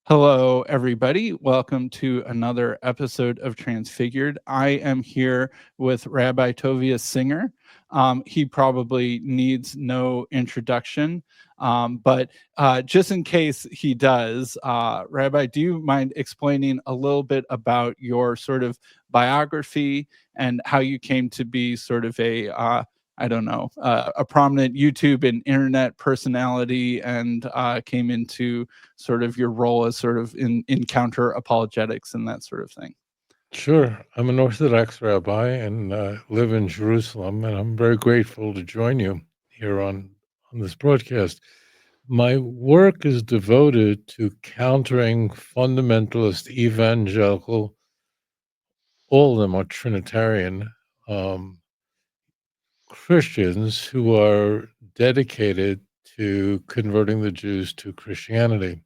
Hello, everybody. Welcome to another episode of Transfigured. I am here with Rabbi Tovia Singer. He probably needs no introduction, but just in case he does, Rabbi, do you mind explaining a little bit about your sort of biography and how you came to be sort of a prominent YouTube and internet personality and came into sort of your role as sort of in counter apologetics and that sort of thing? Sure. I'm an Orthodox rabbi and live in Jerusalem, and I'm very grateful to join you here on this broadcast. My work is devoted to countering fundamentalist evangelical, all of them are Trinitarian, um, Christians who are dedicated to converting the Jews to Christianity.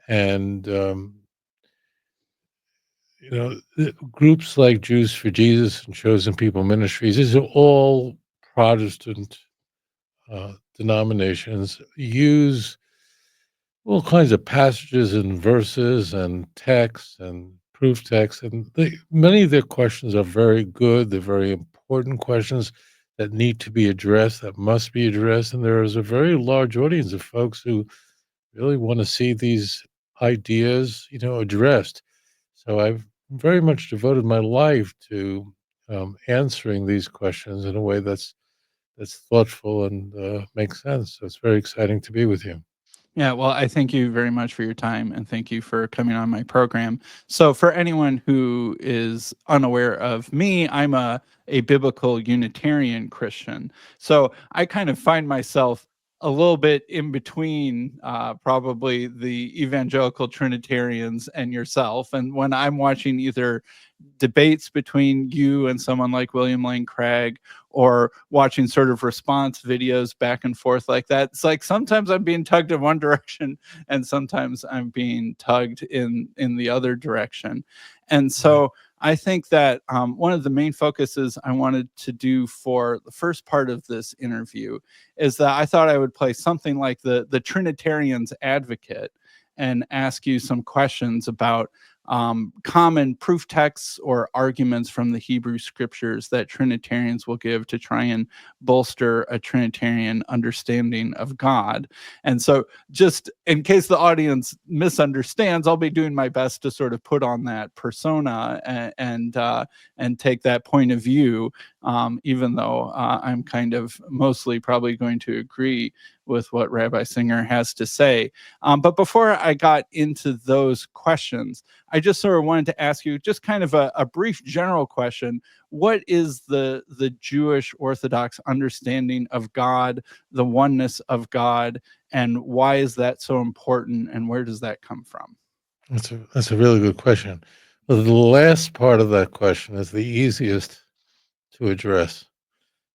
And groups like Jews for Jesus and Chosen People Ministries, these are all Protestant denominations, use all kinds of passages and verses and texts and proof texts. And many of their questions are very good. They're very important questions that need to be addressed, that must be addressed. And there is a very large audience of folks who really want to see these ideas, addressed. So I've very much devoted my life to answering these questions in a way that's thoughtful and makes sense. So it's very exciting to be with you. Yeah, well, I thank you very much for your time and thank you for coming on my program. So, for anyone who is unaware of me, I'm a biblical Unitarian Christian. So, I kind of find myself a little bit in between probably the evangelical Trinitarians and yourself. And when I'm watching either debates between you and someone like William Lane Craig or watching sort of response videos back and forth like that, it's like sometimes I'm being tugged in one direction and sometimes I'm being tugged in the other direction. And so I think that one of the main focuses I wanted to do for the first part of this interview is that I thought I would play something like the Trinitarian's advocate and ask you some questions about common proof texts or arguments from the Hebrew scriptures that Trinitarians will give to try and bolster a Trinitarian understanding of God. And so, just in case the audience misunderstands, I'll be doing my best to sort of put on that persona and take that point of view, even though I'm kind of mostly probably going to agree with what Rabbi Singer has to say. But before I got into those questions, I just sort of wanted to ask you just kind of a brief general question. What is the Jewish Orthodox understanding of God, the oneness of God, and why is that so important, and where does that come from? That's a really good question. Well, the last part of that question is the easiest to address,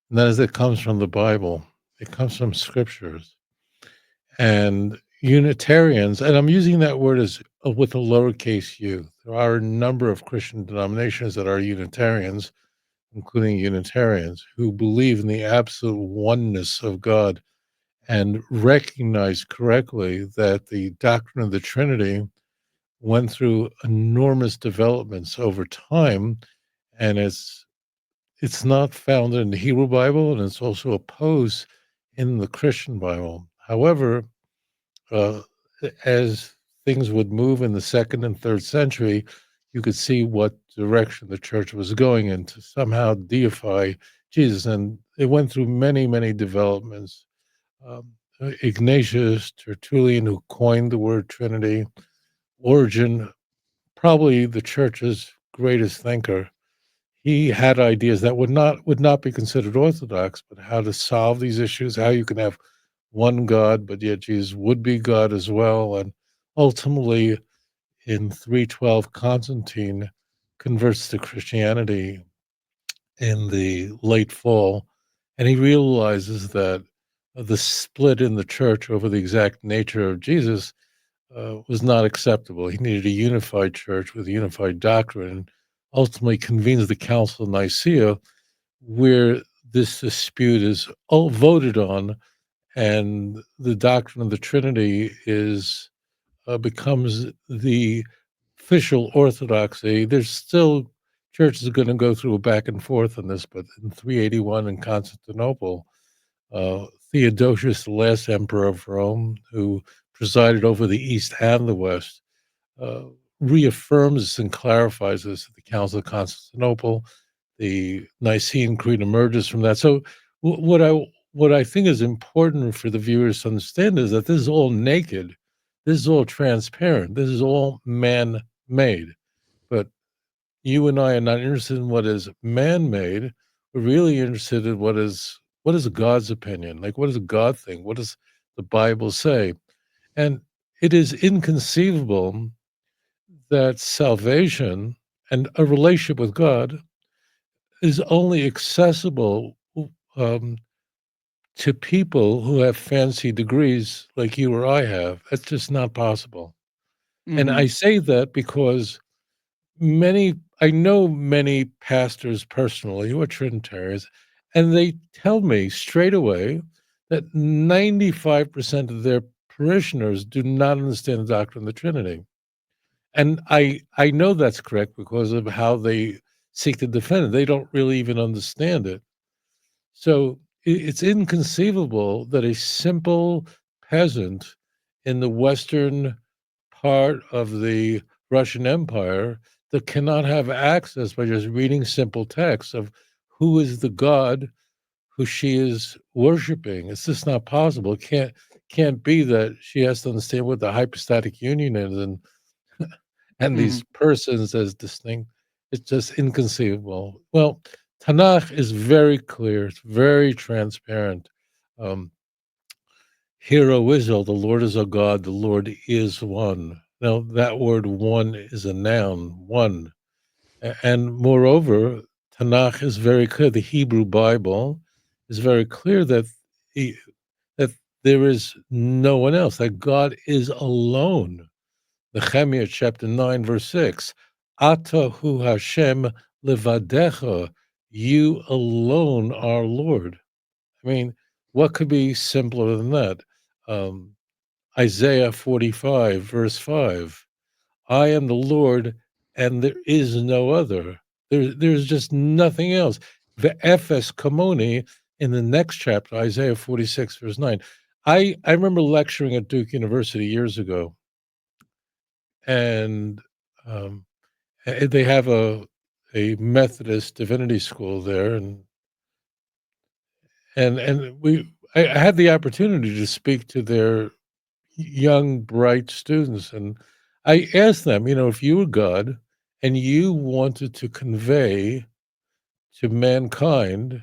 and that is it comes from the Bible. It comes from scriptures. And Unitarians, and I'm using that word as with a lowercase u. There are a number of Christian denominations that are Unitarians, including Unitarians, who believe in the absolute oneness of God and recognize correctly that the doctrine of the Trinity went through enormous developments over time, and it's not found in the Hebrew Bible, and it's also opposed in the Christian Bible. However, uh, as things would move in the second and third century, you could see what direction the church was going in to somehow deify Jesus, and it went through many, many developments. Um, Ignatius, Tertullian, who coined the word Trinity, Origen, probably the church's greatest thinker. He had ideas that would not be considered orthodox, but how to solve these issues, how you can have one God, but yet Jesus would be God as well. And ultimately, in 312, Constantine converts to Christianity in the late fall, and he realizes that the split in the church over the exact nature of Jesus was not acceptable. He needed a unified church with a unified doctrine, and ultimately convenes the Council of Nicaea, where this dispute is all voted on, and the doctrine of the Trinity is becomes the official orthodoxy. There's still churches are going to go through a back and forth on this, but in 381 in Constantinople, Theodosius, the last emperor of Rome, who presided over the East and the West, uh, reaffirms this and clarifies this at the Council of Constantinople. The Nicene Creed emerges from that. So, what I think is important for the viewers to understand is that this is all naked, this is all transparent, this is all man-made. But you and I are not interested in what is man-made. We're really interested in what is God's opinion? Like, what does God think? What does the Bible say? And it is inconceivable that salvation and a relationship with God is only accessible um, to people who have fancy degrees like you or I have. That's just not possible. And Hmm. I say that because I know many pastors personally who are Trinitarians, and they tell me straight away that 95% of their parishioners do not understand the doctrine of the Trinity. And I know that's correct because of how they seek to defend it. They don't really even understand it. So it's inconceivable that a simple peasant in the western part of the Russian Empire that cannot have access by just reading simple texts of who is the God who she is worshiping. It's just not possible. It can't be that she has to understand what the hypostatic union is and Hmm. these persons as distinct. It's just inconceivable. Well, Tanakh is very clear. It's very transparent. Um, Hear, O Israel, the Lord is our God, the Lord is one. Now, that word one is a noun, one. And moreover, Tanakh is very clear. The Hebrew Bible is very clear that that there is no one else, that God is alone. Nehemiah chapter 9, verse 6. Ata hu Hashem levadecha, you alone are Lord. I mean, what could be simpler than that? Um, Isaiah 45, verse 5. I am the Lord, and there is no other. There's just nothing else. The Ephes Kamoni in the next chapter, Isaiah 46, verse 9. I remember lecturing at Duke University years ago, and um, they have a Methodist divinity school there, and I had the opportunity to speak to their young, bright students. And I asked them, if you were God and you wanted to convey to mankind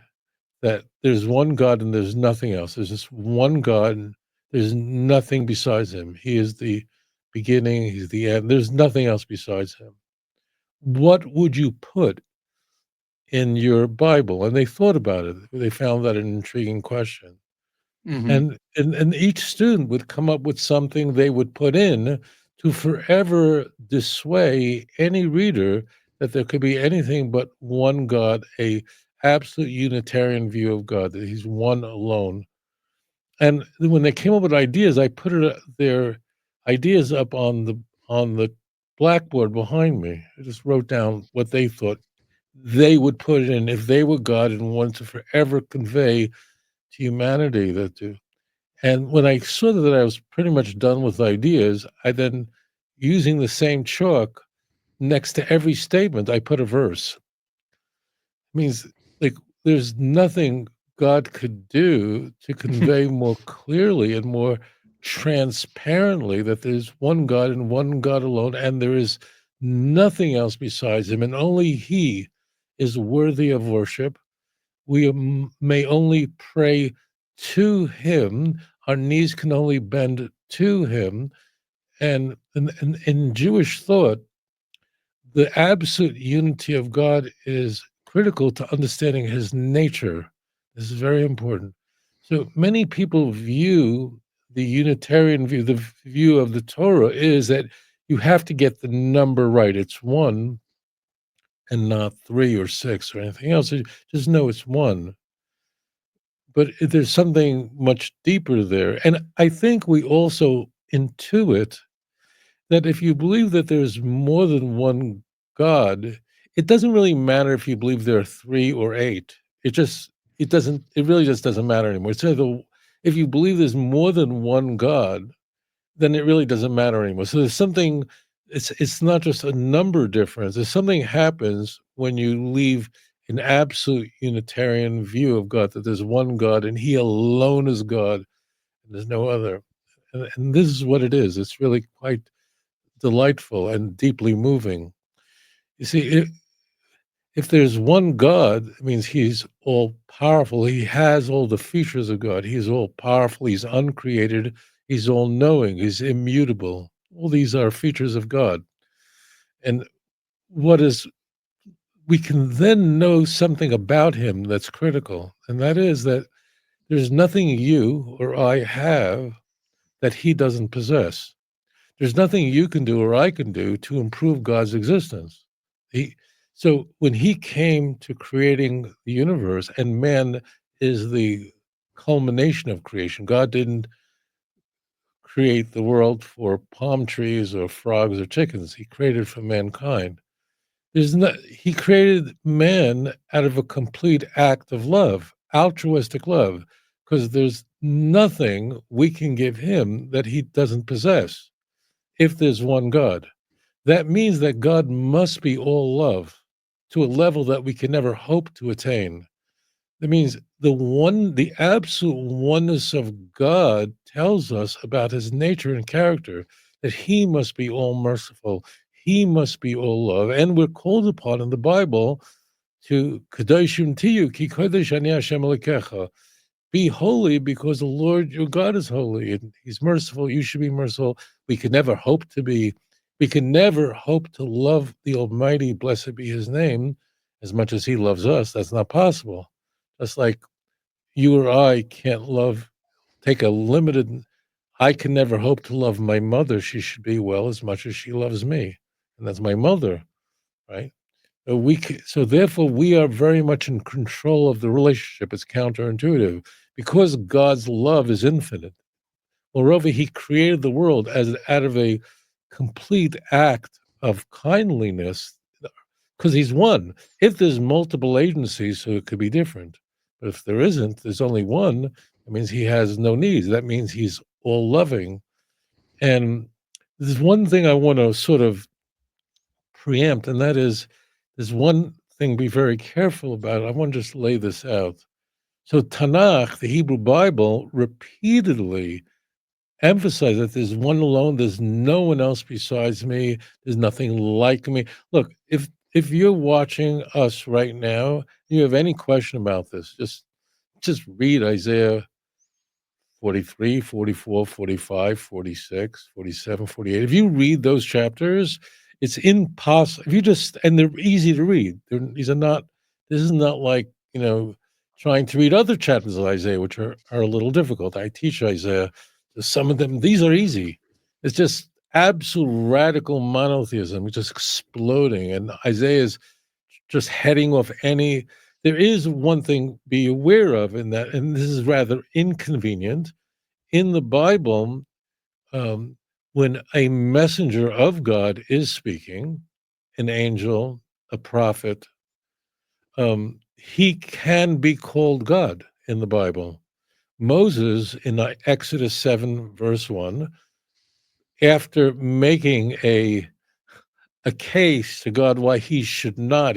that there's one God and there's nothing else, there's just one God, and there's nothing besides him. He is the beginning, he's the end, there's nothing else besides him. What would you put in your Bible? And they thought about it. They found that an intriguing question. Hmm. And each student would come up with something they would put in to forever dissuade any reader that there could be anything but one God, a absolute Unitarian view of God, that he's one alone. And when they came up with ideas, I put their ideas up on the blackboard behind me. I just wrote down what they thought they would put in if they were God and wanted to forever convey to humanity that to. And when I saw that I was pretty much done with ideas, I then, using the same chalk, next to every statement, I put a verse. It means, like, there's nothing God could do to convey more clearly and more transparently that there's one God and one God alone, and there is nothing else besides him, and only he is worthy of worship. We may only pray to him. Our knees can only bend to him. And in Jewish thought, the absolute unity of God is critical to understanding his nature. This is very important. So many people view the Unitarian view, the view of the Torah is that you have to get the number right. It's one and not three or six or anything else. Just know it's one. But there's something much deeper there. And I think we also intuit that if you believe that there's more than one God, it doesn't really matter if you believe there are 3 or 8. It really just doesn't matter anymore. So if you believe there's more than one God, then it really doesn't matter anymore. So there's something, it's not just a number difference. There's something happens when you leave an absolute Unitarian view of God, that there's one God and he alone is God and there's no other. And this is what it is. It's really quite delightful and deeply moving. You see, if there's one God, it means he's all powerful. He has all the features of God. He's all powerful. He's uncreated. He's all knowing. He's immutable. All these are features of God. And we can then know something about him that's critical. And that is that there's nothing you or I have that he doesn't possess. There's nothing you can do or I can do to improve God's existence. He, so when he came to creating the universe, and man is the culmination of creation, God didn't create the world for palm trees or frogs or chickens. He created for mankind. He created man out of a complete act of love, altruistic love, because there's nothing we can give him that he doesn't possess if there's one God. That means that God must be all love to a level that we can never hope to attain. That means the absolute oneness of God tells us about his nature and character, that he must be all merciful, he must be all love. And we're called upon in the Bible to Kadoshim Tiyu, Ki Kodesh Ani Hashem Elokecha. Be holy because the Lord your God is holy and he's merciful. You should be merciful. We can never hope to love the Almighty, blessed be his name, as much as he loves us. That's not possible. Just like you or I can't I can never hope to love my mother. She should be well as much as she loves me. And that's my mother, right? So therefore, we are very much in control of the relationship. It's counterintuitive because God's love is infinite. Moreover, he created the world out of a complete act of kindliness because he's one. If there's multiple agencies, so it could be different. But if there isn't, there's only one, that means he has no needs. That means he's all loving. And there's one thing I want to sort of preempt, and that is there's one thing be very careful about. I want to just lay this out. So Tanakh, the Hebrew Bible, repeatedly emphasize that there's one alone, there's no one else besides me, there's nothing like me. Look, if you're watching us right now, you have any question about this, just read Isaiah 43, 44, 45, 46, 47, 48. If you read those chapters, it's impossible. And they're easy to read. This is not like, trying to read other chapters of Isaiah, which are a little difficult. I teach Isaiah. Some of them, these are easy. It's just absolute radical monotheism, which is exploding. And Isaiah is just heading off there is one thing be aware of in that, and this is rather inconvenient. In the Bible, when a messenger of God is speaking, an angel, a prophet, he can be called God in the Bible. Moses, in Exodus 7, verse 1, after making a case to God why he's not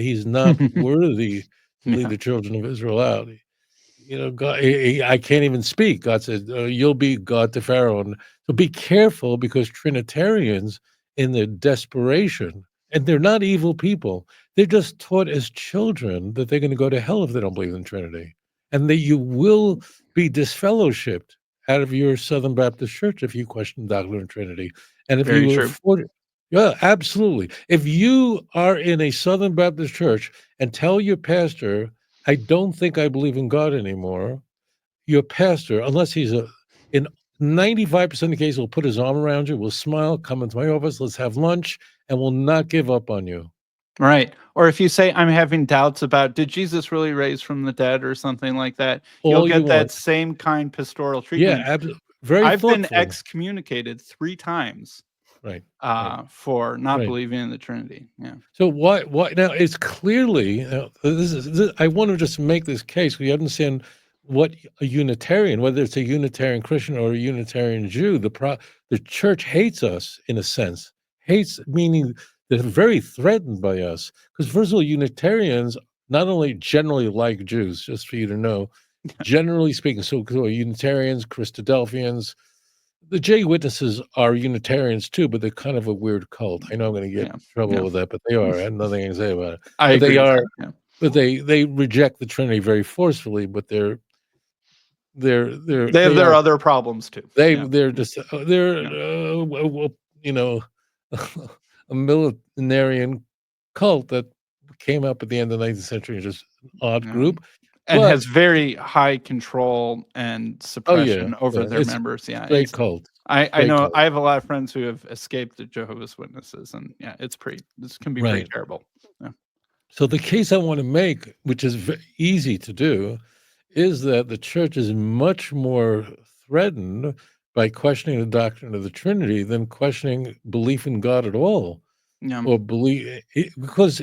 worthy to lead the children of Israel out. God, I can't even speak. God said, you'll be God to Pharaoh. And so be careful, because Trinitarians, in their desperation, and they're not evil people, they're just taught as children that they're going to go to hell if they don't believe in Trinity, and that you will be disfellowshipped out of your Southern Baptist church if you question doctrine of Trinity. And if Very true. yeah, absolutely. If you are in a Southern Baptist church and tell your pastor, I don't think I believe in God anymore, your pastor, unless he's in 95% of the case, will put his arm around you, will smile, come into my office, let's have lunch, and will not give up on you. Right. Or if you say, I'm having doubts about, did Jesus really raise from the dead or something like that, you'll get that same kind pastoral treatment. Yeah, very I've been thoughtful. excommunicated 3 times right, for not right. believing in the Trinity. Yeah. So why now it's clearly I want to just make this case. We understand what a Unitarian, whether it's a Unitarian Christian or a Unitarian Jew, the church hates us in a sense. Hates meaning they're very threatened by us. Because first of all, Unitarians not only generally like Jews, just for you to know, generally speaking, so Unitarians, Christadelphians, the J witnesses are Unitarians too, but they're kind of a weird cult. I know I'm going to get Yeah. in trouble Yeah. with that, but they are. I have nothing I can say about it. I But they agree with are. that. Yeah. But they reject the Trinity very forcefully. But They have they their are other problems too. Yeah. they're just they're Yeah. you know a millenarian cult that came up at the end of the 19th century, just an odd Yeah. group. And But has very high control and oh yeah, suppression over yeah, their it's members. Yeah. straight cult, I straight know cult. I have a lot of friends who have escaped the Jehovah's Witnesses, and yeah, this can be pretty Right. terrible. Yeah. So the case I want to make, which is easy to do, is that the church is much more threatened by questioning the doctrine of the Trinity than questioning belief in God at all, Yeah. or because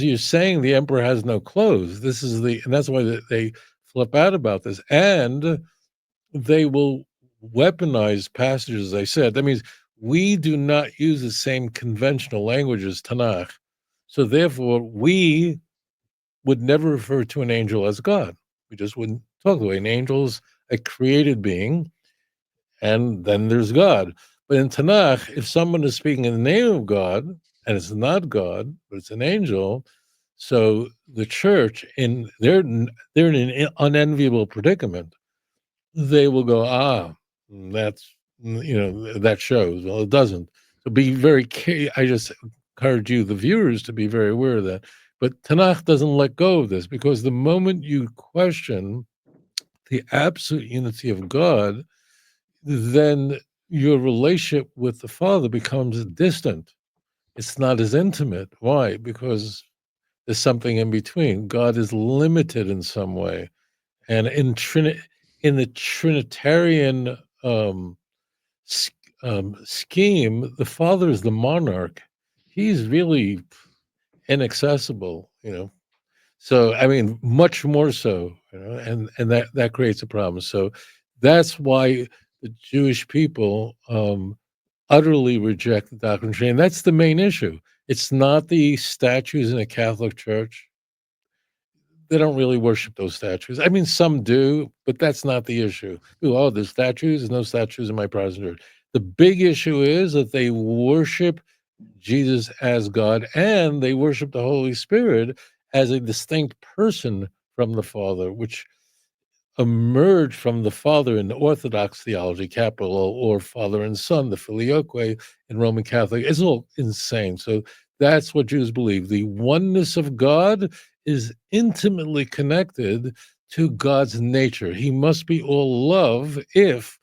you're saying the emperor has no clothes. And that's why they flip out about this, and they will weaponize passages. As I said, that means we do not use the same conventional language as Tanakh, so therefore we would never refer to an angel as God. We just wouldn't talk the way an angel's a created being, and then there's God. But in Tanakh, if someone is speaking in the name of God and it's not God, but it's an angel, so the church they're in an unenviable predicament. They will go, that's that shows. Well, it doesn't. So be very. I just encourage you, the viewers, to be very aware of that. But Tanakh doesn't let go of this, because the moment you question the absolute unity of God, then your relationship with the Father becomes distant. It's not as intimate. Why? Because there's something in between. God is limited in some way, and in the Trinitarian s- scheme, the Father is the monarch. He's really inaccessible. So, I mean, much more so, and that creates a problem. So that's why the Jewish people utterly reject the doctrine of Trinity. And that's the main issue. It's not the statues in a Catholic church. They don't really worship those statues. I mean, some do, but that's not the issue. Oh, there's statues. There's no statues in my Protestant church. The big issue is that they worship Jesus as God, and they worship the Holy Spirit as a distinct person from the Father, which emerged from the Father in the Orthodox theology, capital O, or Father and Son, the filioque in Roman Catholic. It's all insane. So that's what Jews believe. The oneness of God is intimately connected to God's nature. He must be all love if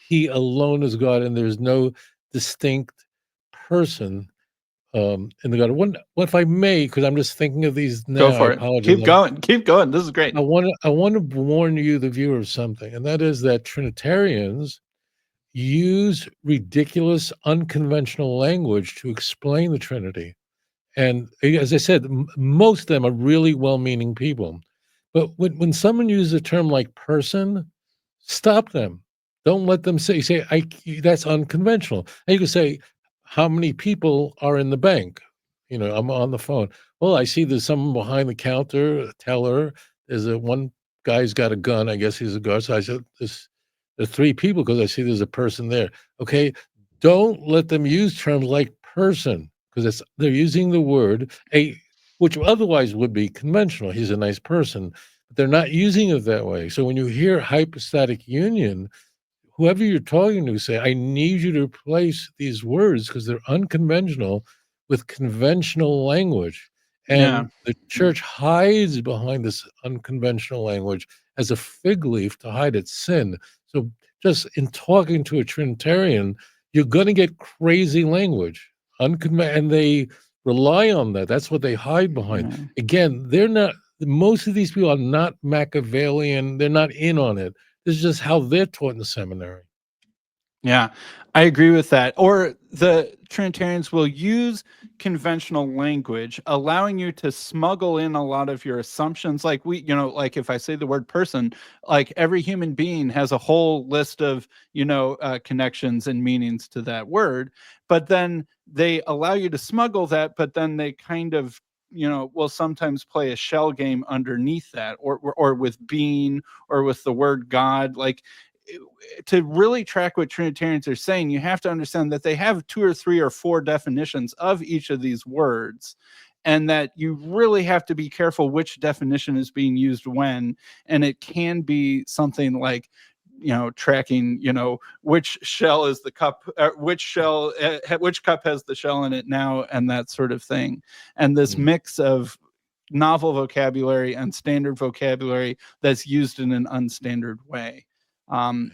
he alone is God and there's no distinct person in the God. What if I may, because I'm just thinking of these Go now, I for it. apologize. Keep going. Keep going. This is great. I want to warn you, the viewer, of something, and that is that Trinitarians use ridiculous, unconventional language to explain the Trinity. And as I said, most of them are really well-meaning people. But when someone uses a term like person, stop them. Don't let them say, that's unconventional. And you can say, how many people are in the bank? I'm on the phone. Well, I see there's someone behind the counter, a teller. There's one guy's got a gun. I guess he's a guard. So I said, there's three people because I see there's a person there. Okay. Don't let them use terms like person, because they're using the word which otherwise would be conventional. He's a nice person, but they're not using it that way. So when you hear hypostatic union, whoever you're talking to say, I need you to replace these words because they're unconventional with conventional language. Yeah. And the church hides behind this unconventional language as a fig leaf to hide its sin. So just in talking to a Trinitarian, you're going to get crazy language. And they rely on that. That's what they hide behind. Yeah. Again, most of these people are not Machiavellian. They're not in on it. This is just how they're taught in the seminary. Yeah, I agree with that. Or the Trinitarians will use conventional language, allowing you to smuggle in a lot of your assumptions. Like like if I say the word person, like every human being has a whole list of, connections and meanings to that word. But then they allow you to smuggle that, but then they kind of, will sometimes play a shell game underneath that, or with being, or with the word God. Like, to really track what Trinitarians are saying, you have to understand that they have 2 or 3 or 4 definitions of each of these words, and that you really have to be careful which definition is being used when. And it can be something like, tracking, which shell is the cup, which cup has the shell in it now, and that sort of thing. And this mix of novel vocabulary and standard vocabulary that's used in an unstandard way,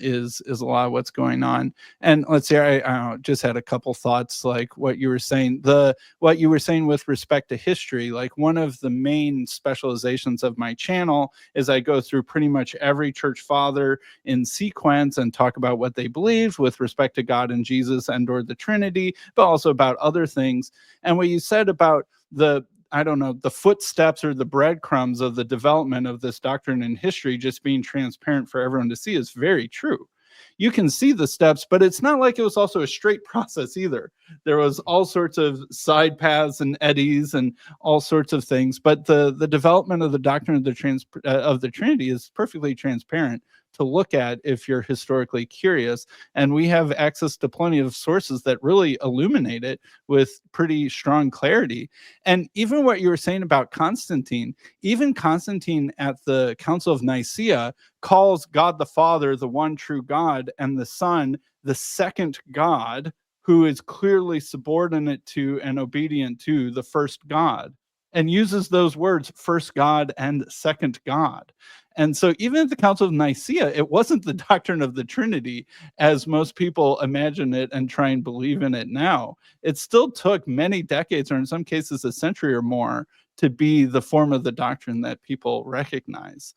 is a lot of what's going on. And let's see, I just had a couple thoughts, like what you were saying, with respect to history. Like, one of the main specializations of my channel is I go through pretty much every church father in sequence and talk about what they believed with respect to God and Jesus and or the Trinity, but also about other things. And what you said about the, I don't know, the footsteps or the breadcrumbs of the development of this doctrine in history just being transparent for everyone to see is very true. You can see the steps, but it's not like it was also a straight process either. There was all sorts of side paths and eddies and all sorts of things. But the development of the doctrine of the Trinity is perfectly transparent to look at if you're historically curious. And we have access to plenty of sources that really illuminate it with pretty strong clarity. And even what you were saying about Constantine, even Constantine at the Council of Nicaea calls God the Father the one true God, and the Son the second God, who is clearly subordinate to and obedient to the first God, and uses those words, first God and second God. And so even at the Council of Nicaea, it wasn't the doctrine of the Trinity as most people imagine it and try and believe in it now. It still took many decades, or in some cases a century or more, to be the form of the doctrine that people recognize.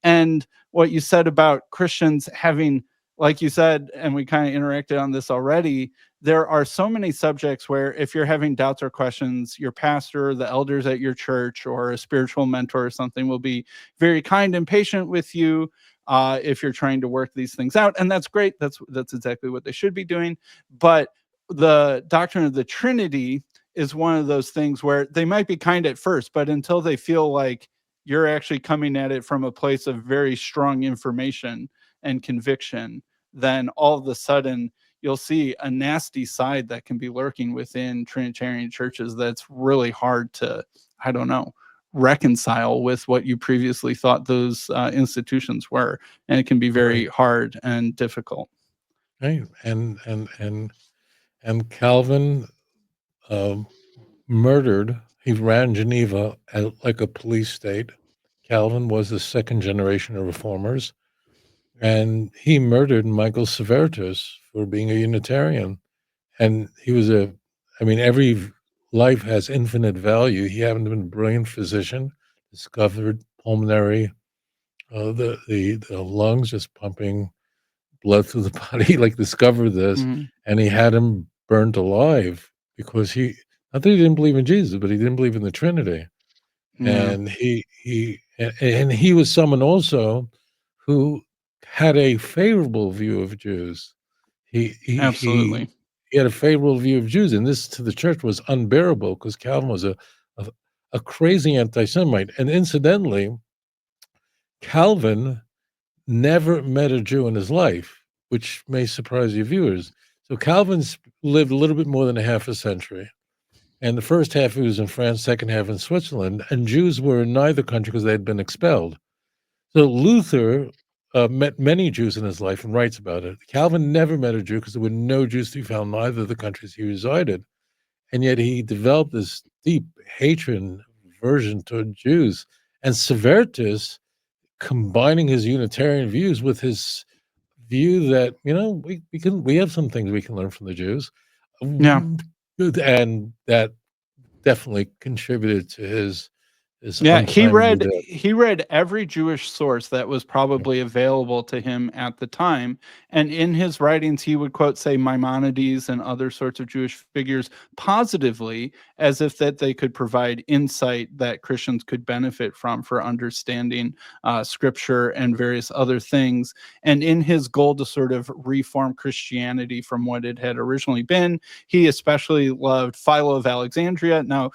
And what you said about Christians having, like you said, and we kind of interacted on this already, there are so many subjects where if you're having doubts or questions, your pastor, the elders at your church, or a spiritual mentor or something will be very kind and patient with you, if you're trying to work these things out. And that's great. That's exactly what they should be doing. But the doctrine of the Trinity is one of those things where they might be kind at first, but until they feel like you're actually coming at it from a place of very strong information and conviction, then all of a sudden you'll see a nasty side that can be lurking within Trinitarian churches that's really hard to, I don't know, reconcile with what you previously thought those institutions were. And it can be very hard and difficult. Right. And Calvin murdered. He ran Geneva like a police state. Calvin was the second generation of reformers, and he murdered Michael Servetus for being a Unitarian. And he was every life has infinite value. He happened to be a brilliant physician, discovered pulmonary, the lungs just pumping blood through the body, like discovered this, Mhm. and he had him burned alive because not that he didn't believe in Jesus, but he didn't believe in the Trinity. Yeah, And he was someone also who had a favorable view of Jews. He he he absolutely. he had a favorable view of Jews, and this to the church was unbearable because Calvin was a a crazy anti-Semite. And incidentally, Calvin never met a Jew in his life, which may surprise your viewers. So Calvin's lived a little bit more than a half a century. And the first half he was in France, second half in Switzerland, and Jews were in neither country because they had been expelled. So Luther met many Jews in his life and writes about it. Calvin never met a Jew because there were no Jews to be found in either of the countries he resided. And yet he developed this deep hatred and aversion toward Jews. And Servetus, combining his Unitarian views with his view that, we have some things we can learn from the Jews. Yeah. And that definitely contributed to his is Yeah, untimely death. he read every Jewish source that was probably available to him at the time, and in his writings he would quote, say, Maimonides and other sorts of Jewish figures positively, as if that they could provide insight that Christians could benefit from for understanding scripture and various other things. And in his goal to sort of reform Christianity from what it had originally been, he especially loved Philo of Alexandria. Now,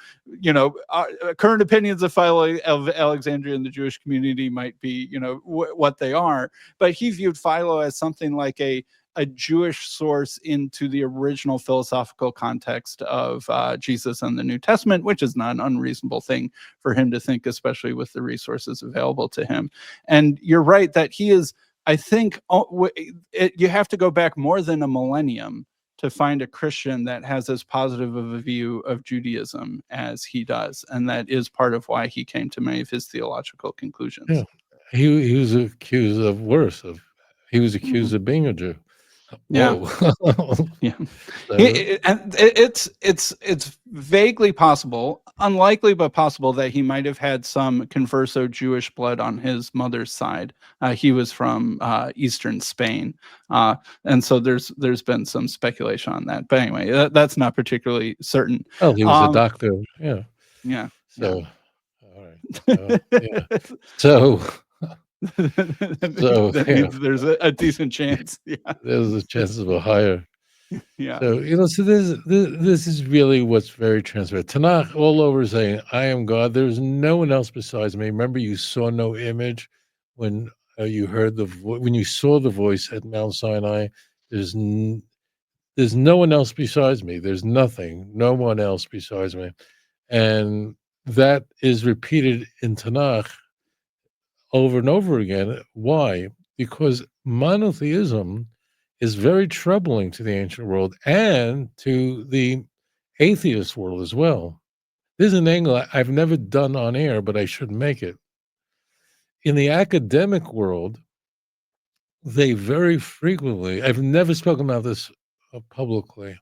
current opinions of Philo of Alexandria in the Jewish community might be, what they are, but he viewed Philo as something like a Jewish source into the original philosophical context of Jesus and the New Testament, which is not an unreasonable thing for him to think, especially with the resources available to him. And you're right that he is, I think, you have to go back more than a millennium to find a Christian that has as positive of a view of Judaism as he does. And that is part of why he came to many of his theological conclusions. Yeah, he was accused of worse. He was accused Mhm. of being a Jew. Yeah. Whoa. Yeah. So, And it's vaguely possible, unlikely but possible, that he might have had some converso Jewish blood on his mother's side. He was from eastern Spain, and so there's been some speculation on that. But anyway, that's not particularly certain. well, he was a doctor. Yeah. Yeah, yeah. So, all right. So, yeah. So, That yeah, means there's a decent chance. Yeah, there's a chance of a higher. yeah. So, so this is really what's very transparent. Tanakh all over saying, I am God. There's no one else besides me. Remember, you saw no image when you heard when you saw the voice at Mount Sinai. There's there's no one else besides me. There's nothing, no one else besides me. And that is repeated in Tanakh over and over again. Why? Because monotheism is very troubling to the ancient world and to the atheist world as well. This is an angle I've never done on air, but I should make it. In the academic world, they very frequently, I've never spoken about this publicly,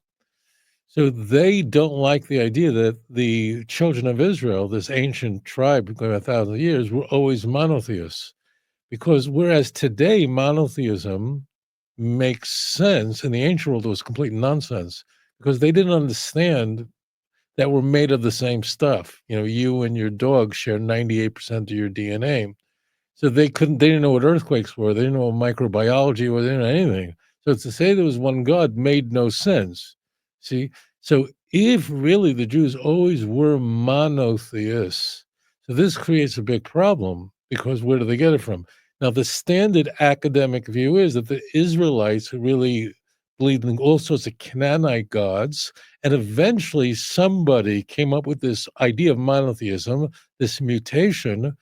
so they don't like the idea that the children of Israel, this ancient tribe going 1,000 years, were always monotheists. Because whereas today monotheism makes sense, in the ancient world it was complete nonsense because they didn't understand that we're made of the same stuff. You and your dog share 98% of your DNA. So they didn't know what earthquakes were. They didn't know what microbiology was. They didn't know anything. So to say there was one God made no sense. See? So if really the Jews always were monotheists, so this creates a big problem because where do they get it from? Now, the standard academic view is that the Israelites really believed in all sorts of Canaanite gods, and eventually somebody came up with this idea of monotheism, this mutation,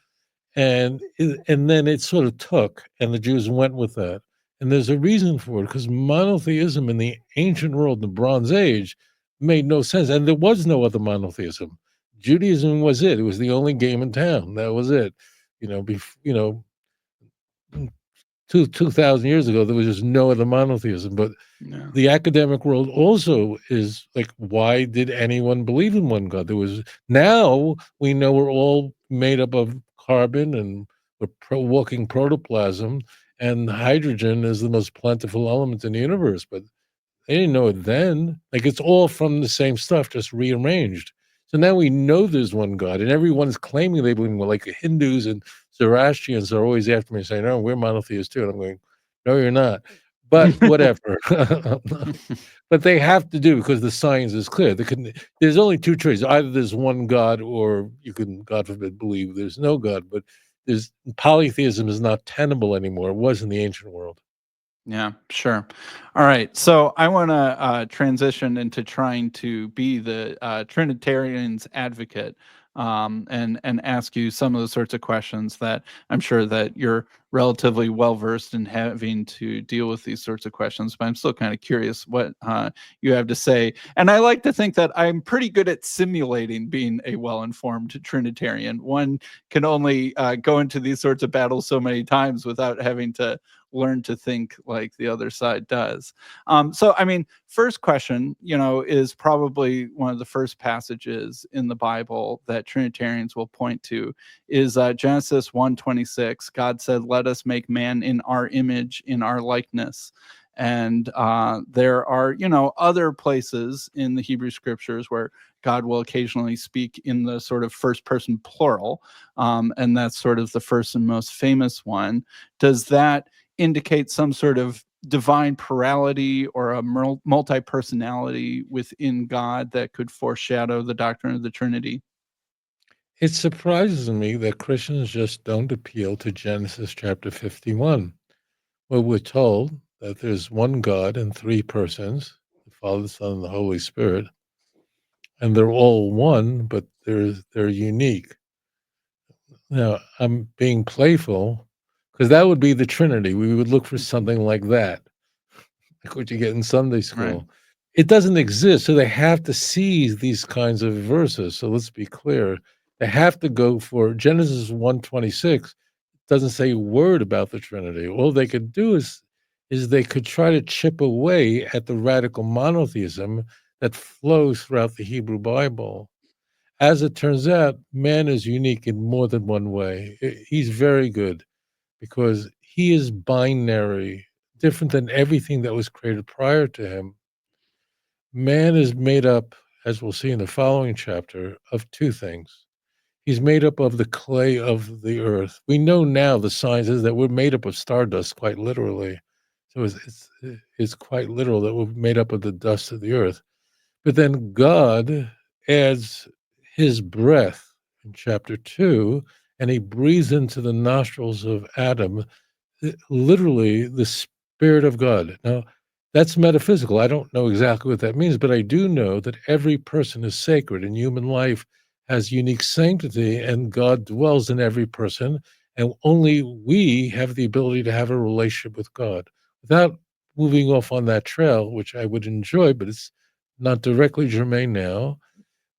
and then it sort of took, and the Jews went with that. And there's a reason for it, because monotheism in the ancient world, the Bronze Age, made no sense, and there was no other monotheism. Judaism was it; it was the only game in town. That was it. 2,000 years ago, there was just no other monotheism. But Yeah. the academic world also is like, why did anyone believe in one God? Now we know we're all made up of carbon and we're walking protoplasm, and hydrogen is the most plentiful element in the universe. But they didn't know it then. Like, it's all from the same stuff, just rearranged. So now we know there's one God, and everyone's claiming they believe in one. Like Hindus and Zoroastrians are always after me saying, "No, we're monotheists too." And I'm going, "No, you're not." But whatever. But they have to do because the science is clear. There's only two choices: either there's one God, or you can, God forbid, believe there's no God. But polytheism is not tenable anymore. It was in the ancient world. Yeah, sure. All right. So I want to transition into trying to be the Trinitarian's advocate, and ask you some of the sorts of questions that I'm sure that you're relatively well versed in having to deal with these sorts of questions. But I'm still kind of curious what you have to say. And I like to think that I'm pretty good at simulating being a well-informed Trinitarian. One can only go into these sorts of battles so many times without having to learn to think like the other side does. So, I mean, first question, is probably one of the first passages in the Bible that Trinitarians will point to is Genesis 1:26. God said, "Let us make man in our image, in our likeness." And there are, other places in the Hebrew scriptures where God will occasionally speak in the sort of first person plural. And that's sort of the first and most famous one. Does that indicate some sort of divine plurality or a multi-personality within God that could foreshadow the doctrine of the Trinity? It surprises me that Christians just don't appeal to Genesis chapter 51, where we're told that there's one God in three persons, the Father, the Son, and the Holy Spirit, and they're all one, but they're unique. Now, I'm being playful because that would be the Trinity. We would look for something like that, like what you get in Sunday Right. school. It doesn't exist, so they have to seize these kinds of verses. So let's be clear. They have to go for Genesis 1:26 doesn't say a word about the Trinity. All they could do is they could try to chip away at the radical monotheism that flows throughout the Hebrew Bible. As it turns out, man is unique in more than one way. He's very good because he is binary, different than everything that was created prior to him. Man is made up, as we'll see in the following chapter, of two things. He's made up of the clay of the earth. We know now the science is that we're made up of stardust, quite literally. So it's quite literal that we're made up of the dust of the earth. But then God adds his breath in chapter 2, and he breathes into the nostrils of Adam literally the Spirit of God. Now, that's metaphysical. I don't know exactly what that means, but I do know that every person is sacred and human life has unique sanctity, and God dwells in every person. And only we have the ability to have a relationship with God. Without moving off on that trail, which I would enjoy, but it's not directly germane now,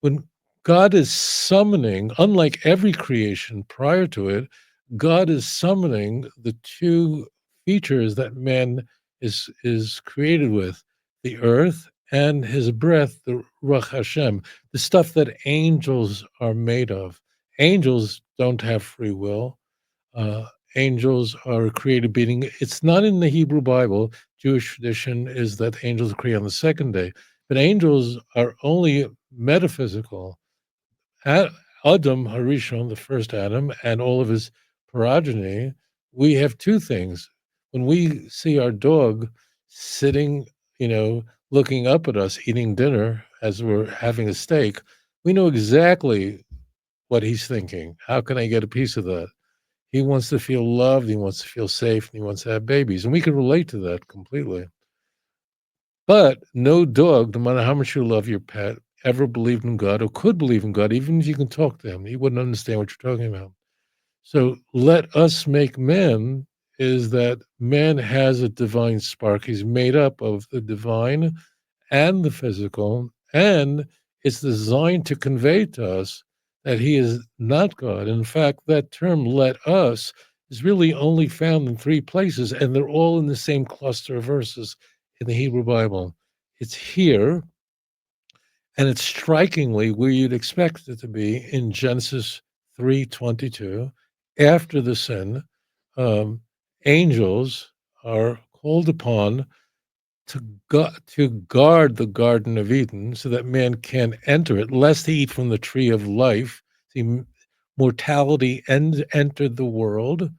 when God is summoning, unlike every creation prior to it, God is summoning the two features that man is created with, the earth and his breath, the Ruach Hashem, the stuff that angels are made of. Angels don't have free will. Uh, Angels are a created being. It's not in the Hebrew Bible. Jewish tradition is that angels are created on the second day, but angels are only metaphysical. Adam Harishon, the first Adam, and all of his progeny, we have two things. When we see our dog sitting, looking up at us, eating dinner as we're having a steak, we know exactly what he's thinking. How can I get a piece of that? He wants to feel loved, he wants to feel safe, and he wants to have babies. And we can relate to that completely. But no dog, no matter how much you love your pet, ever believed in God or could believe in God, even if you can talk to him. He wouldn't understand what you're talking about. So let us make men is that man has a divine spark. He's made up of the divine and the physical, and it's designed to convey to us that he is not God. In fact, that term "let us" is really only found in three places, and they're all in the same cluster of verses in the Hebrew Bible. It's here, and it's strikingly where you'd expect it to be in Genesis 3:22. After the sin, um, angels are called upon to guard the Garden of Eden so that man can enter it, lest he eat from the tree of life. See, mortality entered the world,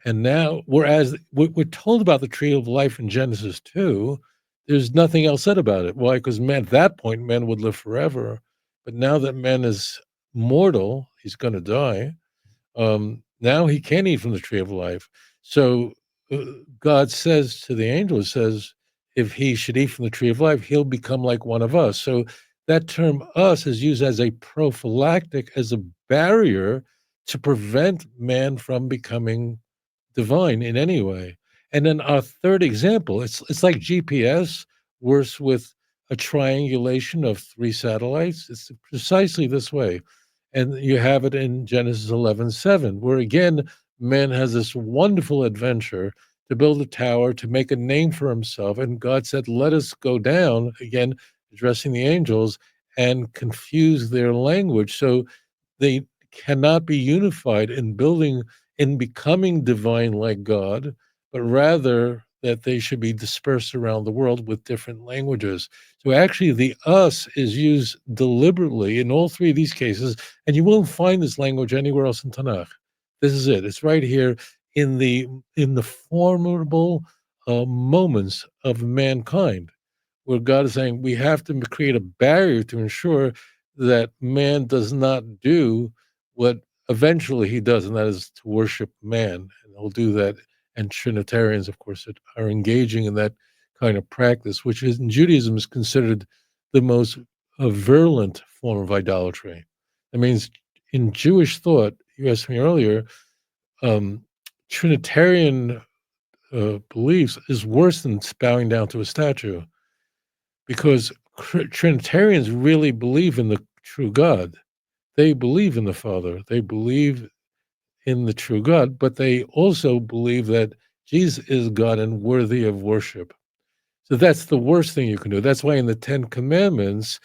and now, whereas we're told about the tree of life in Genesis 2, there's nothing else said about it. Why? Because man, at that point, man would live forever. But now that man is mortal, he's going to die. Now he can't eat from the tree of life. So uh, God says to the angel, says, if he should eat from the tree of life, he'll become like one of us. So that term us is used as a prophylactic, as a barrier to prevent man from becoming divine in any way. And then our third example, it's like GPS, worse with a triangulation of three satellites. It's precisely this way. And you have it in Genesis 11:7, where again, man has this wonderful adventure to build a tower, to make a name for himself. And God said, let us go down, again, addressing the angels, and confuse their language. So they cannot be unified in becoming divine like God, but rather that they should be dispersed around the world with different languages. So actually, the us is used deliberately in all three of these cases, and you won't find this language anywhere else in Tanakh. This is it. It's right here in the formidable moments of mankind, where God is saying we have to create a barrier to ensure that man does not do what eventually he does, and that is to worship man. And he'll do that. And Trinitarians, of course, are engaging in that kind of practice, which is, in Judaism is considered the most virulent form of idolatry. That means in Jewish thought, you asked me earlier, um, Trinitarian beliefs is worse than bowing down to a statue, because Trinitarians really believe in the true God. They believe in the Father. They believe in the true God, but they also believe that Jesus is God and worthy of worship. So that's the worst thing you can do. That's why in the Ten Commandments,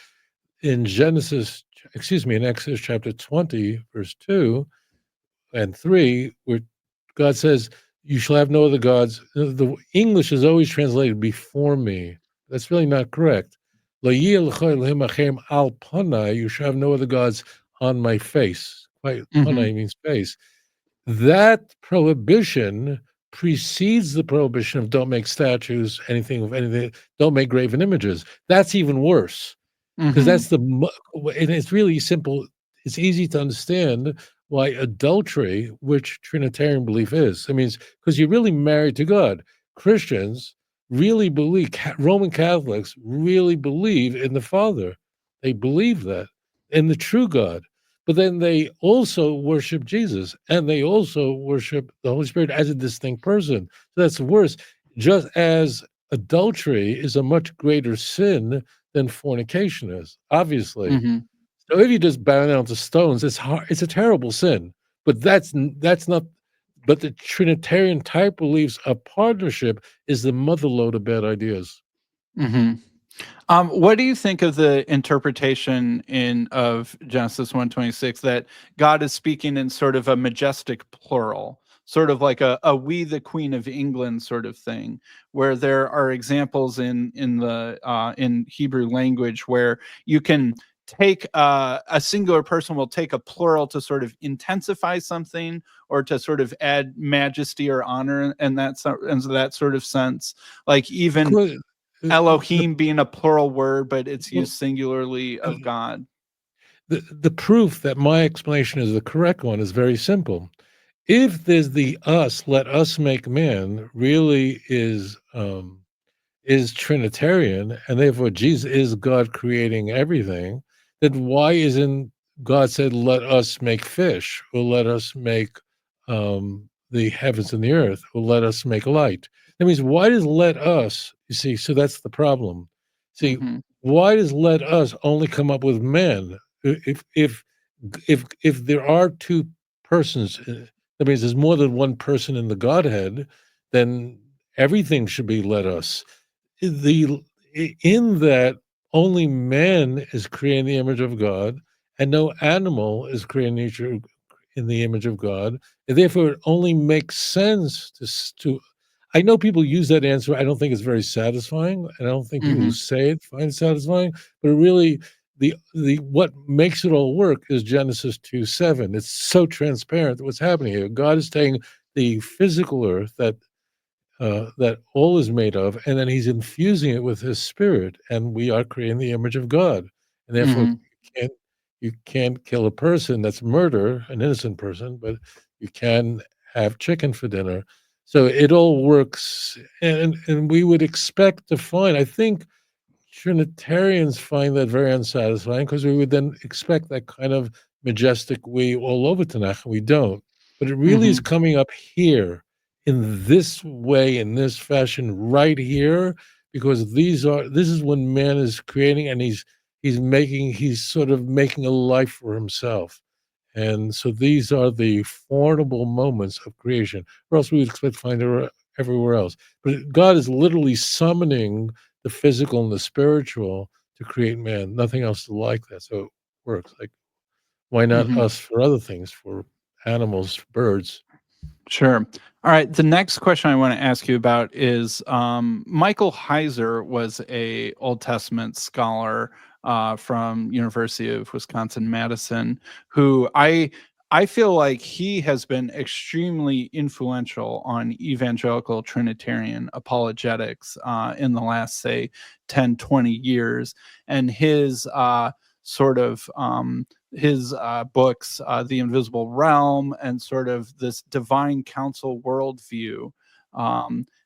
in Exodus chapter 20, verse 2 and 3, where God says, you shall have no other gods. The English is always translated before me. That's really not correct. Lo yeh lecha Elohim achem al panai, you shall have no other gods on my face. Mhm. Panai means face. That prohibition precedes the prohibition of don't make statues, anything of anything, don't make graven images. That's even worse, because Mhm. that's and it's really simple. It's easy to understand why adultery, which Trinitarian belief is, I mean, because you're really married to God. Christians really believe, Roman Catholics really believe in the Father. They believe that, in the true God. But then they also worship Jesus, and they also worship the Holy Spirit as a distinct person. So that's worse. Just as adultery is a much greater sin than fornication is, obviously. Mhm. So if you just bow down to stones, it's hard, it's a terrible sin. But that's not. But the Trinitarian type believes a partnership is the motherlode of bad ideas. Mhm. What do you think of the interpretation of Genesis 1:26 that God is speaking in sort of a majestic plural, sort of like a "We the Queen of England" sort of thing, where there are examples in Hebrew language where you can take a singular person will take a plural to sort of intensify something or to sort of add majesty or honor and that sort of sense, like even Because, Elohim being a plural word, but it's well, used singularly of God. the proof that my explanation is the correct one is very simple. If there's the us, let us make man, really is Trinitarian, and therefore Jesus is God creating everything, then why isn't God said, let us make fish, or let us make the heavens and the earth, or let us make light? That means, why does let us, you see, so that's the problem. See, Mhm, why does let us only come up with men? If there are two persons, that means there's more than one person in the Godhead, then everything should be let us. The in that only man is created in the image of God, and no animal is created in the image of God, and therefore it only makes sense to. I know people use that answer. I don't think it's very satisfying, and I don't think people who mhm, say it find it satisfying. But it really, the what makes it all work is Genesis 2:7. It's so transparent what's happening here. God is taking the physical earth that all is made of, and then he's infusing it with his spirit, and we are creating the image of God, and therefore mhm, you can't kill a person. That's murder, an innocent person, but you can have chicken for dinner. So it all works, and we would expect to find. I think Trinitarians find that very unsatisfying, because we would then expect that kind of majestic we all over Tanakh, and we don't. But it really is mhm, coming up here in this way, in this fashion, right here, because this is when man is creating, and he's sort of making a life for himself. And so these are the formidable moments of creation, or else we would expect to find everywhere else. But God is literally summoning the physical and the spiritual to create man. Nothing else is like that. So it works. Like, why not Mhm. us for other things, for animals, for birds? Sure. All right. The next question I want to ask you about is Michael Heiser was a Old Testament scholar from University of Wisconsin Madison, who I feel like he has been extremely influential on evangelical Trinitarian apologetics in the last, say, 10, 20 years. And his sort of his books, The Invisible Realm, and sort of this divine council worldview,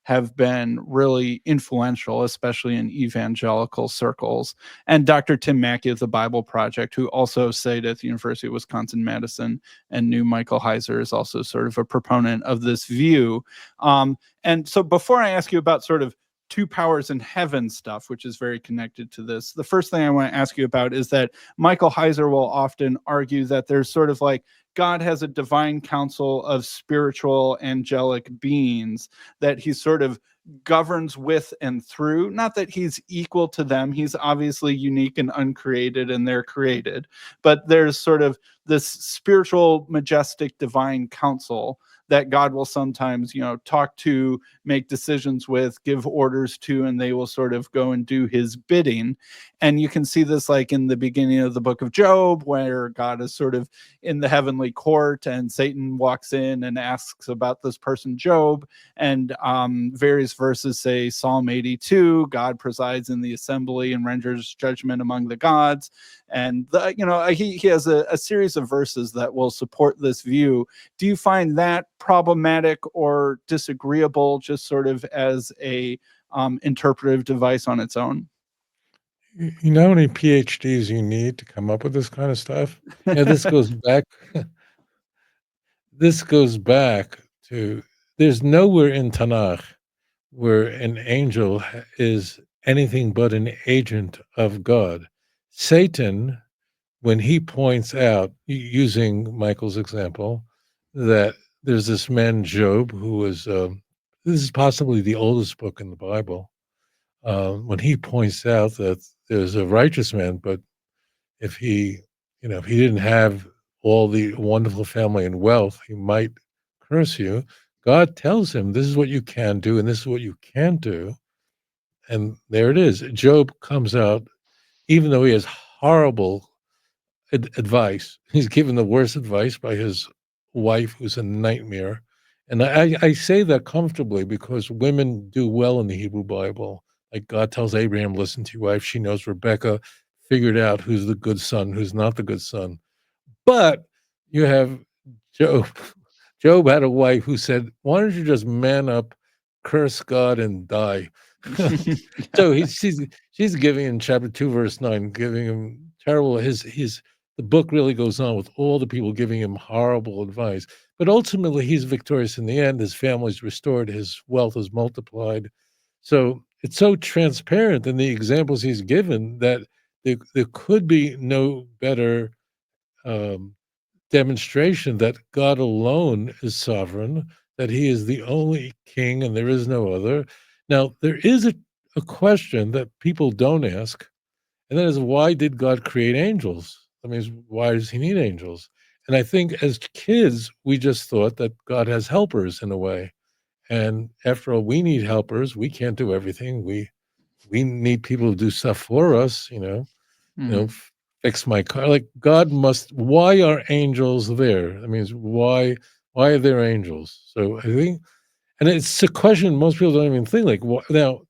have been really influential, especially in evangelical circles. And Dr. Tim Mackie of the Bible Project, who also stayed at the University of Wisconsin-Madison and knew Michael Heiser, is also sort of a proponent of this view. And so before I ask you about sort of two powers in heaven stuff, which is very connected to this, the first thing I want to ask you about is that Michael Heiser will often argue that there's sort of like God has a divine council of spiritual angelic beings that he sort of governs with and through. Not that he's equal to them, he's obviously unique and uncreated and they're created, but there's sort of this spiritual, majestic, divine council that God will sometimes, talk to, make decisions with, give orders to, and they will sort of go and do his bidding. And you can see this like in the beginning of the book of Job, where God is sort of in the heavenly court and Satan walks in and asks about this person, Job. And various verses say Psalm 82, God presides in the assembly and renders judgment among the gods. And he has a series of verses that will support this view. Do you find that problematic or disagreeable, just sort of as a interpretive device on its own? You know how many PhDs you need to come up with this kind of stuff? Yeah, this goes back. This goes back to, there's nowhere in Tanakh where an angel is anything but an agent of God. Satan, when he points out, using Michael's example, that there's this man Job who was, this is possibly the oldest book in the Bible. When he points out that there's a righteous man, but if he, if he didn't have all the wonderful family and wealth, he might curse you. God tells him, this is what you can do, and this is what you can't do. And there it is. Job comes out, even though he has horrible advice. He's given the worst advice by his wife, who's a nightmare. And I say that comfortably because women do well in the Hebrew Bible. Like God tells Abraham, listen to your wife. She knows Rebecca figured out who's the good son, who's not the good son. But you have Job. Job had a wife who said, why don't you just man up, curse God, and die? So she's giving in chapter 2, verse 9, giving him terrible, the book really goes on with all the people giving him horrible advice. But ultimately he's victorious in the end. His family's restored, his wealth is multiplied. So it's so transparent in the examples he's given that there could be no better um, demonstration that God alone is sovereign, that he is the only king and there is no other. Now, there is a question that people don't ask, and that is, why did God create angels? I mean, why does he need angels? And I think as kids, we just thought that God has helpers in a way. And after all, we need helpers. We can't do everything. We need people to do stuff for us, Mhm. fix my car. Like God must. Why are angels there? I mean, why are there angels? So I think, and it's a question most people don't even think. Like, now,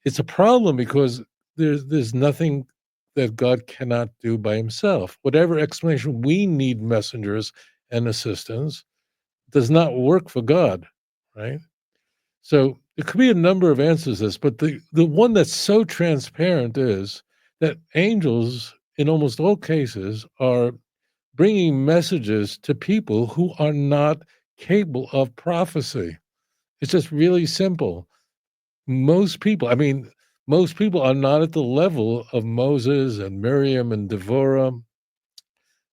it's a problem because there's nothing that God cannot do by himself. Whatever explanation we need messengers and assistants does not work for God, right? So there could be a number of answers to this, but the one that's so transparent is that angels, in almost all cases, are bringing messages to people who are not capable of prophecy. It's just really simple. Most people are not at the level of Moses and Miriam and Devorah.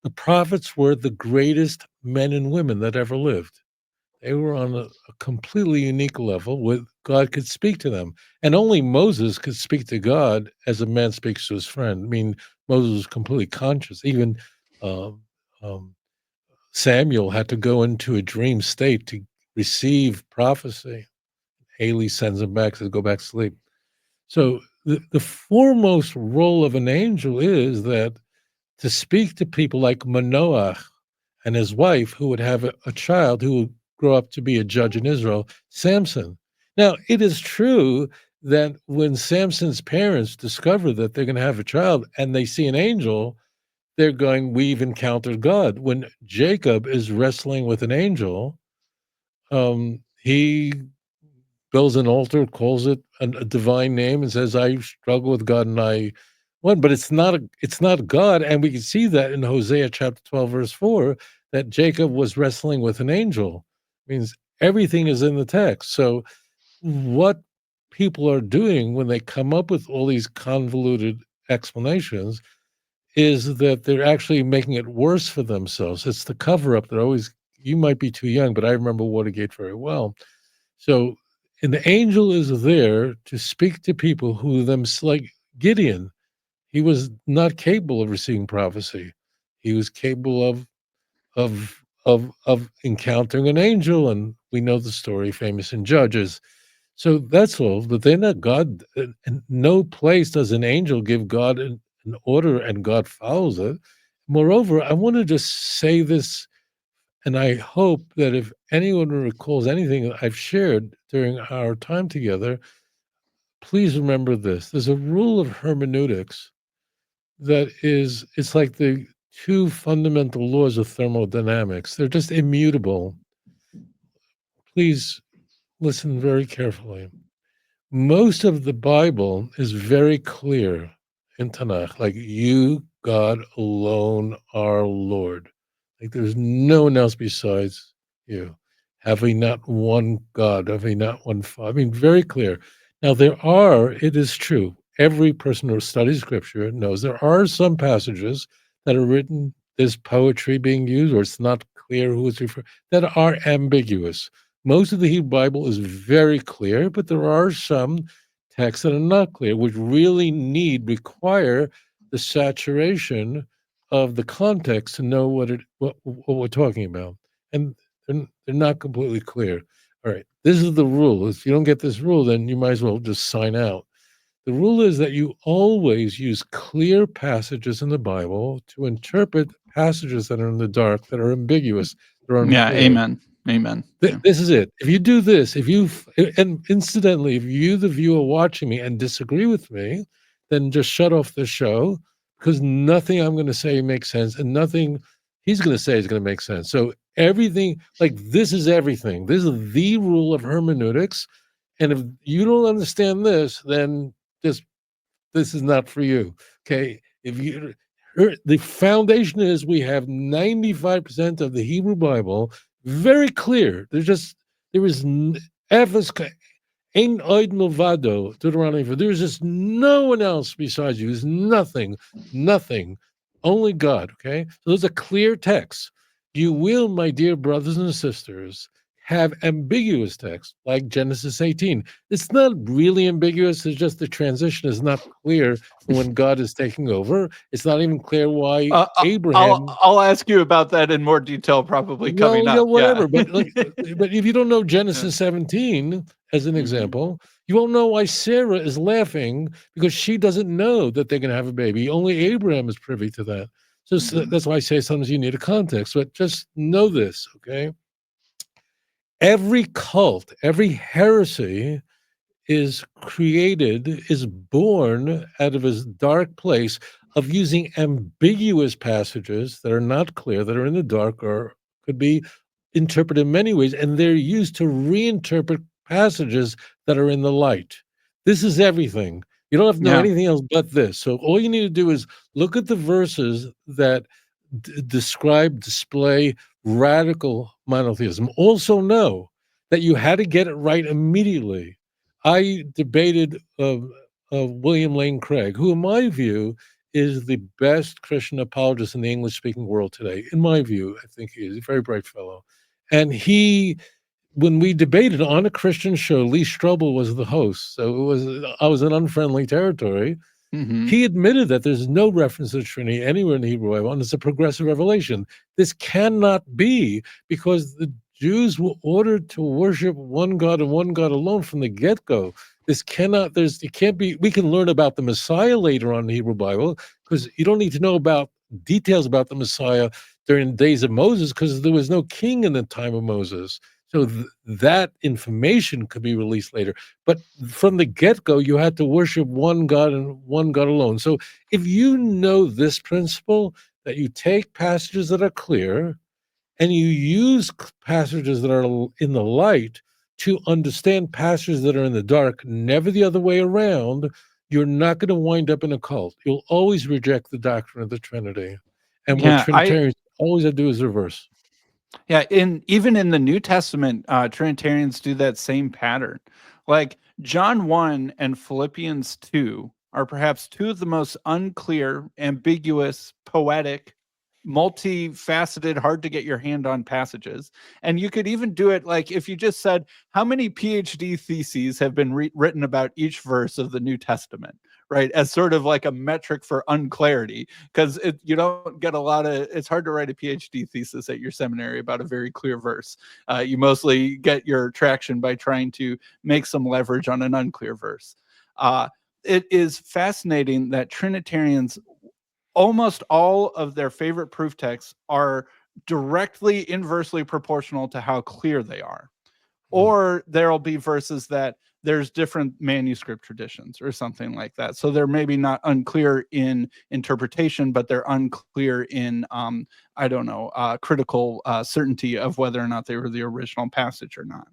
The prophets were the greatest men and women that ever lived. They were on a completely unique level where God could speak to them. And only Moses could speak to God as a man speaks to his friend. I mean, Moses was completely conscious. Even um, um, Samuel had to go into a dream state to receive prophecy. Haley sends him back, says, go back to sleep. So the foremost role of an angel is that to speak to people like Manoah and his wife, who would have a child who would grow up to be a judge in Israel, Samson. Now, it is true that when Samson's parents discover that they're going to have a child and they see an angel, they're going, we've encountered God. When Jacob is wrestling with an angel, he builds an altar, calls it a divine name, and says, "I struggle with God, and I won." But it's not God, and we can see that in Hosea chapter 12, verse 4, that Jacob was wrestling with an angel. It means everything is in the text. So, what people are doing when they come up with all these convoluted explanations is that they're actually making it worse for themselves. It's the cover up. They're always, you might be too young, but I remember Watergate very well. So, and the angel is there to speak to people who like Gideon. He was not capable of receiving prophecy. He was capable of encountering an angel, and we know the story, famous in Judges. So that's all. But they're not God. And no place does an angel give God an order, and God follows it. Moreover, I want to just say this, and I hope that if anyone recalls anything I've shared during our time together, please remember this. There's a rule of hermeneutics that is, it's like the two fundamental laws of thermodynamics. They're just immutable. Please listen very carefully. Most of the Bible is very clear in Tanakh, like you, God alone, are Lord. Like there's no one else besides you. Have we not one God? Have we not one Father? I mean, very clear. Now, it is true, every person who studies scripture knows there are some passages that are written, there's poetry being used, or it's not clear who it's referring, that are ambiguous. Most of the Hebrew Bible is very clear, but there are some texts that are not clear, which really require the saturation of the context to know what we're talking about. And they're not completely clear. All right, this is the rule. If you don't get this rule, then you might as well just sign out. The rule is that you always use clear passages in the Bible to interpret passages that are in the dark, that are ambiguous, that are Yeah, unclear. amen. Yeah. This is it. If you do this, and incidentally, if you, the viewer watching me, and disagree with me, then just shut off the show, because nothing I'm going to say makes sense, and nothing he's going to say is going to make sense. So everything, like this is everything. This is the rule of hermeneutics, and if you don't understand this, then just this is not for you. Okay, if you the foundation is we have 95% of the Hebrew Bible very clear. There is Ephes Ein Oid Milvado, Deuteronomy 4. There's just no one else besides you. There's nothing, only God. Okay, so there's a clear text. You will, my dear brothers and sisters, have ambiguous texts like Genesis 18. It's not really ambiguous. It's just the transition is not clear when God is taking over. It's not even clear why Abraham. I'll ask you about that in more detail, probably Well, coming yeah, up. Yeah. whatever. But if you don't know Genesis 17 as an example, you won't know why Sarah is laughing because she doesn't know that they're going to have a baby. Only Abraham is privy to that. So that's why I say sometimes you need a context. But just know this, okay? Every cult, every heresy is born out of a dark place of using ambiguous passages that are not clear, that are in the dark, or could be interpreted in many ways, and they're used to reinterpret passages that are in the light. This is everything. You don't have to know Yeah. anything else but this. So all you need to do is look at the verses that display radical monotheism. Also know that you had to get it right immediately. I debated William Lane Craig, who, in my view, is the best Christian apologist in the English-speaking world today. In my view, I think he is a very bright fellow, and he when we debated on a Christian show, Lee Strobel was the host, so I was in unfriendly territory. Hmm. He admitted that there's no reference to the Trinity anywhere in the Hebrew Bible, and it's a progressive revelation. This cannot be, because the Jews were ordered to worship one God and one God alone from the get-go. This cannot, it can't be. We can learn about the Messiah later on in the Hebrew Bible, because you don't need to know about details about the Messiah during the days of Moses, because there was no king in the time of Moses. So that information could be released later. But from the get-go, you had to worship one God and one God alone. So if you know this principle, that you take passages that are clear and you use passages that are in the light to understand passages that are in the dark, never the other way around, you're not going to wind up in a cult. You'll always reject the doctrine of the Trinity. And what Yeah, Trinitarians always have to do is reverse. yeah, even in the New Testament, Trinitarians do that same pattern. Like John 1 and Philippians 2 are perhaps two of the most unclear, ambiguous, poetic, multifaceted, hard to get your hand on passages. And you could even do it like if you just said, how many PhD theses have been written about each verse of the New Testament, right? As sort of like a metric for unclarity, because you don't get a lot of, it's hard to write a PhD thesis at your seminary about a very clear verse. You mostly get your traction by trying to make some leverage on an unclear verse. It is fascinating that Trinitarians, almost all of their favorite proof texts are directly inversely proportional to how clear they are. Or there'll be verses that there's different manuscript traditions or something like that. So they're maybe not unclear in interpretation, but they're unclear in, I don't know, critical certainty of whether or not they were the original passage or not.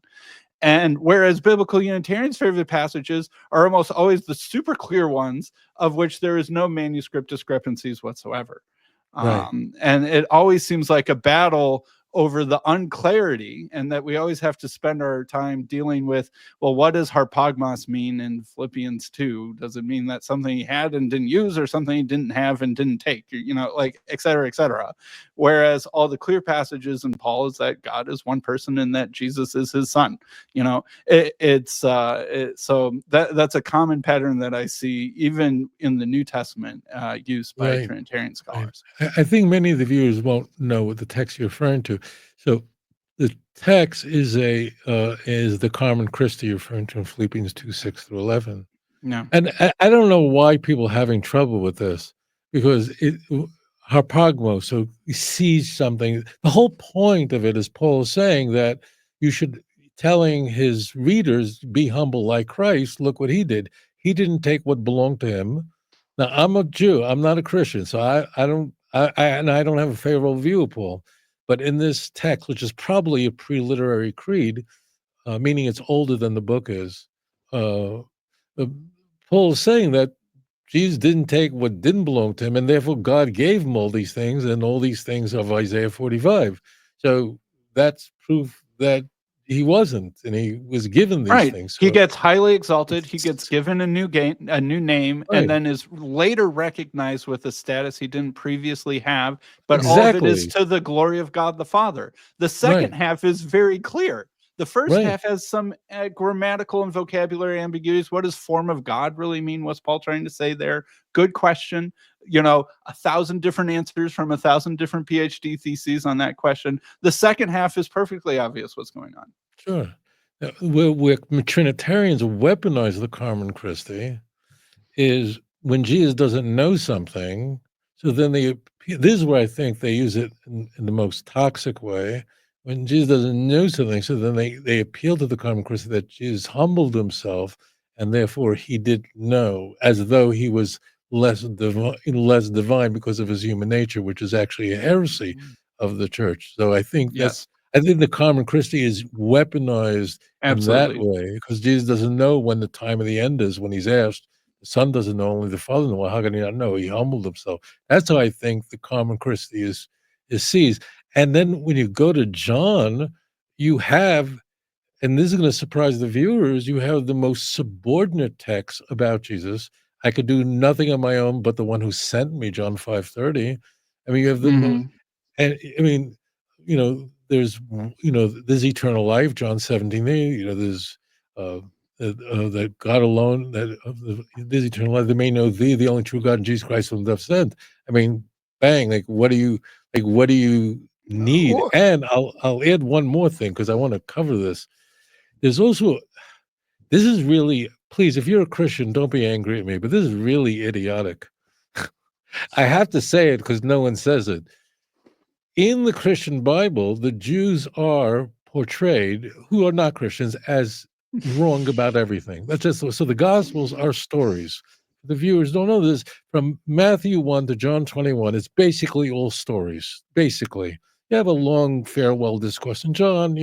And whereas biblical Unitarians' favorite passages are almost always the super clear ones, of which there is no manuscript discrepancies whatsoever. Right. And it always seems like a battle over the unclarity, and that we always have to spend our time dealing with, well, what does harpagmos mean in Philippians 2? Does it mean that something he had and didn't use, or something he didn't have and didn't take? You know, like, et cetera, et cetera. Whereas all the clear passages in Paul is that God is one person and that Jesus is his son. You know, so that's a common pattern that I see even in the New Testament used by Right. Trinitarian Right. scholars. I think many of the viewers won't know what the text you're referring to. So the text is the Carmen Christi you're referring to in Philippians 2:6-11. Yeah. And I don't know why people are having trouble with this, because harpagmo, so he sees something. The whole point of it is Paul is saying that you should, telling his readers, be humble like Christ. Look what he did. He didn't take what belonged to him. Now, I'm a Jew. I'm not a Christian, so I don't have a favorable view of Paul. But in this text, which is probably a pre-literary creed, meaning it's older than the book is, uh, uh, Paul is saying that Jesus didn't take what didn't belong to him, and therefore God gave him all these things, and all these things of Isaiah 45. So that's proof that he wasn't, and he was given these Right. things. He So gets highly exalted. He gets it's given a new name, and right, then is later recognized with a status he didn't previously have. But all of it is exactly, to the glory of God the Father. The right, second half is very clear. The first right. half has some grammatical and vocabulary ambiguities. What does form of God really mean? What's Paul trying to say there? Good question. You know, 1,000 different answers from 1,000 different PhD theses on that question. The second half is perfectly obvious what's going on. Sure. Where Trinitarians weaponize the Carmen Christi is when Jesus doesn't know something. So then this is where I think they use it in the most toxic way. When Jesus doesn't know something, so then they appeal to the Carmen Christi that Jesus humbled himself, and therefore he didn't know, as though he was less divine because of his human nature, which is actually a heresy of the church. So Yes, I think the Carmen Christi is weaponized in that absolutely. way, because Jesus doesn't know when the time of the end is when he's asked. The Son doesn't know, only the Father knows. Well, how can he not know? He humbled himself. That's how I think the Carmen Christi is seized. And then when you go to John, you have, and this is going to surprise the viewers, you have the most subordinate text about Jesus. I could do nothing on my own but the one who sent me, John 5:30. I mean, you have the most, Mhm. and I mean, there's eternal life, John 17, there's that God alone, there's eternal life, they may know thee, the only true God, and Jesus Christ whom thou hast sent. I mean, bang, what do you need? Wha- And I'll add one more thing, because I want to cover this. There's also, this is really, please, if you're a Christian, don't be angry at me, but this is really idiotic. I have to say it because no one says it. In the Christian Bible, the Jews are portrayed, who are not Christians, as wrong about everything. That's just so the Gospels are stories. The viewers don't know this. From Matthew 1 to John 21, it's basically all stories. Basically, you have a long farewell discourse in John,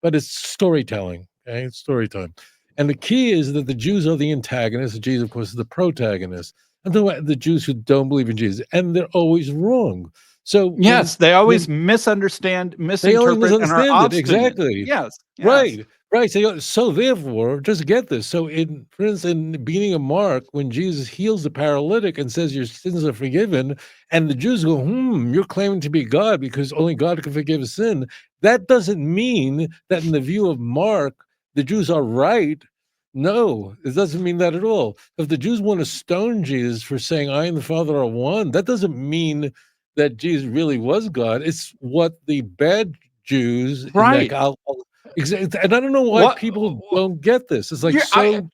but it's storytelling. Okay, it's story time. And the key is that the Jews are the antagonists. Jesus, of course, is the protagonist. I'm talking about the Jews who don't believe in Jesus, and they're always wrong. So Yes, they always when misunderstand, they always misinterpret, and are misunderstand it, obstinate. exactly. Yes, yes, Right, right. So therefore, just get this. So for instance, in the beginning of Mark, when Jesus heals the paralytic and says your sins are forgiven, and the Jews go, you're claiming to be God because only God can forgive sin. That doesn't mean that in the view of Mark, the Jews are right. No, it doesn't mean that at all. If the Jews want to stone Jesus for saying I and the Father are one, that doesn't mean that Jesus really was God. It's what the bad Jews in that, right. and I don't know why What? people don't get this. It's like Yeah, so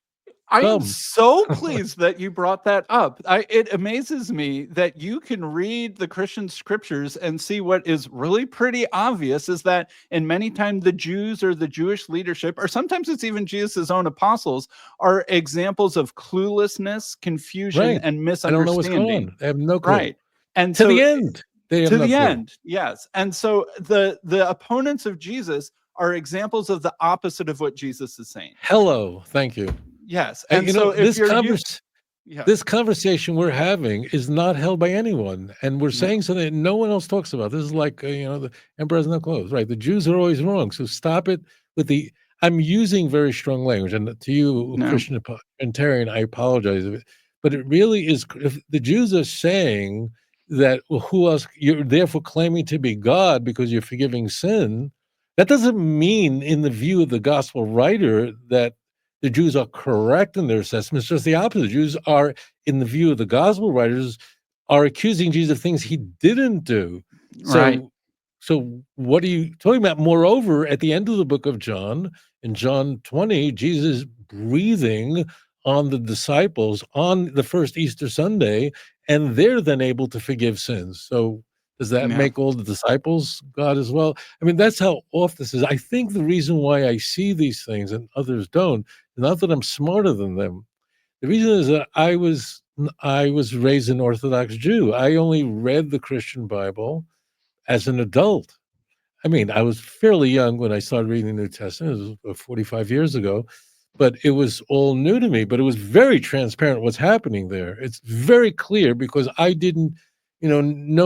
I am dumb. so pleased that you brought that up. It amazes me that you can read the Christian scriptures and see what is really pretty obvious is that in many times the Jews or the Jewish leadership, or sometimes it's even Jesus' own apostles, are examples of cluelessness, confusion, Right. and I don't know what's going misunderstanding. on. I have no clue. Right. And To the so end, they have to no the clue. end, yes. And so the opponents of Jesus are examples of the opposite of what Jesus is saying. Hello. Thank you. Yes. And so if This you're you, yeah, this conversation we're having is not held by anyone, and we're no, saying something that no one else talks about. This is like the emperor has no clothes, right? The Jews are always wrong, so stop it with the. I'm using very strong language, and to you, no, Christian Unitarian, I apologize, but it really is. If the Jews are saying that, well, who else? You're therefore claiming to be God because you're forgiving sin. That doesn't mean, in the view of the gospel writer, that the Jews are correct in their assessment. It's just the opposite. The Jews are, in the view of the gospel writers, are accusing Jesus of things he didn't do. right. So what are you talking about? Moreover, at the end of the book of John, in John 20, Jesus breathing on the disciples on the first Easter Sunday, and they're then able to forgive sins. So does that Yeah, make all the disciples God as well? I mean, that's how off this is. I think the reason why I see these things and others don't, not that I'm smarter than them. The reason is that I was raised an Orthodox Jew. I only read the Christian Bible as an adult. I mean, I was fairly young when I started reading the New Testament. It was 45 years ago, but it was all new to me. But it was very transparent what's happening there. It's very clear because I didn't, no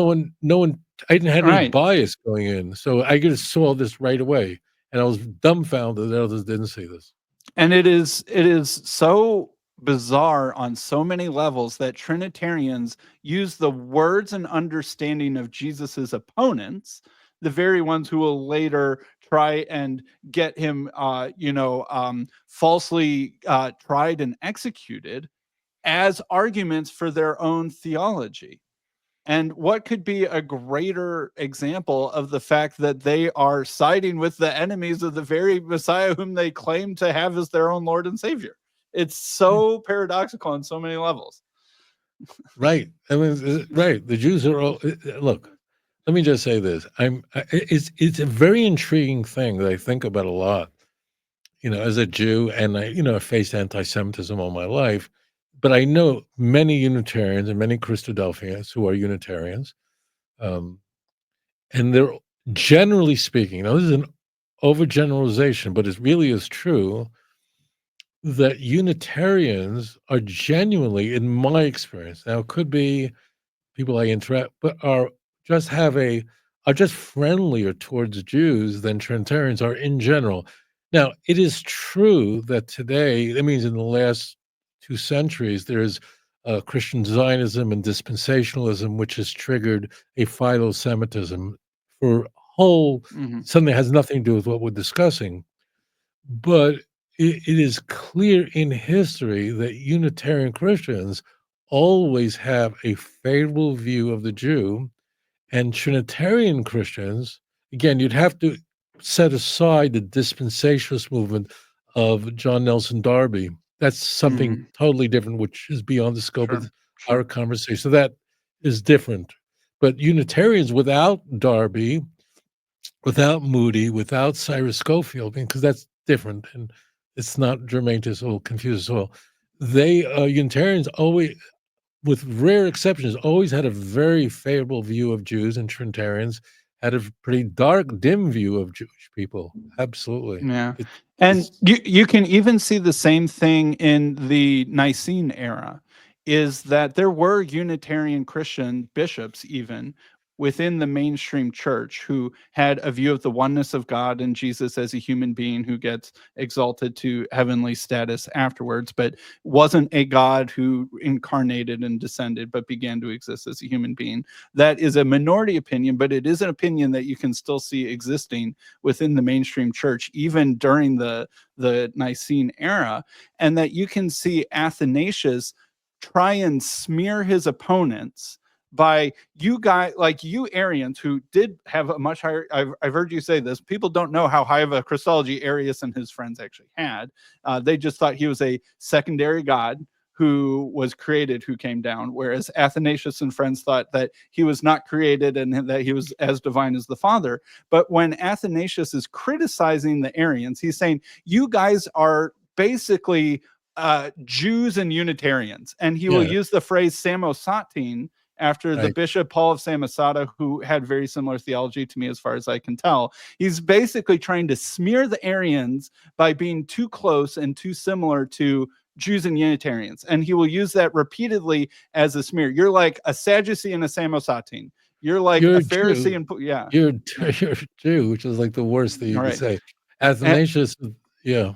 one, I didn't have any right. bias going in, so I just saw this right away, and I was dumbfounded that others didn't see this. And it is so bizarre on so many levels that Trinitarians use the words and understanding of Jesus's opponents, the very ones who will later try and get him, falsely tried and executed, as arguments for their own theology. And what could be a greater example of the fact that they are siding with the enemies of the very Messiah whom they claim to have as their own Lord and Savior? It's Yeah. so paradoxical on so many levels. Right. I mean, right. The Jews are all. Look, let me just say this. It's a very intriguing thing that I think about a lot. As a Jew, and I faced anti-Semitism all my life, but I know many Unitarians and many Christadelphians who are Unitarians, um, and they're generally speaking. Now, this is an overgeneralization, but it really is true that Unitarians are genuinely, in my experience, now it could be people I interact, but are just friendlier towards Jews than Trinitarians are in general. Now, it is true that today, that means in the last 2 centuries, there is Christian Zionism and dispensationalism, which has triggered a philo-Semitism for whole Mhm. something that has nothing to do with what we're discussing. But it is clear in history that Unitarian Christians always have a favorable view of the Jew, and Trinitarian Christians, again, you'd have to set aside the dispensationalist movement of John Nelson Darby. That's something Mhm. totally different, which is beyond the scope of Sure. our Sure. conversation. So that is different. But Unitarians without Darby, without Moody, without Cyrus Schofield, because that's different and it's not germane to this, will confuse us all. They Unitarians always, with rare exceptions, always had a very favorable view of Jews, and Trinitarians had a pretty dark, dim view of Jewish people. Absolutely. Yeah. It, And it's you can even see the same thing in the Nicene era, is that there were Unitarian Christian bishops even within the mainstream church who had a view of the oneness of God and Jesus as a human being who gets exalted to heavenly status afterwards, but wasn't a God who incarnated and descended, but began to exist as a human being. That is a minority opinion, but it is an opinion that you can still see existing within the mainstream church, even during the Nicene era, and that you can see Athanasius try and smear his opponents by, you guys, like you Arians who did have a much higher, I've heard you say this, people don't know how high of a Christology Arius and his friends actually had. They just thought he was a secondary god who was created, who came down, whereas Athanasius and friends thought that he was not created and that he was as divine as the Father. But when Athanasius is criticizing the Arians, he's saying, you guys are basically Jews and Unitarians. And he will yeah, use the phrase Samosatine after the right. Bishop Paul of Samosata, who had very similar theology to me as far as I can tell. He's basically trying to smear the Arians by being too close and too similar to Jews and Unitarians. And he will use that repeatedly as a smear. You're like a Sadducee and a Samosatine. You're like You're a a Jew. Pharisee and yeah. You're Yeah. you're a Jew, which is like the worst thing you All could right. say. And, Athanasius, yeah,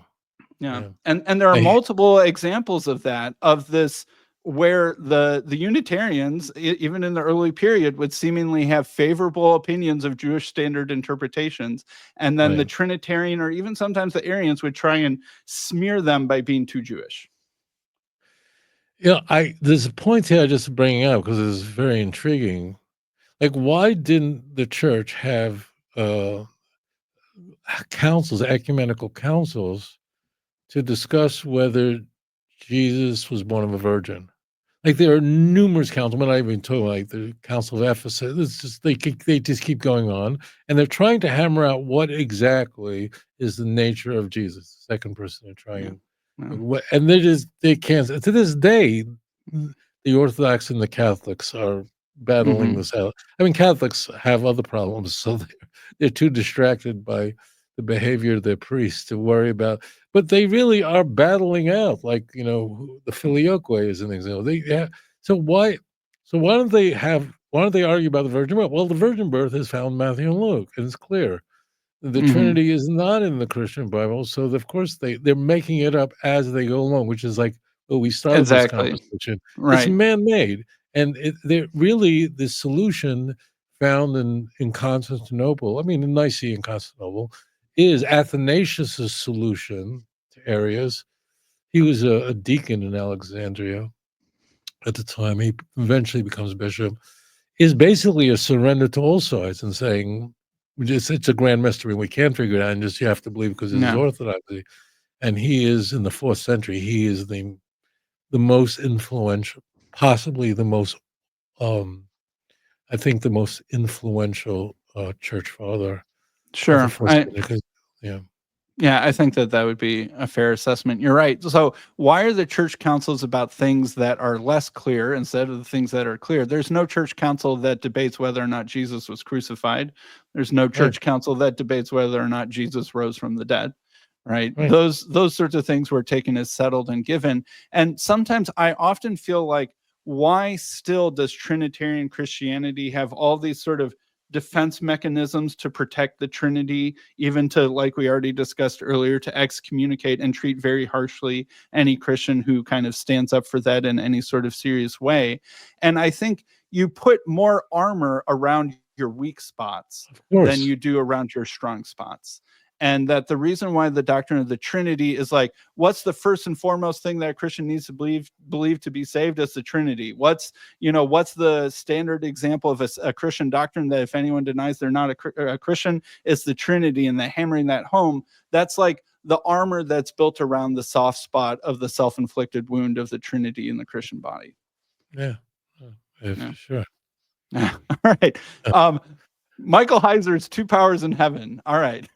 yeah. yeah. And there are I, multiple examples of that, of this, where the Unitarians, even in the early period, would seemingly have favorable opinions of Jewish standard interpretations, and then the right. Trinitarian or even sometimes the Arians would try and smear them by being too Jewish. Yeah, I there's a point here I just bringing up because it's very intriguing. Like, why didn't the church have councils, ecumenical councils, to discuss whether Jesus was born of a virgin? Like, there are numerous councils. We're not even talking like the Council of Ephesus. It's just they just keep going on, and they're trying to hammer out what exactly is the nature of Jesus, the second person of Yeah. triune. Yeah. Like, and they can't. To this day, the Orthodox and the Catholics are battling Mm-hmm. this out. I mean, Catholics have other problems, so they're too distracted by the behavior of their priests to worry about. But they really are battling out, like, the filioque is an example. So why why don't they argue about the virgin birth? Well, the virgin birth is found in Matthew and Luke, and it's clear. The Mm-hmm. Trinity is not in the Christian Bible, so of course they're making it up as they go along, which is like, well, we started this Exactly. conversation. It's Right. man-made, and they're really the solution found in Constantinople. I mean, in Nicaea and Constantinople is Athanasius's solution to Arius. He was a deacon in Alexandria at the time. He eventually becomes bishop. Is basically a surrender to all sides and saying, it's a grand mystery. We can't figure it out, and just you have to believe because it is Yeah. orthodoxy. And he is in the 4th century. He is the most influential, possibly the most, I think, the most influential church father of the Sure. fourth century. Yeah, Yeah, I think that would be a fair assessment. You're right. So, why are the church councils about things that are less clear instead of the things that are clear? There's no church council that debates whether or not Jesus was crucified. There's no right, church council that debates whether or not Jesus rose from the dead. Right? right. Those sorts of things were taken as settled and given. And sometimes I often feel like, why still does Trinitarian Christianity have all these sort of defense mechanisms to protect the Trinity, even to, like we already discussed earlier, to excommunicate and treat very harshly any Christian who kind of stands up for that in any sort of serious way? And I think you put more armor around your weak spots Of than course. you do around your strong spots. And that the reason why the doctrine of the Trinity is like, what's the first and foremost thing that a Christian needs to believe to be saved? Is the Trinity. What's the standard example of a Christian doctrine that if anyone denies they're not a Christian, is the Trinity, and the hammering that home. That's like the armor that's built around the soft spot of the self-inflicted wound of the Trinity in the Christian body. Yeah. Yeah. Sure. All right. Michael Heiser's Two Powers in Heaven. All right.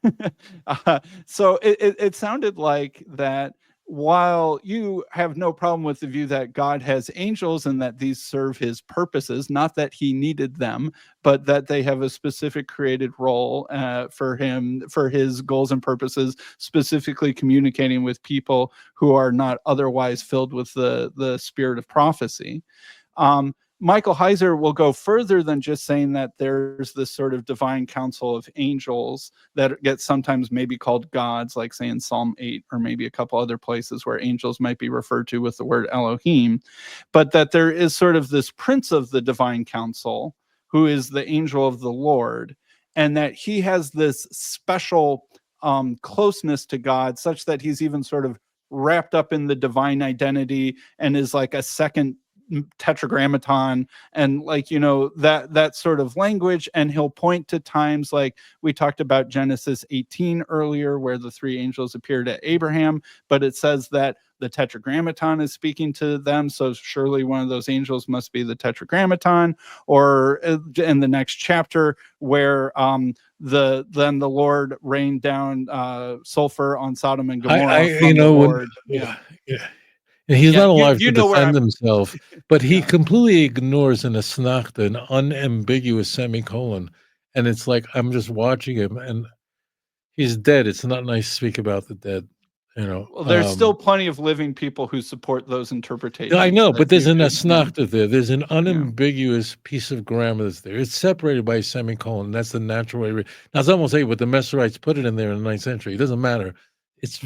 So it sounded like that while you have no problem with the view that God has angels and that these serve his purposes, not that he needed them, but that they have a specific created role for him, for his goals and purposes, specifically communicating with people who are not otherwise filled with the spirit of prophecy. Michael Heiser will go further than just saying that there's this sort of divine council of angels that gets sometimes maybe called gods, like say in Psalm 8, or maybe a couple other places where angels might be referred to with the word Elohim, but that there is sort of this prince of the divine council who is the angel of the Lord, and that he has this special closeness to God, such that he's even sort of wrapped up in the divine identity and is like a second tetragrammaton, and that sort of language. And he'll point to times like we talked about Genesis 18 earlier, where the three angels appeared at Abraham, but it says that the tetragrammaton is speaking to them, so surely one of those angels must be the tetragrammaton. Or in the next chapter where the Lord rained down sulfur on Sodom and Gomorrah from the Lord. Yeah. He's not alive to Where defend himself, but he Yeah. completely ignores in a snachta an unambiguous semicolon. And it's like, I'm just watching him and he's dead. It's not nice to speak about the dead, Well, there's still plenty of living people who support those interpretations. I know, but there's an Yeah. asnachta there. There's an unambiguous piece of grammar that's there. It's separated by a semicolon. That's the natural way. Now, some will say, but the Masoretes put it in there in the 9th century. It doesn't matter. These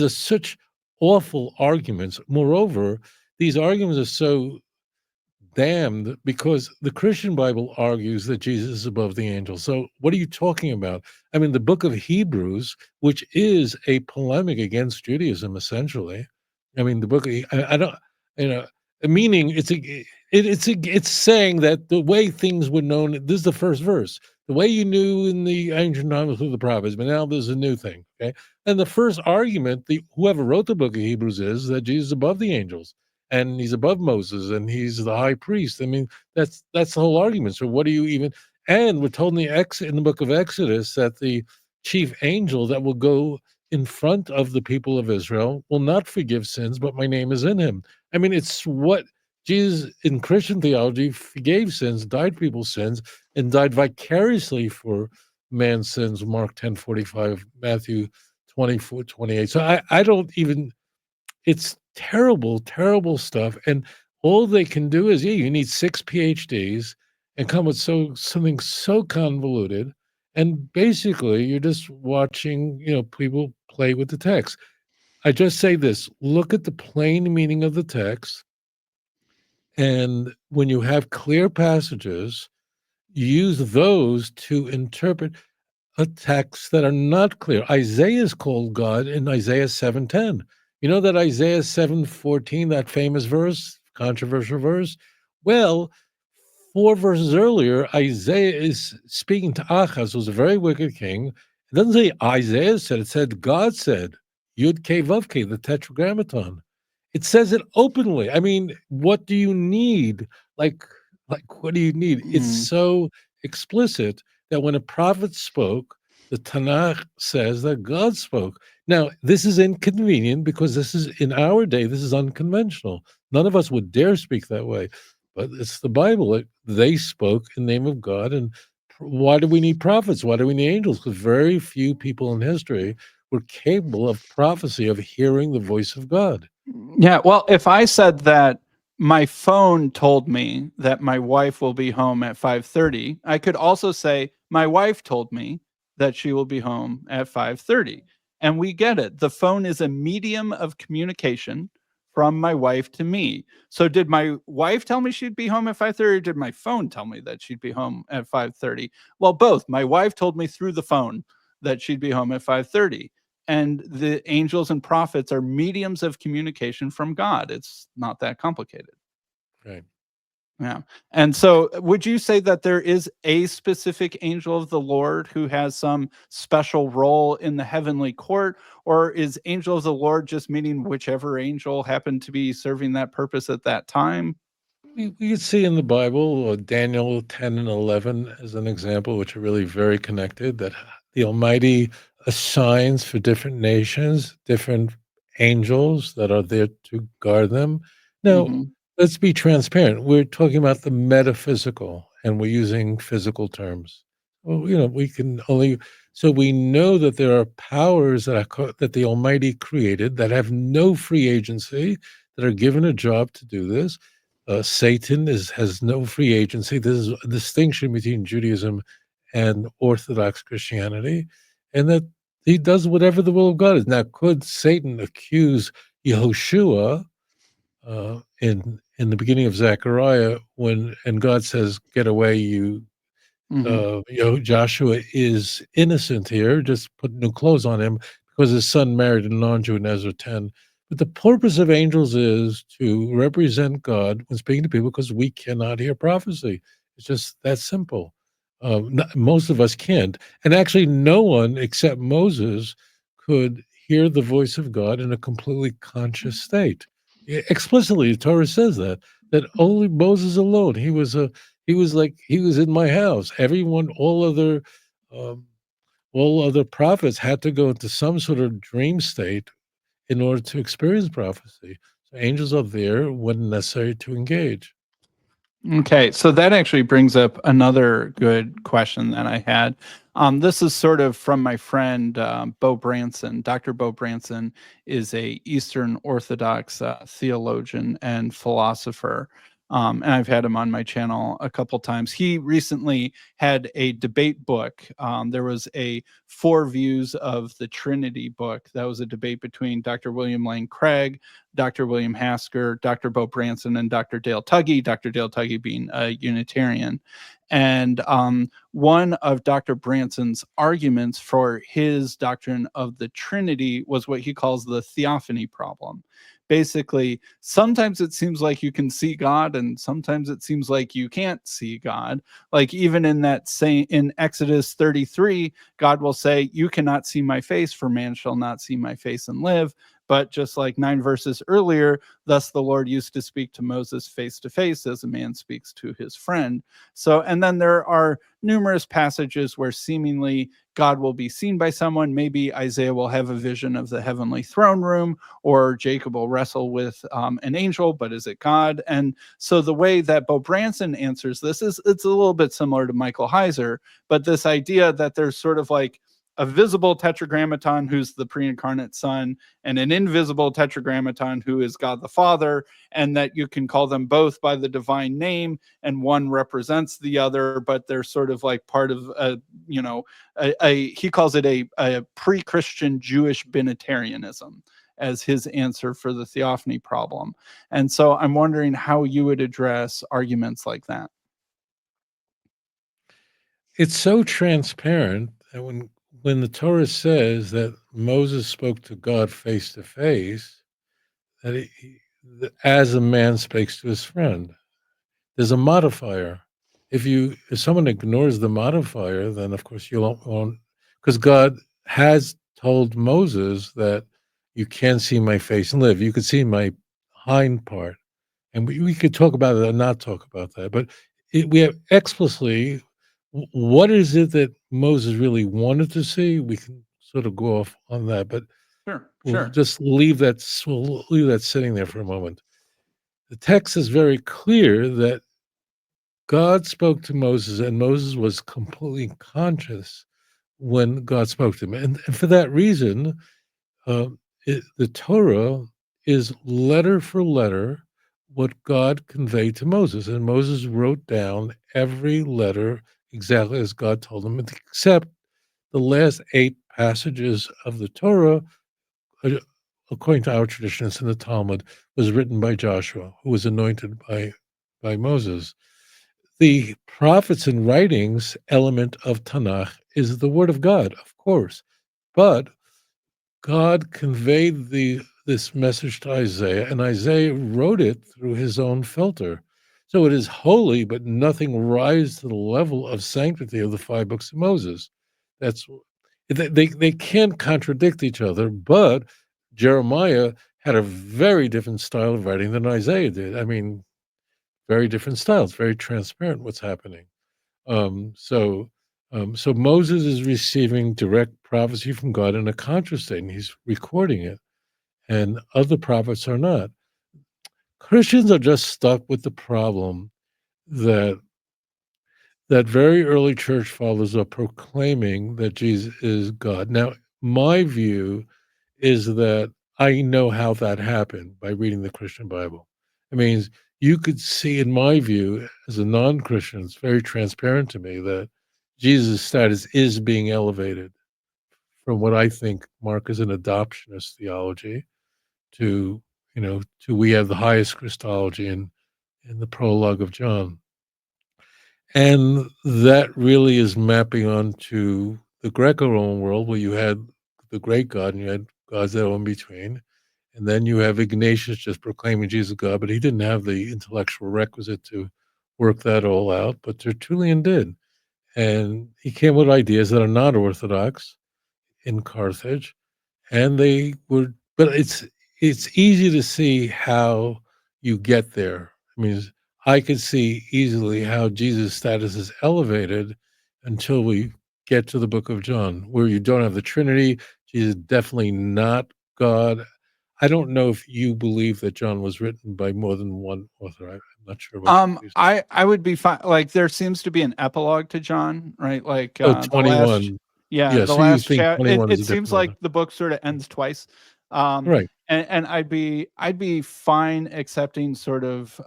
are such awful arguments. Moreover, these arguments are so damned because the Christian Bible argues that Jesus is above the angels. So what are you talking about? I mean, the book of Hebrews, which is a polemic against Judaism, essentially. I mean, the book of, I don't, meaning it's saying that the way things were known, this is the first verse, the way you knew in the ancient times through the prophets, but now there's a new thing. Okay. And the first argument, whoever wrote the book of Hebrews is that Jesus is above the angels and he's above Moses and he's the high priest. I mean, that's the whole argument. So what do you even, and we're told in the book of Exodus that the chief angel that will go in front of the people of Israel will not forgive sins, but my name is in him. I mean, it's what Jesus in Christian theology forgave sins, died for people's sins, and died vicariously for man's sins, Mark 10:45, Matthew 24:28. So I don't even, it's terrible, terrible stuff. And all they can do is, you need 6 PhDs and come with something so convoluted. And basically, you're just watching, people play with the text. I just say this: look at the plain meaning of the text, and when you have clear passages, use those to interpret texts that are not clear. Isaiah is called God in Isaiah 7:10. You know that Isaiah 7:14, that famous verse, controversial verse? Well, 4 verses earlier, Isaiah is speaking to Ahaz, who's a very wicked king. It doesn't say Isaiah said, it said God said, Yud Kei Vav Kei, the tetragrammaton. It says it openly. I mean, what do you need? Like what do you need? It's so explicit that when a prophet spoke, the Tanakh says that God spoke. Now, this is inconvenient because this is, in our day, this is unconventional. None of us would dare speak that way. But it's the Bible. They spoke in the name of God. And why do we need prophets? Why do we need angels? Because very few people in history were capable of prophecy, of hearing the voice of God. Yeah, well, if I said that my phone told me that my wife will be home at 5:30, I could also say my wife told me that she will be home at 5:30. And we get it. The phone is a medium of communication from my wife to me. So did my wife tell me she'd be home at 5:30, or did my phone tell me that she'd be home at 5:30? Well, both. My wife told me through the phone that she'd be home at 5:30. And the angels and prophets are mediums of communication from God. It's not that complicated. Right. Yeah. And so would you say that there is a specific angel of the Lord who has some special role in the heavenly court, or is angel of the Lord just meaning whichever angel happened to be serving that purpose at that time? We could see in the Bible, Daniel 10 and 11 as an example, which are really very connected, that the Almighty assigns for different nations different angels that are there to guard them. Now, Mhm. let's be transparent. We're talking about the metaphysical, and we're using physical terms. Well, we can only so we know that there are powers that the Almighty created that have no free agency, that are given a job to do this. Satan has no free agency. This is a distinction between Judaism and Orthodox Christianity, and that he does whatever the will of God is. Now, could Satan accuse Yehoshua in the beginning of Zechariah and God says, "Get away, you Mhm. Joshua is innocent here, just put new clothes on him because his son married a non-Jew in Ezra 10. But the purpose of angels is to represent God when speaking to people because we cannot hear prophecy. It's just that simple. Most of us can't. And actually, no one except Moses could hear the voice of God in a completely conscious state. Explicitly, the Torah says that only Moses alone, he was in my house. Everyone, um, all other prophets had to go into some sort of dream state in order to experience prophecy. So angels are there when necessary to engage. Okay, so that actually brings up another good question that I had. This is sort of from my friend Beau Branson. Dr. Beau Branson is a Eastern Orthodox theologian and philosopher, and I've had him on my channel a couple times. He recently had a debate book. There was a Four Views of the Trinity book. That was a debate between Dr. William Lane Craig, Dr. William Hasker, Dr. Beau Branson, and Dr. Dale Tuggy, Dr. Dale Tuggy being a Unitarian. And one of Dr. Branson's arguments for his doctrine of the Trinity was what he calls the theophany problem. Basically, sometimes it seems like you can see God, and sometimes it seems like you can't see God. Like even in that same in Exodus 33, God will say, "You cannot see my face, for man shall not see my face and live." But just like 9 verses earlier, thus the Lord used to speak to Moses face to face as a man speaks to his friend. So, and then there are numerous passages where seemingly God will be seen by someone. Maybe Isaiah will have a vision of the heavenly throne room, or Jacob will wrestle with an angel, but is it God? And so the way that Beau Branson answers this is it's a little bit similar to Michael Heiser, but this idea that there's sort of like a visible tetragrammaton who's the pre-incarnate son and an invisible tetragrammaton who is God the Father, and that you can call them both by the divine name and one represents the other, but they're sort of like part of he calls it a pre-Christian Jewish binitarianism as his answer for the theophany problem. And so I'm wondering how you would address arguments like that. It's so transparent that when the Torah says that Moses spoke to God face to face, that that as a man speaks to his friend, there's a modifier. If someone ignores the modifier, then of course you won't, because God has told Moses that you can see my face and live. You could see my hind part, and we could talk about it or not talk about that. But we have explicitly what is it that Moses really wanted to see. We can sort of go off on that, but Sure, we'll sure. just we'll leave that sitting there for a moment. The text is very clear that God spoke to Moses, and Moses was completely conscious when God spoke to him. And for that reason, uh, the Torah is letter for letter what God conveyed to Moses. And Moses wrote down every letter exactly as God told him, except the last 8 passages of the Torah, uh, according to our tradition, it's in the Talmud, was written by Joshua, who was anointed by Moses. The prophets and writings element of Tanakh is the word of God, of course, but God conveyed this message to Isaiah, and Isaiah wrote it through his own filter. So it is holy, but nothing rises to the level of sanctity of the five books of Moses. That's they can't contradict each other, but Jeremiah had a very different style of writing than Isaiah did. I mean, very different styles, very transparent what's happening. Um, so, so Moses is receiving direct prophecy from God in a conscious state, and he's recording it, and other prophets are not. Christians are just stuck with the problem that very early church fathers are proclaiming that Jesus is God. Now, my view is that I know how that happened by reading the Christian Bible. I mean, you could see, in my view, as a non-Christian, it's very transparent to me that Jesus' status is being elevated from what I think Mark is an adoptionist theology to, to we have the highest Christology in the Prologue of John. And that really is mapping onto the Greco-Roman world where you had the great God and you had gods that were in between. And then you have Ignatius just proclaiming Jesus God, but he didn't have the intellectual requisite to work that all out, but Tertullian did. And he came with ideas that are not orthodox in Carthage. And they were, but it's easy to see how you get there. I mean, I could see easily how Jesus' status is elevated until we get to the book of John, where you don't have the Trinity. Jesus is definitely not God. I don't know if you believe that John was written by more than one author. I'm not sure what you believe. I would be fine. Like there seems to be an epilogue to John, right? Like Oh, the last, 21. yeah, Yeah, the so you last think chat. 21 is It a seems different like author. the book sort of ends twice. Right. And I'd be fine accepting sort of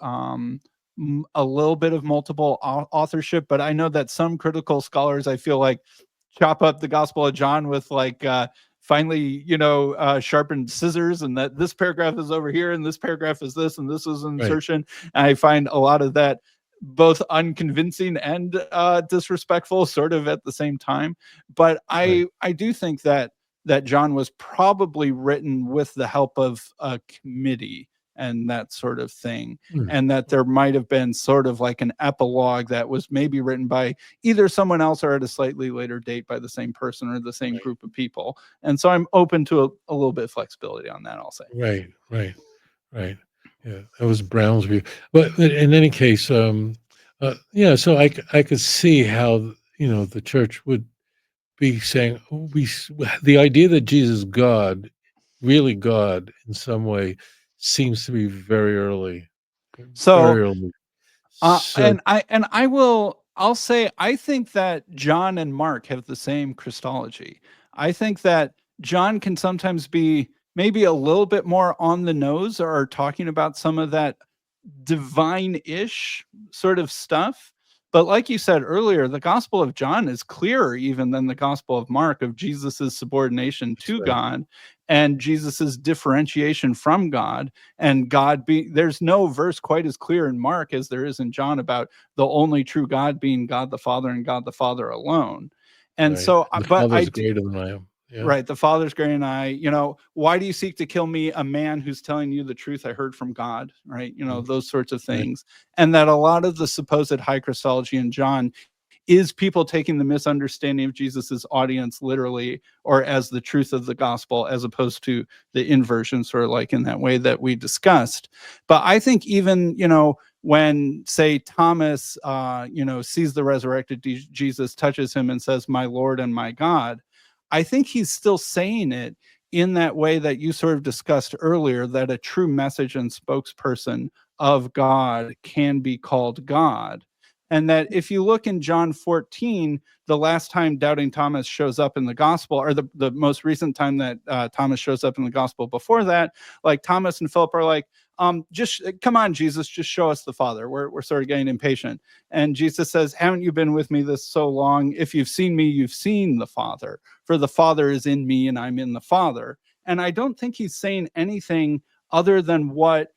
a little bit of multiple authorship, but I know that some critical scholars, I feel like, chop up the Gospel of John with like finally, sharpened scissors, and that this paragraph is over here, and this paragraph is this, and this is an Right. insertion. And I find a lot of that both unconvincing and disrespectful, sort of at the same time. But Right. I do think that John was probably written with the help of a committee and that sort of thing. Hmm. And that there might have been sort of like an epilogue that was maybe written by either someone else or at a slightly later date by the same person or the same Right. group of people. And so I'm open to a little bit of flexibility on that, I'll say. Right. Right. Right. Yeah, that was Brown's view. But in any case, yeah, so I could see how, the church would be saying, "Oh, the idea that Jesus is God, really God in some way, seems to be very early, very So early. So I'll say I think that John and Mark have the same Christology. I think that John can sometimes be maybe a little bit more on the nose or talking about some of that divine-ish sort of stuff. But like you said earlier, the Gospel of John is clearer even than the Gospel of Mark of Jesus's subordination that's to right, God and Jesus's differentiation from God, and God being, there's no verse quite as clear in Mark as there is in John about the only true God being God the Father and God the Father alone. And right. so And the but I Father's do, greater than I am. Yeah. right, the Father's great, and why do you seek to kill me, a man who's telling you the truth I heard from God, right? Mm, Those sorts of right, things. And that a lot of the supposed high Christology in John is people taking the misunderstanding of Jesus's audience literally or as the truth of the gospel, as opposed to the inversion, sort of like in that way that we discussed. But I think even, when say Thomas, sees the resurrected Jesus, touches him and says, "My Lord and my God," I think he's still saying it in that way that you sort of discussed earlier, that a true message and spokesperson of God can be called God. And that if you look in John 14, the last time doubting Thomas shows up in the gospel, or the most recent time that Thomas shows up in the gospel before that, like Thomas and Philip are like, just come on, Jesus, just show us the Father. We're sort of getting impatient. And Jesus says, haven't you been with me this so long? If you've seen me, you've seen the Father, for the Father is in me and I'm in the Father. And I don't think he's saying anything other than what,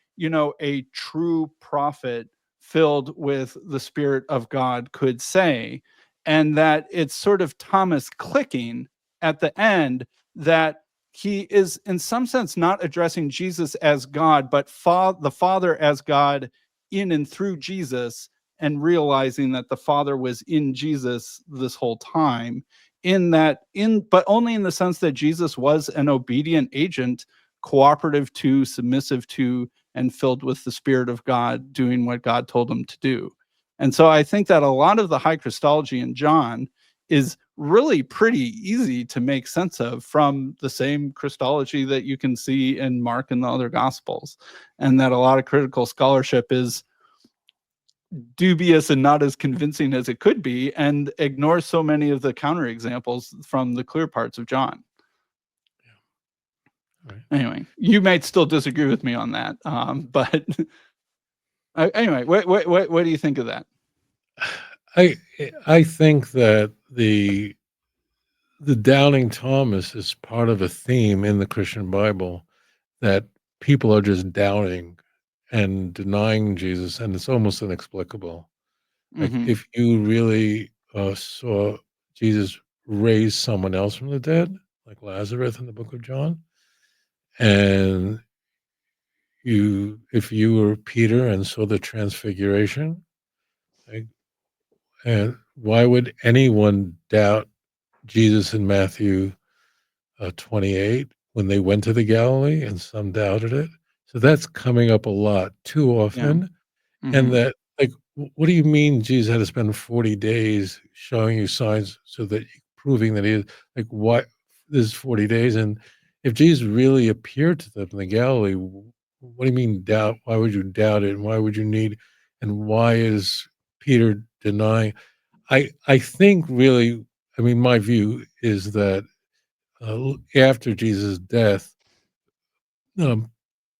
a true prophet filled with the Spirit of God could say. And that it's sort of Thomas clicking at the end that he is, in some sense, not addressing Jesus as God, but the Father as God in and through Jesus, and realizing that the Father was in Jesus this whole time, but only in the sense that Jesus was an obedient agent, cooperative to, submissive to, and filled with the Spirit of God, doing what God told him to do. And so I think that a lot of the high Christology in John is really pretty easy to make sense of from the same Christology that you can see in Mark and the other Gospels, and that a lot of critical scholarship is dubious and not as convincing as it could be, and ignores so many of the counterexamples from the clear parts of John. Right. Anyway, you might still disagree with me on that, but anyway, what do you think of that? I think that the doubting Thomas is part of a theme in the Christian Bible, that people are just doubting and denying Jesus, and it's almost inexplicable. Like, Mm-hmm. if you really saw Jesus raise someone else from the dead, like Lazarus in the book of John, and if you were Peter and saw the transfiguration, like, and why would anyone doubt Jesus in Matthew 28 when they went to the Galilee, and some doubted it? So that's coming up a lot too Yeah. often. And Mm-hmm. that, like, what do you mean Jesus had to spend 40 days showing you signs so that proving that he is, like, what this is 40 days? And if Jesus really appeared to them in the Galilee, what do you mean doubt? Why would you doubt it? And why would you need, and why is Peter denying? I think really, I mean, my view is that after Jesus' death,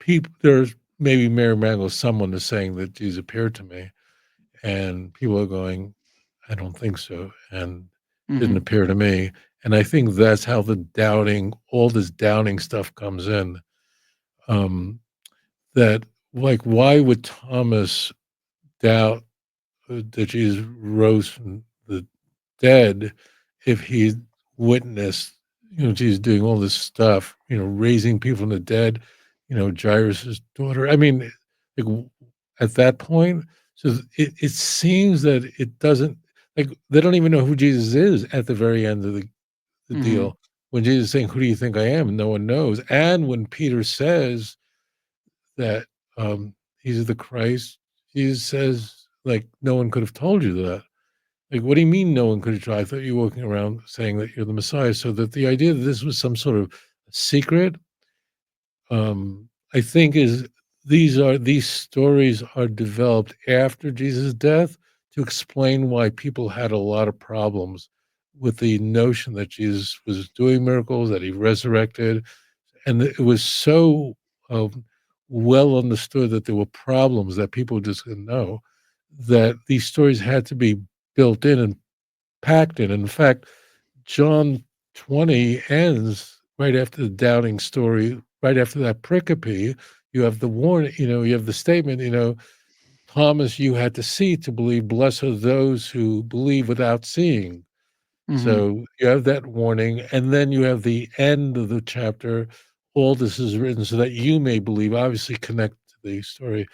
people, there's maybe Mary Magdalene, someone is saying that Jesus appeared to me, and people are going, I don't think so, and didn't Mm-hmm. appear to me. And I think that's how the doubting, all this doubting stuff comes in. Um, that, like, why would Thomas doubt that Jesus rose from the dead if he witnessed, Jesus doing all this stuff, raising people from the dead, Jairus's daughter. I mean, like, at that point, so it seems that it doesn't, like, they don't even know who Jesus is at the very end of the Mm-hmm. deal. When Jesus is saying, "Who do you think I am?" No one knows. And when Peter says that he's the Christ, Jesus says, like, no one could have told you that. Like, what do you mean no one could have tried? I thought you were walking around saying that you're the Messiah. So that the idea that this was some sort of secret, I think is these stories are developed after Jesus' death to explain why people had a lot of problems with the notion that Jesus was doing miracles, that he resurrected, and it was so well understood that there were problems that people just didn't know, that these stories had to be built in and packed in. In fact, John 20 ends right after the doubting story, right after that pericope. You have the warning, you have the statement, Thomas, you had to see to believe. Blessed are those who believe without seeing. Mm-hmm. So you have that warning, and then you have the end of the chapter. All this is written so that you may believe, obviously connect to the story.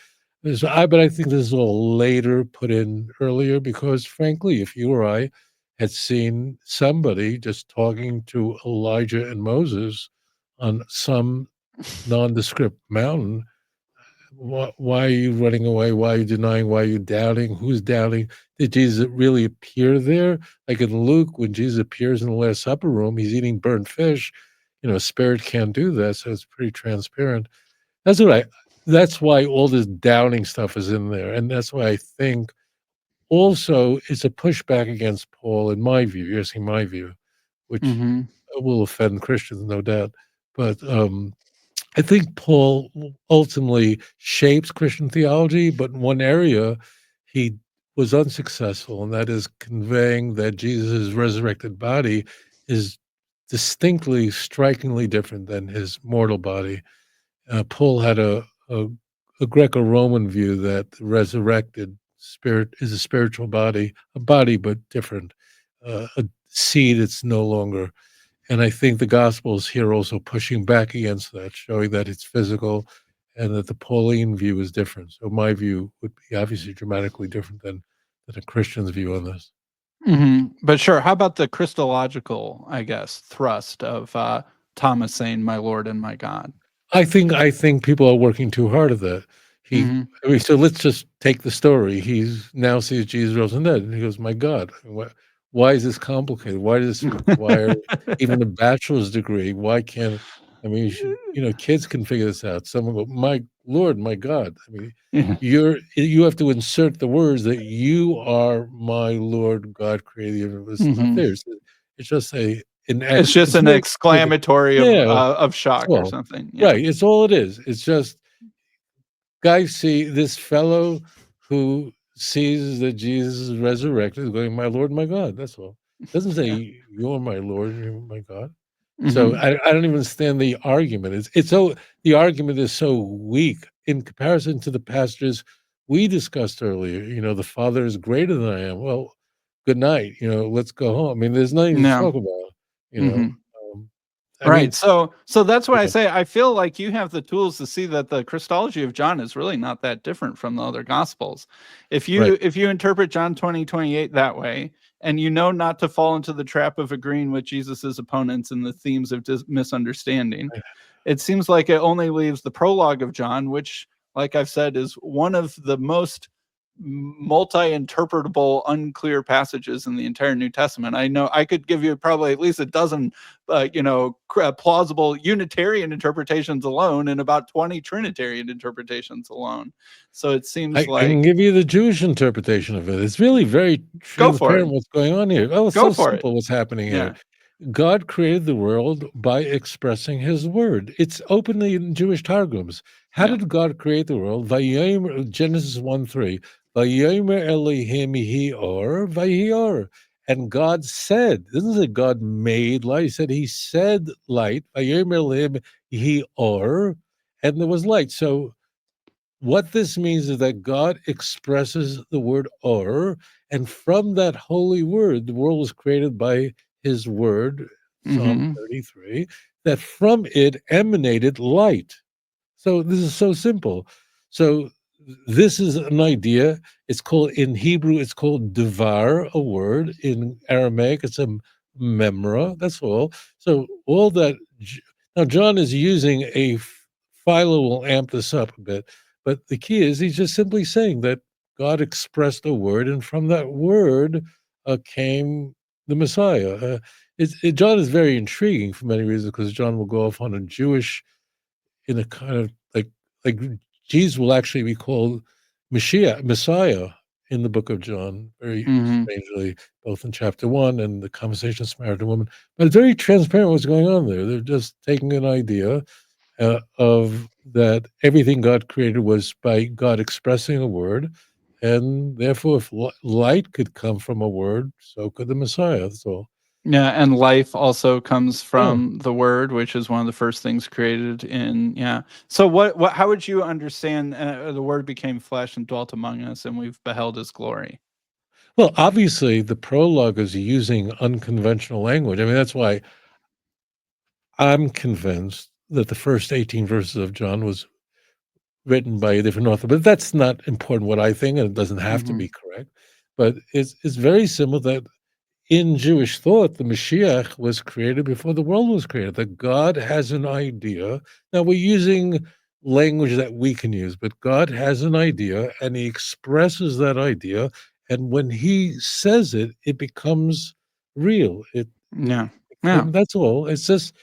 But I think this is all later put in earlier because, frankly, if you or I had seen somebody just talking to Elijah and Moses on some nondescript mountain, why are you running away? Why are you denying? Why are you doubting? Who's doubting? Did Jesus really appear there? Like in Luke, when Jesus appears in the Last Supper room, he's eating burnt fish. A spirit can't do that, so it's pretty transparent. That's what I. That's why all this doubting stuff is in there, and that's why I think also it's a pushback against Paul, in my view. You're asking my view, which Mm-hmm. will offend Christians, no doubt. But I think Paul ultimately shapes Christian theology, but in one area he was unsuccessful, and that is conveying that Jesus' resurrected body is distinctly, strikingly different than his mortal body. Paul had a Greco-Roman view that the resurrected spirit is a spiritual body, a body but different, a seed that's no longer. And I think the Gospels here also pushing back against that, showing that it's physical and that the Pauline view is different. So my view would be obviously dramatically different than a Christian's view on this. But sure, how about the Christological, I guess, thrust of Thomas saying, "My Lord and my God"? I think people are working too hard at that. Hmm. I mean, so let's just take the story. He's now sees Jesus rose from the dead, and he goes, "My God, why is this complicated? Why does this require even a bachelor's degree? Why can't I mean, kids can figure this out." Someone go, "My Lord, my God." I mean, Yeah. you have to insert the words that you are my Lord God, creator of the universe. It's not Hmm. there. It's just It's just it's an meant to be, exclamatory yeah. of That's shock or all. something. Yeah. Right, it's all it is. It's just guys see this fellow who sees that Jesus is resurrected is going, "My Lord, my God." That's all. Doesn't Yeah. say, "You're my Lord, you're my God." So Hmm. I don't even understand the argument. It's so the argument is so weak in comparison to the passages we discussed earlier. The Father is greater than I am. Well, good night. Let's go home. I mean, there's nothing to Yeah. talk about. You know, Hmm. um, I Right. mean, So that's why I yeah, say I feel like you have the tools to see that the Christology of John is really not that different from the other gospels. If right. you interpret John 20:28 that way, and you know not to fall into the trap of agreeing with Jesus's opponents in the themes of misunderstanding, it seems like it only leaves the prologue of John, which, like I've said, is one of the most multi-interpretable, unclear passages in the entire New Testament. I know I could give you probably at least a dozen plausible Unitarian interpretations alone and about 20 Trinitarian interpretations alone. So it seems I can like give you the Jewish interpretation of it. It's really very go for it. transparent what's going on here. Oh, it's Go so for it. simple what's happening here. Yeah. God created the world by expressing his word. It's openly in Jewish targums. How Yeah. did God create the world? Vayomer, Genesis 1:3. Vayomer Elohim Yehi Or, Vayehi Or. And God said, this is a God made light. He said light. Vayomer Elohim Yehi Or, and there was light. So what this means is that God expresses the word or, and from that holy word, the world was created by his word, Psalm Hmm. 33, that from it emanated light. So this is so simple. So this is an idea. It's called in Hebrew, it's called devar, a word. In Aramaic, it's a memra. That's all. So all that now John is using Philo will amp this up a bit, but the key is he's just simply saying that God expressed a word, and from that word came the Messiah. John is very intriguing for many reasons because John will go off on a Jewish in a kind of like Jesus will actually be called Messiah in the book of John, very Hmm. strangely, both in chapter 1 and the conversation with Samaritan woman. But it's very transparent what's going on there. They're just taking an idea of that everything God created was by God expressing a word, and therefore, if light could come from a word, so could the Messiah. That's all. Yeah, and life also comes Yeah. from the word, which is one of the first things created in, yeah. So what how would you understand the word became flesh and dwelt among us and we've beheld his glory? Well, obviously, the prologue is using unconventional language. I mean, that's why I'm convinced that the first 18 verses of John was written by a different author, but that's not important what I think, and it doesn't have to be Mhm. correct. But it's very simple that in Jewish thought, the Mashiach was created before the world was created, that God has an idea. Now, we're using language that we can use, but God has an idea and he expresses that idea. And when he says it, it becomes real. It Yeah. Yeah. became, that's all. It's just,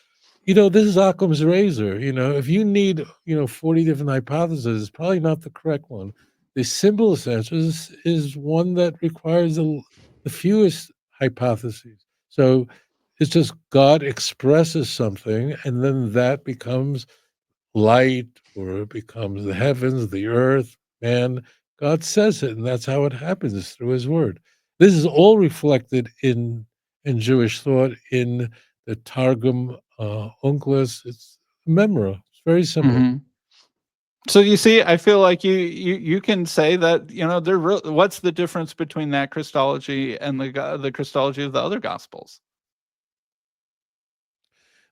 this is Occam's razor. If you need, 40 different hypotheses, it's probably not the correct one. The simplest answer is one that requires the fewest hypotheses. So it's just God expresses something, and then that becomes light, or it becomes the heavens, the earth, man. God says it, and that's how it happens, is through his word. This is all reflected in Jewish thought, in the Targum Unclus. It's Memra. It's very simple. Mhm. So you see, I feel like you can say that, what's the difference between that Christology and the Christology of the other Gospels?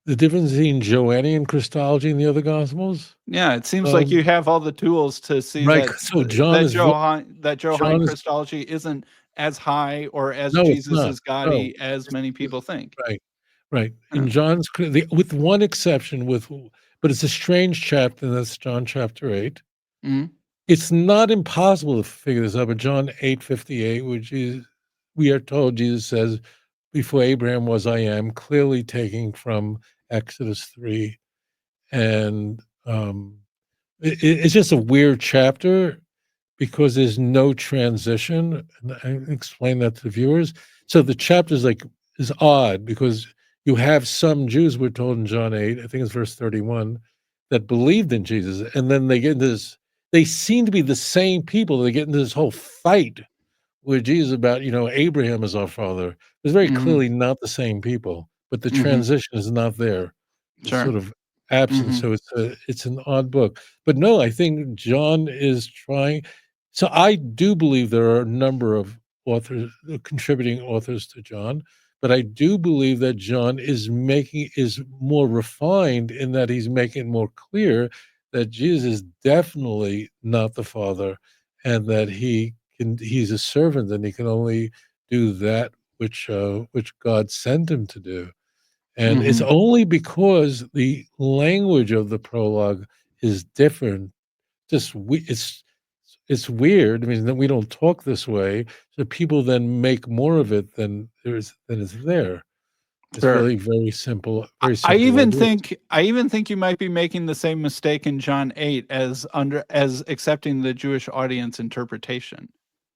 The difference between Joannean Christology and the other Gospels? Yeah, it seems like you have all the tools to see Right. that So John is Johannine John is Christology isn't as high or as no, it's Jesus not. is No, gaudy as it's, many people think. right, right. Yeah. In with one exception, but it's a strange chapter. And that's John chapter 8. Mhm. It's not impossible to figure this out. But John 8:58, which is we are told Jesus says, "Before Abraham was, I am," clearly taking from Exodus 3, and it's just a weird chapter because there's no transition, and I explain that to viewers. So the chapter is odd because you have some Jews, we're told in John 8, I think it's verse 31, that believed in Jesus, and then they get into this. They seem to be the same people. They get into this whole fight with Jesus about, Abraham is our father. It's very Mhm. clearly not the same people, but the Mhm. transition is not there. It's Sure. sort of absent. Mhm. So it's an odd book. But no, I think John is trying. So I do believe there are a number of authors, contributing authors to John, but I do believe that John is more refined in that he's making it more clear that Jesus is definitely not the Father, and that he's a servant and he can only do that which God sent him to do. And it's Mhm. only because the language of the prologue is different. It's weird. I mean, that we don't talk this way, so people then make more of it than is there. It's Sure. really very simple, I very I simple like even this. think I even think you might be making the same mistake in John 8 as accepting the Jewish audience interpretation.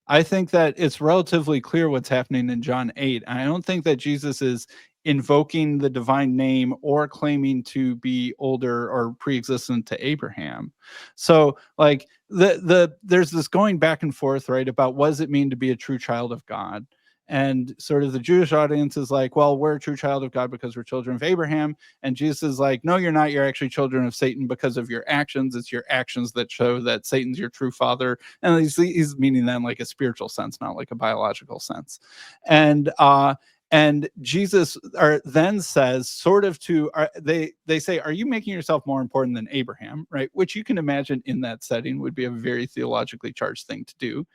I think that it's relatively clear what's happening in John 8. I don't think that Jesus is invoking the divine name or claiming to be older or pre-existent to Abraham. So like there's this going back and forth, right, about what does it mean to be a true child of God? And sort of the Jewish audience is like, well, we're a true child of God because we're children of Abraham. And Jesus is like, no, you're not. You're actually children of Satan because of your actions. It's your actions that show that Satan's your true father. And he's meaning that in like a spiritual sense, not like a biological sense. And Jesus then says, sort of they say, are you making yourself more important than Abraham? Right. Which you can imagine in that setting would be a very theologically charged thing to do.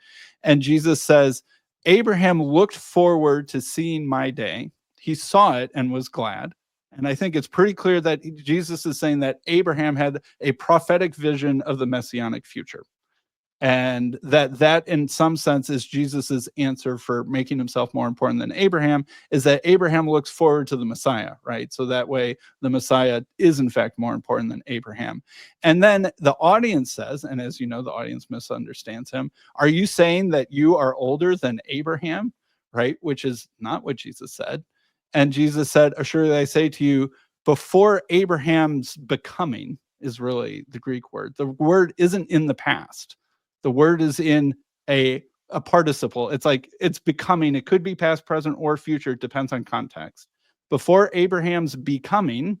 And Jesus says, Abraham looked forward to seeing my day. He saw it and was glad. And I think it's pretty clear that Jesus is saying that Abraham had a prophetic vision of the messianic future. And that in some sense is Jesus's answer for making himself more important than Abraham, is that Abraham looks forward to the Messiah, right? So that way the Messiah is in fact more important than Abraham. And then the audience says, and as you know, the audience misunderstands him, are you saying that you are older than Abraham? Right? Which is not what Jesus said. And Jesus said, assuredly I say to you, before Abraham's becoming is really the Greek word. The word isn't in the past. The word is in a participle. It's like it's becoming. It could be past, present, or future. It depends on context. Before Abraham's becoming,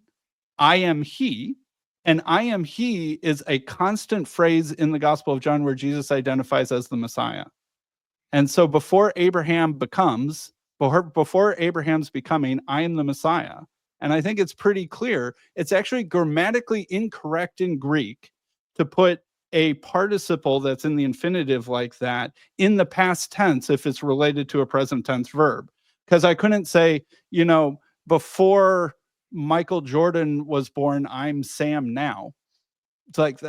I am he. And I am he is a constant phrase in the Gospel of John where Jesus identifies as the Messiah. And so before Abraham becomes, before Abraham's becoming, I am the Messiah. And I think it's pretty clear. It's actually grammatically incorrect in Greek to put a participle that's in the infinitive like that in the past tense if it's related to a present tense verb. Because I couldn't say, before Michael Jordan was born, I'm Sam now. It's like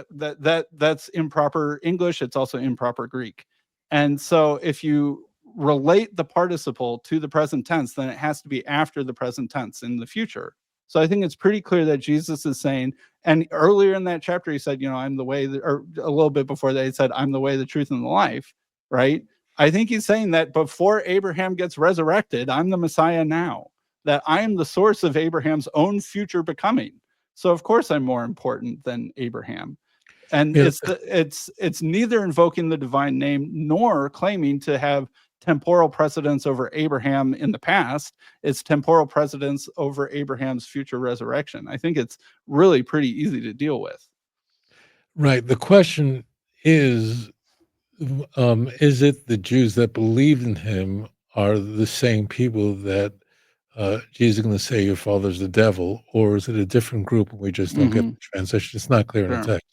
that's improper English. It's also improper Greek. And so if you relate the participle to the present tense, then it has to be after the present tense in the future. So I think it's pretty clear that Jesus is saying, and earlier in that chapter, he said, I'm the way, or a little bit before that, he said, I'm the way, the truth, and the life, right? I think he's saying that before Abraham gets resurrected, I'm the Messiah now, that I am the source of Abraham's own future becoming. So of course I'm more important than Abraham. And Yeah, it's neither invoking the divine name nor claiming to have temporal precedence over Abraham in the past. It's temporal precedence over Abraham's future resurrection. I think it's really pretty easy to deal with. Right. The question is it the Jews that believed in him are the same people that Jesus is going to say your father's the devil, or is it a different group and we just don't get the transition? It's not clear in the Sure. text.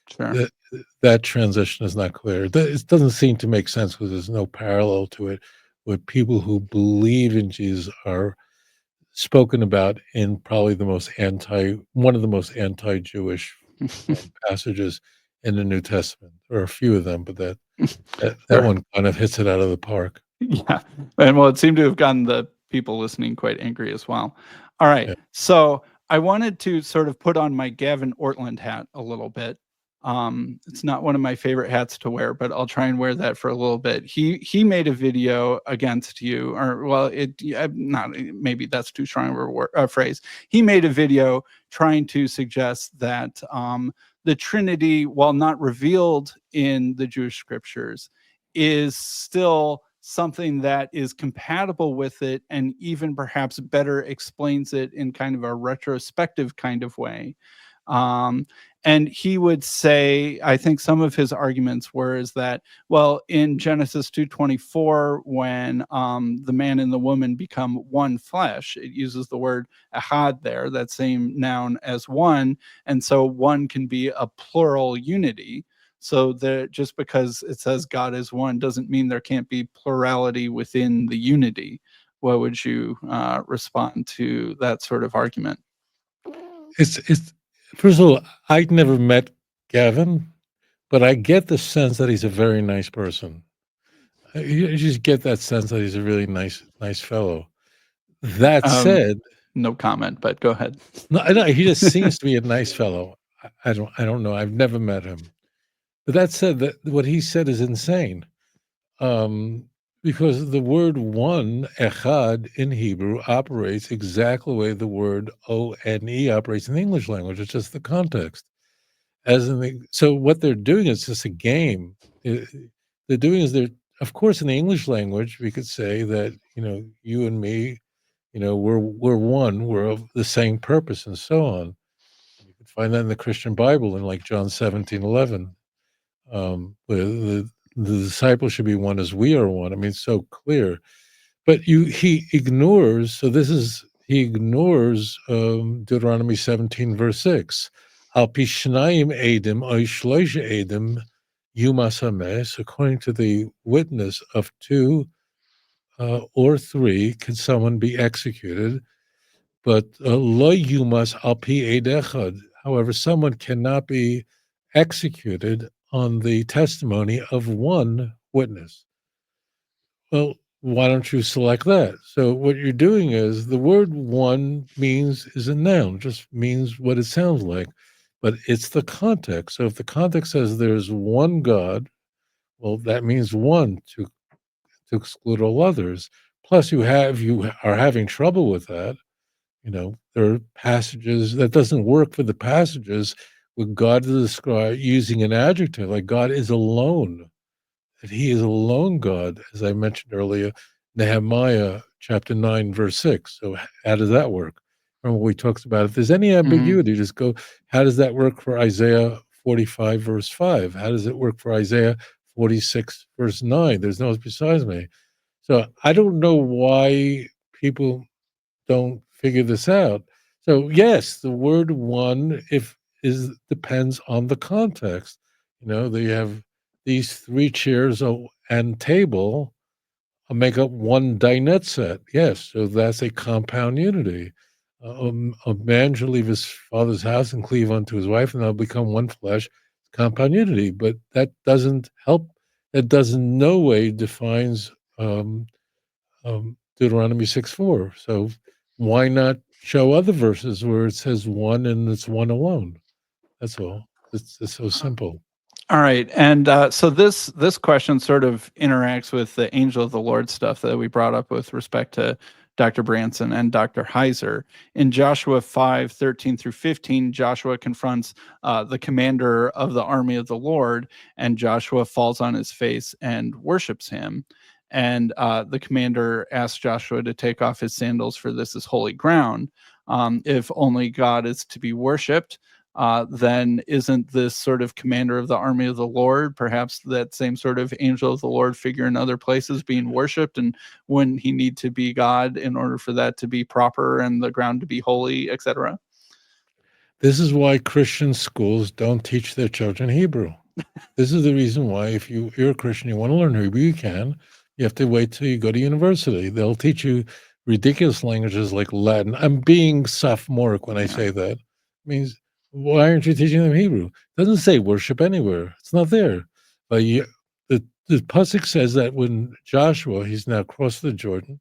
Sure. That transition is not clear. It doesn't seem to make sense because there's no parallel to it, where people who believe in Jesus are spoken about in probably one of the most anti-Jewish passages in the New Testament. There are a few of them, but that Sure. one kind of hits it out of the park. Yeah. And well, it seemed to have gotten the people listening quite angry as well. All right. Yeah. So I wanted to sort of put on my Gavin Ortlund hat a little bit. It's not one of my favorite hats to wear, but I'll try and wear that for a little bit. He made a video against you, or well, not maybe that's too strong of a phrase. He made a video trying to suggest that the Trinity, while not revealed in the Jewish scriptures, is still something that is compatible with it and even perhaps better explains it in kind of a retrospective kind of way. Um, and he would say, I think some of his arguments were is that, well, in Genesis 2:24, when the man and the woman become one flesh, it uses the word ahad there, that same noun as one, and so one can be a plural unity. So that just because it says God is one doesn't mean there can't be plurality within the unity. What would you respond to that sort of argument? It's first of all, I'd never met Gavin, but I get the sense that he's a very nice person. You just get that sense that he's a really nice fellow. That said, No comment, but go ahead. no, I know he just seems to be a nice fellow. I don't know. I've never met him. But that said, that what he said is insane. Because the word one, echad, in Hebrew operates exactly the way the word O-N-E operates in the English language. It's just the context. So what they're doing is just a game. They're doing is of course, in the English language, we could say that, you and me, we're one, we're of the same purpose and so on. You can find that in the Christian Bible in like John 17:11. Where the disciples should be one as we are one. I mean, it's so clear. But he ignores. He ignores Deuteronomy 17 verse 6. Al pishnayim edim oy shloisha edim yumasames. According to the witness of two or three, can someone be executed? But lo yumas al pi ed echad. However, someone cannot be executed on the testimony of one witness. Well, why don't you select that? So what you're doing is the word one is a noun, just means what it sounds like, but it's the context. So if the context says there's one God, well, that means one to exclude all others. Plus you are having trouble with that. There are passages that doesn't work for the passages with God to describe using an adjective, like God is alone, that he is alone God, as I mentioned earlier, Nehemiah chapter 9, verse 6. So how does that work? Remember we talked about if there's any ambiguity, just go, how does that work for Isaiah 45, verse 5? How does it work for Isaiah 46, verse 9? There's no besides me. So I don't know why people don't figure this out. So yes, the word one depends on the context. They have these three chairs and table make up one dinette set. Yes, so that's a compound unity. A man shall leave his father's house and cleave unto his wife, and they'll become one flesh. Compound unity, but that doesn't help. That doesn't no way defines Deuteronomy 6:4. So why not show other verses where it says one and it's one alone? That's all. It's so simple. All right, and so this question sort of interacts with the angel of the Lord stuff that we brought up with respect to Dr. Branson and Dr. Heiser. In Joshua 5:13 through 15, Joshua confronts the commander of the army of the Lord, and Joshua falls on his face and worships him. and the commander asked Joshua to take off his sandals, for this is holy ground. If only God is to be worshipped, then isn't this sort of commander of the army of the Lord, perhaps that same sort of angel of the Lord figure in other places, being worshipped? And wouldn't he need to be God in order for that to be proper and the ground to be holy, etc.? This is why Christian schools don't teach their children Hebrew. This is the reason why, if you're a Christian, you want to learn Hebrew, you can. You have to wait till you go to university. They'll teach you ridiculous languages like Latin. I'm being sophomoric when I Yeah. say that. It means, why aren't you teaching them Hebrew? It doesn't say worship anywhere. It's not there. But the pasuk says that when Joshua, he's now crossed the Jordan,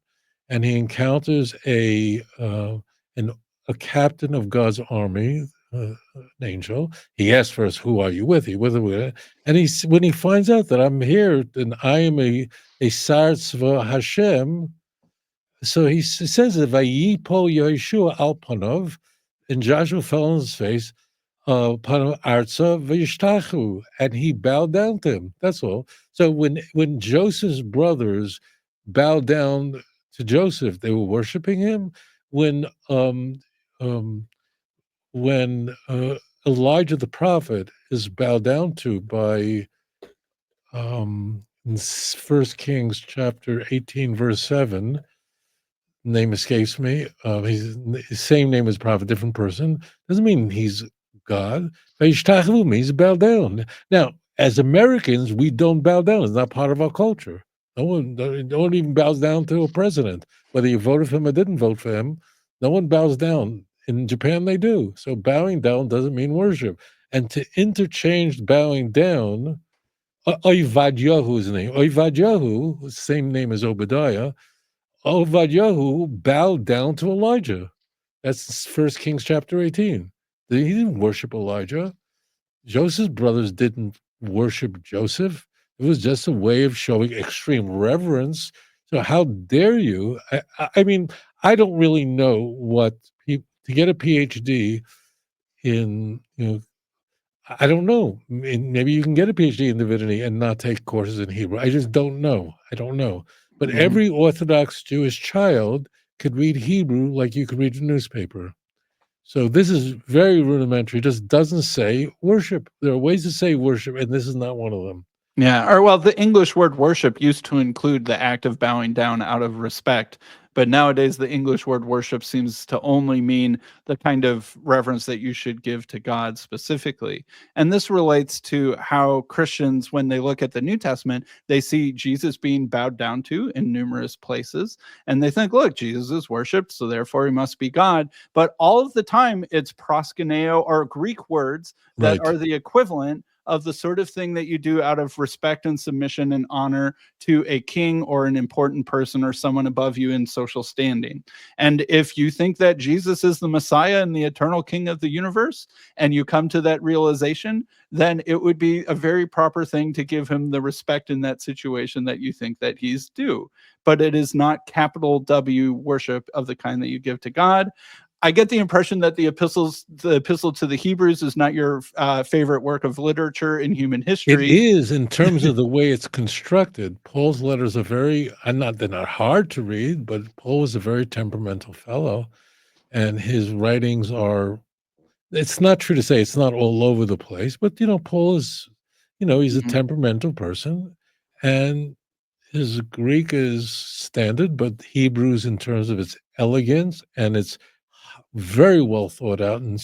and he encounters a captain of God's army, an angel. He asks first, "Who are you with?" And when he finds out that I'm here and I am a Sar Tzva Hashem, so he says that Vayipol Yeshua al Panov, and Joshua fell on his face, Panov Arza Vayishtachu, and he bowed down to him. That's all. So when Joseph's brothers bowed down to Joseph, they were worshiping him. When um, when Elijah the prophet is bowed down to by in First Kings chapter 18 verse 7, name escapes me. He's the same name as prophet, different person. Doesn't mean he's God. Vayishtachu means bow down. Now, as Americans, we don't bow down. It's not part of our culture. No one even bows down to a president, whether you voted for him or didn't vote for him. No one bows down. In Japan, they do. So bowing down doesn't mean worship. And to interchange bowing down, Oivadyahu is the name. Oivadyahu, same name as Obadiah. Obadiah bowed down to Elijah. That's First Kings chapter 18. He didn't worship Elijah. Joseph's brothers didn't worship Joseph. It was just a way of showing extreme reverence. So how dare you? I mean, I don't really know what to get a PhD in, I don't know. Maybe you can get a PhD in divinity and not take courses in Hebrew. I just don't know. I don't know. But Mhm. every Orthodox Jewish child could read Hebrew like you could read a newspaper. So this is very rudimentary. It just doesn't say worship. There are ways to say worship, and this is not one of them. Yeah, or well, the English word worship used to include the act of bowing down out of respect, but nowadays the English word worship seems to only mean the kind of reverence that you should give to God specifically. And this relates to how Christians, when they look at the New Testament, they see Jesus being bowed down to in numerous places, and they think, look, Jesus is worshipped, so therefore he must be God. But all of the time, it's proskuneo, or Greek words that Right. are the equivalent of the sort of thing that you do out of respect and submission and honor to a king or an important person or someone above you in social standing. And if you think that Jesus is the Messiah and the eternal king of the universe, and you come to that realization, then it would be a very proper thing to give him the respect in that situation that you think that he's due. But it is not capital W worship of the kind that you give to God. I get the impression that the epistle to the Hebrews is not your favorite work of literature in human It history. is in terms of the way it's constructed. Paul's letters are they're not hard to read, but Paul was a very temperamental fellow, and his writings are, it's not true to say it's not all over the place, but Paul is, he's a Mhm, temperamental person, and his Greek is standard, but Hebrew's in terms of its elegance and it's very well thought out, and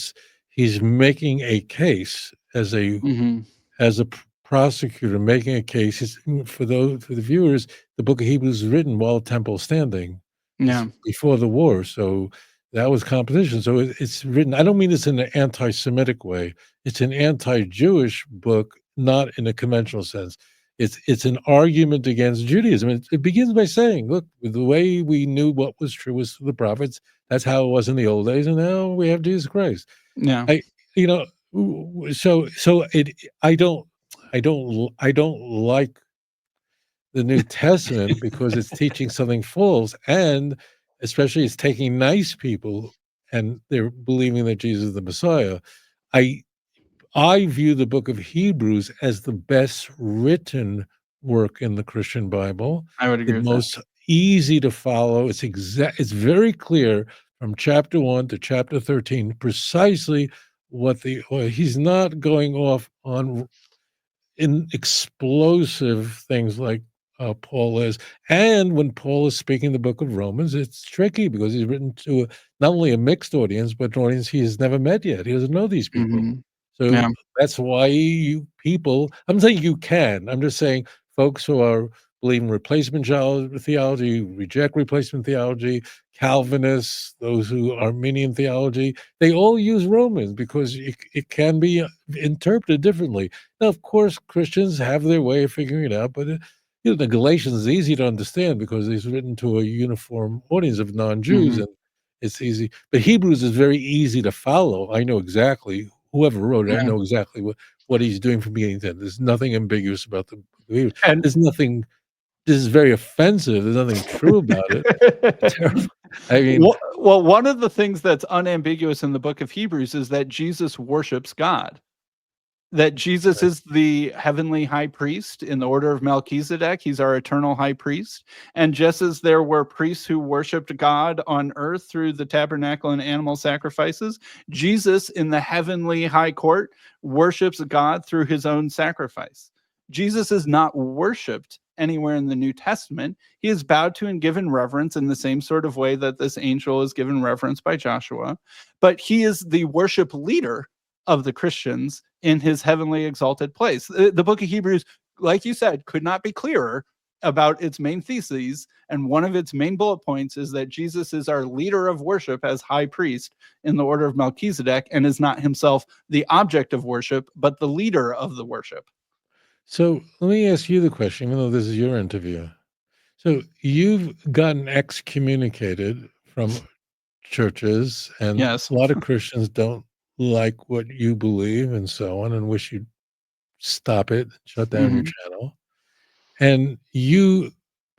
he's making a case mhm. as a prosecutor making a case. For the viewers, the Book of Hebrews is written while Temple standing. It's Yeah. before the war, so that was competition. So it's written. I don't mean this in an anti-Semitic way. It's an anti-Jewish book, not in a conventional sense. It's an argument against Judaism. It begins by saying, "Look, the way we knew what was true was through the prophets. That's how it was in the old days, and now we have Jesus Christ." Yeah. I, you know, so it. I don't like the New Testament because it's teaching something false, and especially it's taking nice people and they're believing that Jesus is the Messiah. I I view the book of Hebrews as the best written work in the Christian Bible. I would The agree with that. most easy to follow. It's very clear from chapter 1 to chapter 13, precisely what he's not going off on in explosive things like Paul is. And when Paul is speaking the book of Romans, it's tricky because he's written to not only a mixed audience, but an audience he has never met yet. He doesn't know these people. Mhm. So Yeah. that's why I'm saying you can. I'm just saying folks who are believing replacement theology, reject replacement theology, Calvinists, those who are Arminian theology, they all use Romans because it can be interpreted differently. Now, of course, Christians have their way of figuring it out, but the Galatians is easy to understand because it's written to a uniform audience of non-Jews, Mhm. and it's easy. But Hebrews is very easy to follow. I know exactly whoever wrote it. I Yeah. know exactly what he's doing from beginning to end. There's nothing ambiguous about the Hebrews. And There's nothing. This is very offensive. There's nothing true about it. Terrible. I mean, well, one of the things that's unambiguous in the book of Hebrews is that Jesus worships God. That Jesus right. is the heavenly high priest in the order of Melchizedek. He's our eternal high priest. And just as there were priests who worshiped God on earth through the tabernacle and animal sacrifices, Jesus in the heavenly high court worships God through his own sacrifice. Jesus is not worshiped anywhere in the New Testament. He is bowed to and given reverence in the same sort of way that this angel is given reverence by Joshua. But he is the worship leader of the Christians in his heavenly exalted place. The book of Hebrews, like you said, could not be clearer about its main theses. And one of its main bullet points is that Jesus is our leader of worship as high priest in the order of Melchizedek and is not himself the object of worship, but the leader of the worship. so let me ask you the question, even though this is your interview. So you've gotten excommunicated from churches, and Yes. a lot of Christians don't like what you believe and so on, and wish you'd stop it, shut down your Hmm. channel. And you,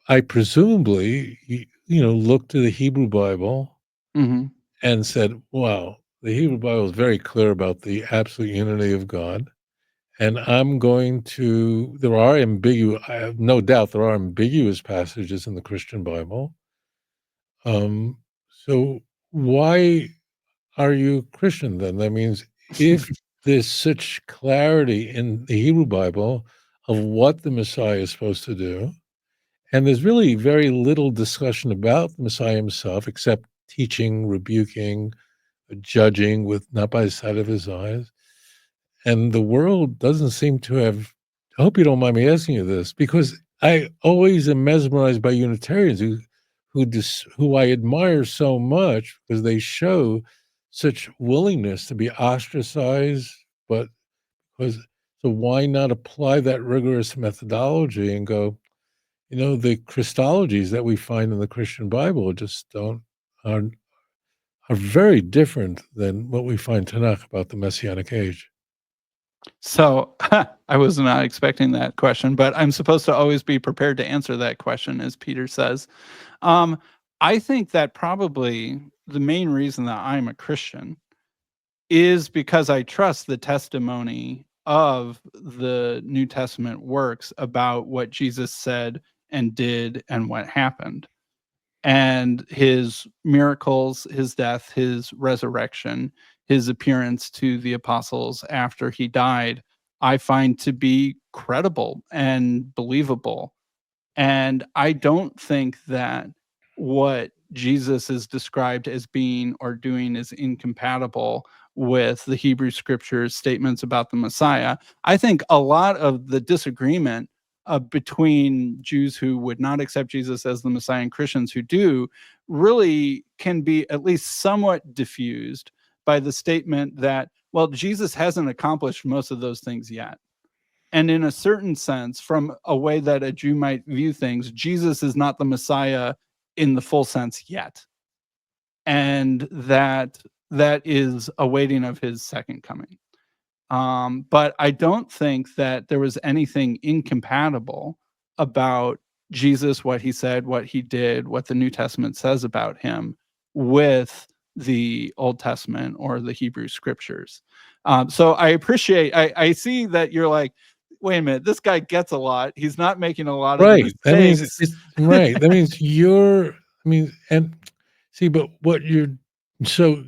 I presumably, looked to the Hebrew Bible Hmm. and said, wow, the Hebrew Bible is very clear about the absolute unity of God. And there are ambiguous, I have no doubt there are ambiguous passages in the Christian Bible. So why are you Christian then? That means if there's such clarity in the Hebrew Bible of what the Messiah is supposed to do, and there's really very little discussion about the Messiah himself except teaching, rebuking, judging with not by the sight of his eyes. And the world doesn't seem to have. I hope you don't mind me asking you this, because I always am mesmerized by Unitarians who I admire so much because they show such willingness to be ostracized, but because so why not apply that rigorous methodology and go, the Christologies that we find in the Christian Bible just don't are are very different than what we find Tanakh about the Messianic age. So I was not expecting that question, but I'm supposed to always be prepared to answer that question, as Peter says. Um, I think that probably the main reason that I'm a Christian is because I trust the testimony of the New Testament works about what Jesus said and did and what happened. And his miracles, his death, his resurrection, his appearance to the apostles after he died, I find to be credible and believable. And I don't think that what Jesus is described as being or doing is incompatible with the Hebrew scriptures statements about the Messiah. I think a lot of the disagreement between Jews who would not accept Jesus as the Messiah and Christians who do really can be at least somewhat diffused by the statement that, well, Jesus hasn't accomplished most of those things yet. And in a certain sense, from a way that a Jew might view things, Jesus is not the Messiah in the full sense yet. And that is a waiting of his second coming. But I don't think that there was anything incompatible about Jesus, what he said, what he did, what the New Testament says about him with the Old Testament or the Hebrew scriptures. So I see that you're like, wait a minute, this guy gets a lot. He's not making a lot of the Right. That means mistakes. it's right. That means you're. I mean, and see, but what you're. So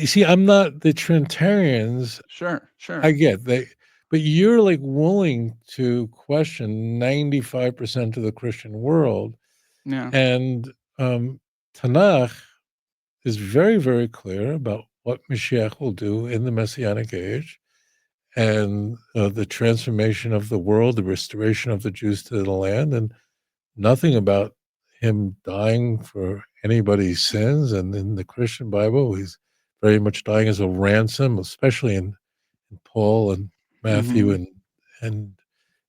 see, I'm not the Trinitarians. Sure, sure. I get they, but you're like willing to question 95% of the Christian world, Yeah. and Tanakh is very, very clear about what Mashiach will do in the Messianic age, and the transformation of the world, the restoration of the Jews to the land, and nothing about him dying for anybody's sins. And in the Christian Bible, he's very much dying as a ransom, especially in Paul and Matthew Mhm.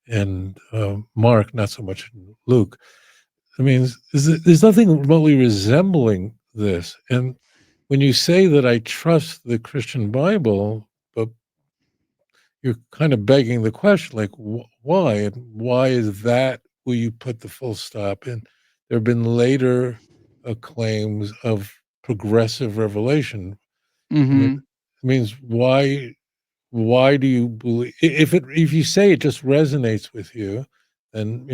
and Mark, not so much in Luke. I mean, there's nothing remotely resembling this. And when you say that I trust the Christian Bible, but you're kind of begging the question, like, why? And why is that where you put the full stop? And there have been later claims of progressive revelation. I mean, Mhm. it means why do you believe if you say it just resonates with you, then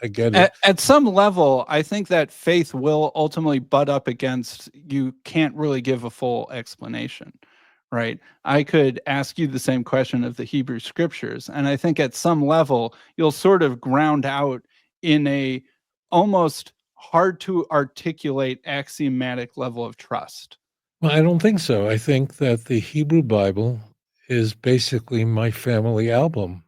I get it. At some level, I think that faith will ultimately butt up against you can't really give a full explanation, right? I could ask you the same question of the Hebrew scriptures, and I think at some level you'll sort of ground out in a almost hard to articulate axiomatic level of trust. Well, I don't think so. I think that the Hebrew Bible is basically my family album.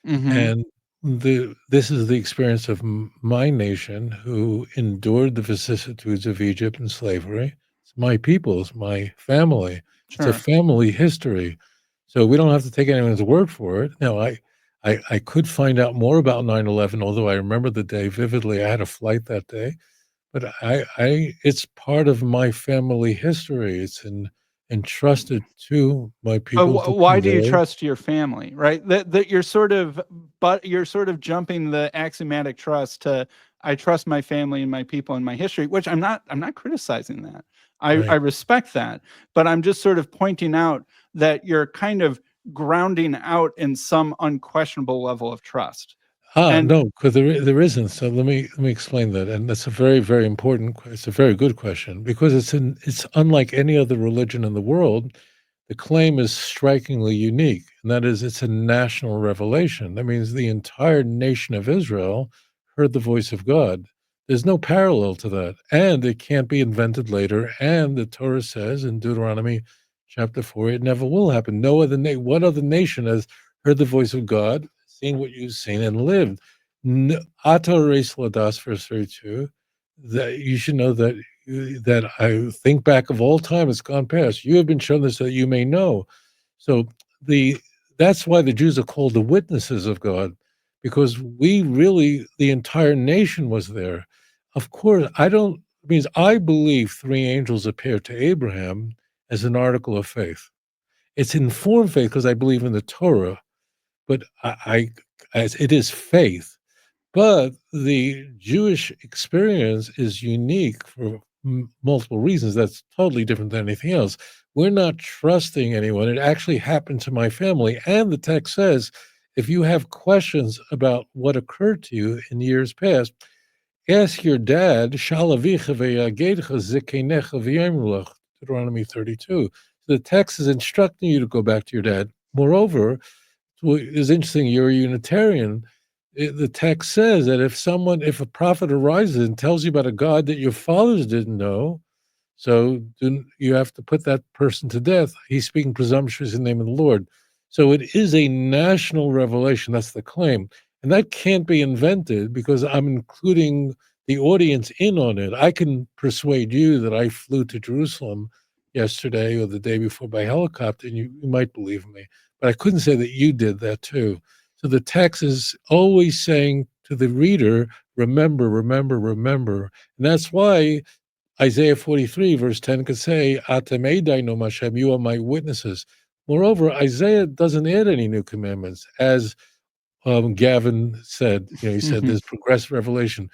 Mhm. And this is the experience of my nation who endured the vicissitudes of Egypt and slavery. It's my people, it's my family. It's a Sure. family history. So we don't have to take anyone's word for it. Now, I could find out more about 9/11, although I remember the day vividly. I had a flight that day, but it's part of my family history. It's entrusted to my But people to why do you convey. trust your family, right? That you're sort of jumping the axiomatic trust to I trust my family and my people and my history, which I'm not criticizing that. I Right. respect that, but I'm just sort of pointing out that you're kind of grounding out in some unquestionable level of trust. And No, because there isn't. So let me explain that, and that's a very, very important it's a very good question because it's unlike any other religion in the world. The claim is strikingly unique, and that is it's a national revelation. That means the entire nation of Israel heard the voice of God. There's no parallel to that, and it can't be invented later. And the Torah says in Deuteronomy chapter 4, it never will happen. No other what other nation has heard the voice of God, seen what you've seen, and lived? Ata Reis Ladas, verse 32, that you should know that I think back of all time it's gone past. You have been shown this that you may know. So the that's why the Jews are called the witnesses of God, because the entire nation was there. Of course, I don't means I believe three angels appeared to Abraham as an article of faith. It's informed faith because I believe in the Torah, but as it is faith. But the Jewish experience is unique for multiple reasons. That's totally different than anything else. We're not trusting anyone. It actually happened to my family. And the text says if you have questions about what occurred to you in years past, ask your dad, Shalavicha ve'yagedcha zikenecha v'yemulach, Deuteronomy 32. The text is instructing you to go back to your dad. Moreover, it's interesting, you're a Unitarian. The text says that if a prophet arises and tells you about a God that your fathers didn't know, so you have to put that person to death. He's speaking presumptuous in the name of the Lord. So it is a national revelation. That's the claim. And that can't be invented because I'm including the audience in on it. I can persuade you that I flew to Jerusalem yesterday or the day before by helicopter, and you might believe me. But I couldn't say that you did that too. So the text is always saying to the reader, remember, remember, remember. And that's why Isaiah 43, verse 10 could say, Atemedai no Hashem, you are my witnesses. Moreover, Isaiah doesn't add any new commandments, as Gavin said. He said there's progressive revelation.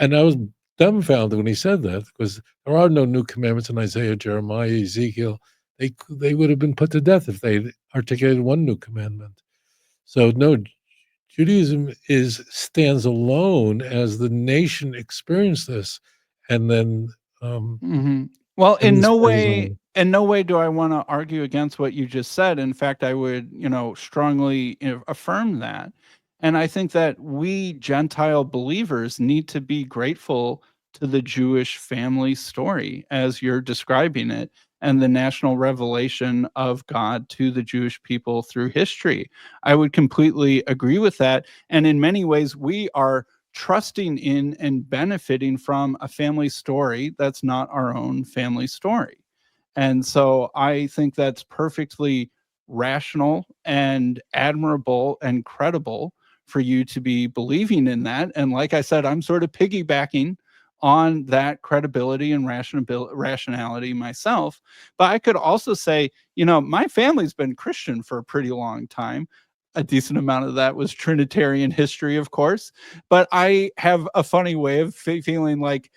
And I was dumbfounded when he said that because there are no new commandments in Isaiah, Jeremiah, Ezekiel. They would have been put to death if they articulated one new commandment. So no, Judaism stands alone as the nation experienced this, and then Mhm. Well, and this carries on. in no way do I want to argue against what you just said. In fact, I would, strongly affirm that. And I think that we Gentile believers need to be grateful to the Jewish family story as you're describing it, and the national revelation of God to the Jewish people through history. I would completely agree with that. And in many ways, we are trusting in and benefiting from a family story that's not our own family story. And so I think that's perfectly rational and admirable and credible for you to be believing in that. And like I said, I'm sort of piggybacking on that credibility and rationality myself. But I could also say, my family's been Christian for a pretty long time. A decent amount of that was Trinitarian history, of course. But I have a funny way of feeling like,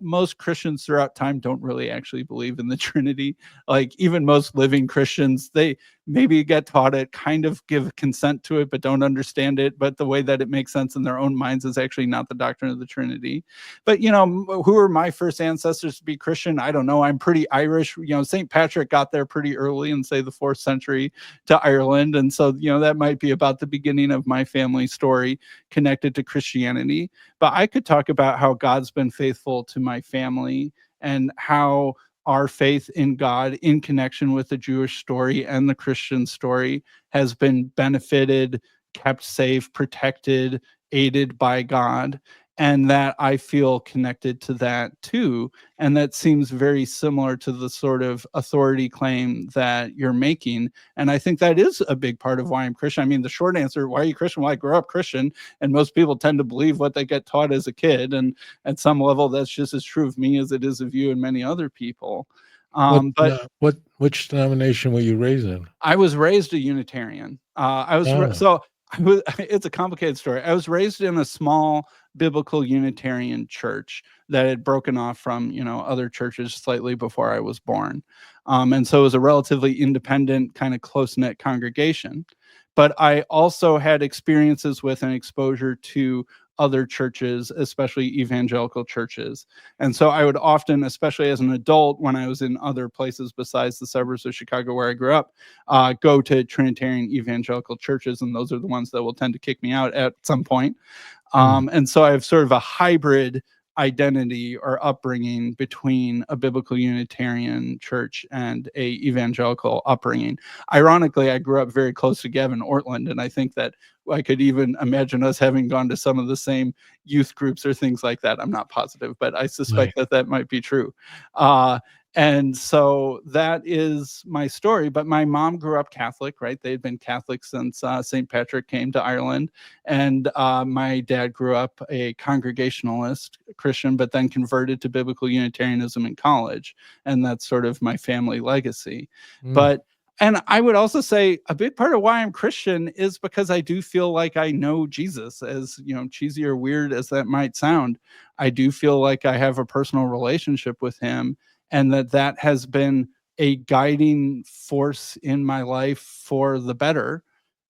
most Christians throughout time don't really actually believe in the Trinity. Like, even most living Christians, they maybe get taught it, kind of give consent to it, but don't understand it. But the way that it makes sense in their own minds is actually not the doctrine of the Trinity. But, who are my first ancestors to be Christian? I don't know. I'm pretty Irish. St. Patrick got there pretty early in, say, the 4th century to Ireland. And so, that might be about the beginning of my family story connected to Christianity. But I could talk about how God's been faithful to my family, and how our faith in God in connection with the Jewish story and the Christian story has been benefited, kept safe, protected, aided by God. And that I feel connected to that too. And that seems very similar to the sort of authority claim that you're making. And I think that is a big part of why I'm Christian. I mean, the short answer, why are you Christian? Well, I grew up Christian, and most people tend to believe what they get taught as a kid. And at some level, that's just as true of me as it is of you and many other people. But Which denomination were you raised in? I was raised a Unitarian. Oh, It's a complicated story. I was raised in a small biblical Unitarian church that had broken off from, other churches slightly before I was born. And so it was a relatively independent, kind of close-knit congregation. But I also had experiences with and exposure to other churches, especially evangelical churches. And so I would often, especially as an adult, when I was in other places besides the suburbs of Chicago where I grew up, go to Trinitarian evangelical churches, and those are the ones that will tend to kick me out at some point. hmm. And so I have sort of a hybrid identity or upbringing between a biblical Unitarian church and a evangelical upbringing. Ironically, I grew up very close to Gavin Ortlund, and I think that I could even imagine us having gone to some of the same youth groups or things like that. I'm not positive, but I Right. suspect that that might be true. Uh, and so that is my story. But my mom grew up Catholic, right? They had been Catholic since St. Patrick came to Ireland. And my dad grew up a Congregationalist Christian, but then converted to biblical Unitarianism in college. And that's sort of my family legacy. Mm, But and I would also say a big part of why I'm Christian is because I do feel like I know Jesus, as cheesy or weird as that might sound. I do feel like I have a personal relationship with him, and that has been a guiding force in my life for the better.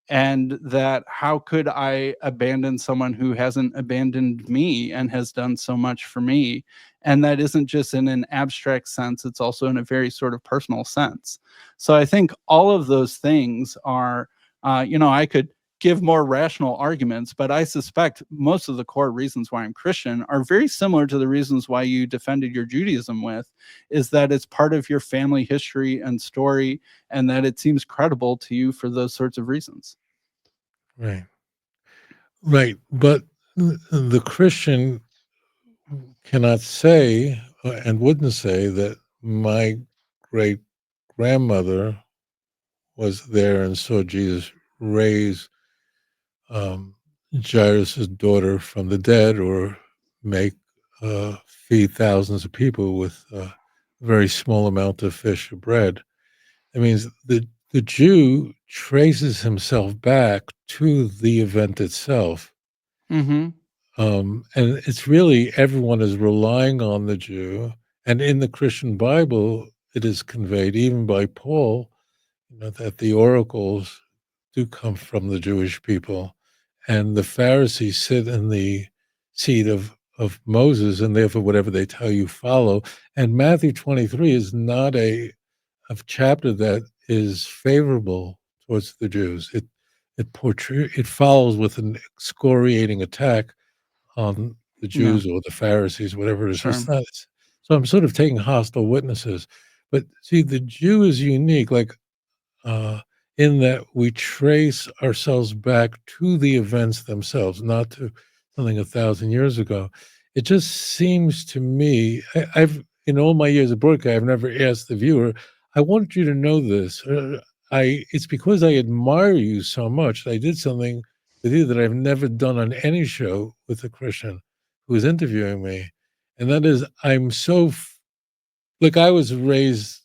And that how could I abandon someone who hasn't abandoned me and has done so much for me? And that isn't just in an abstract sense, it's also in a very sort of personal sense. So I think all of those things are, I could give more rational arguments, but I suspect most of the core reasons why I'm Christian are very similar to the reasons why you defended your Judaism with, is that it's part of your family history and story, and that it seems credible to you for those sorts of reasons. right. Right. But the Christian cannot say and wouldn't say that my great grandmother was there and saw Jesus raise Jairus' daughter from the dead, or make feed thousands of people with a very small amount of fish or bread. It means the Jew traces himself back to the event itself. Mhm. And it's really, everyone is relying on the Jew. And in the Christian Bible, it is conveyed even by Paul, that the oracles do come from the Jewish people, and the Pharisees sit in the seat of Moses, and therefore whatever they tell you follow. And Matthew 23 is not a chapter that is favorable towards the Jews. It follows with an excoriating attack on the Yeah, Jews or the Pharisees, whatever it is. So sure. it's not. So I'm sort of taking hostile witnesses, but see, the Jew is unique. Like uh, in that we trace ourselves back to the events themselves, not to something 1,000 years ago. It just seems to me, I've in all my years of broadcast, I've never asked the viewer, I want you to know this. It's because I admire you so much. I did something with you that I've never done on any show with a Christian who was interviewing me, and that is, I'm so like I was raised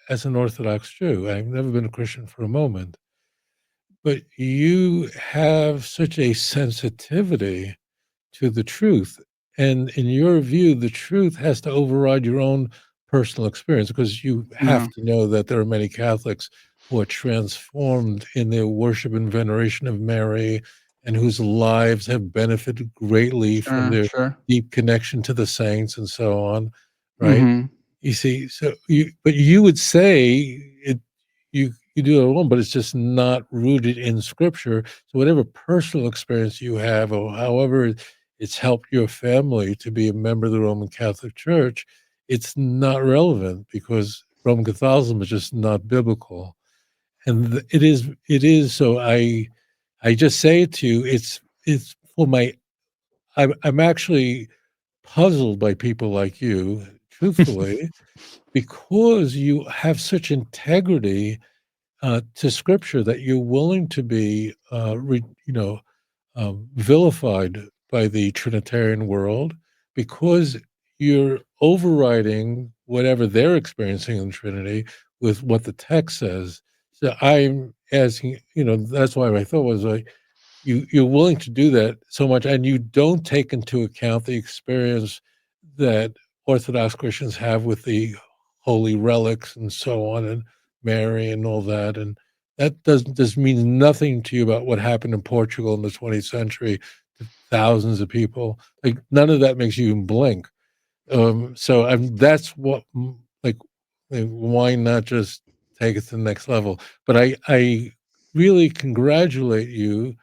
as an Orthodox Jew. I've never been a Christian for a moment. But you have such a sensitivity to the truth. And in your view, the truth has to override your own personal experience because you Yeah, have to know that there are many Catholics who are transformed in their worship and veneration of Mary and whose lives have benefited greatly from sure, their sure. deep connection to the saints and so on, right? Hmm. You see, but you would say it you do it alone, but it's just not rooted in scripture. So whatever personal experience you have, or however it's helped your family to be a member of the Roman Catholic Church, it's not relevant because Roman Catholicism is just not biblical. And it is. So I just say it to you. It's for my. I'm actually puzzled by people like you, truthfully, because you have such integrity to Scripture that you're willing to be, vilified by the Trinitarian world because you're overriding whatever they're experiencing in the Trinity with what the text says. So I'm asking, that's why my thought was like, you're willing to do that so much, and you don't take into account the experience that Orthodox Christians have with the holy relics and so on, and Mary and all that, and that doesn't just means nothing to you about what happened in Portugal in the 20th century to thousands of people. Like none of that makes you even blink. So that's what like, why not just take it to the next level? But I really congratulate you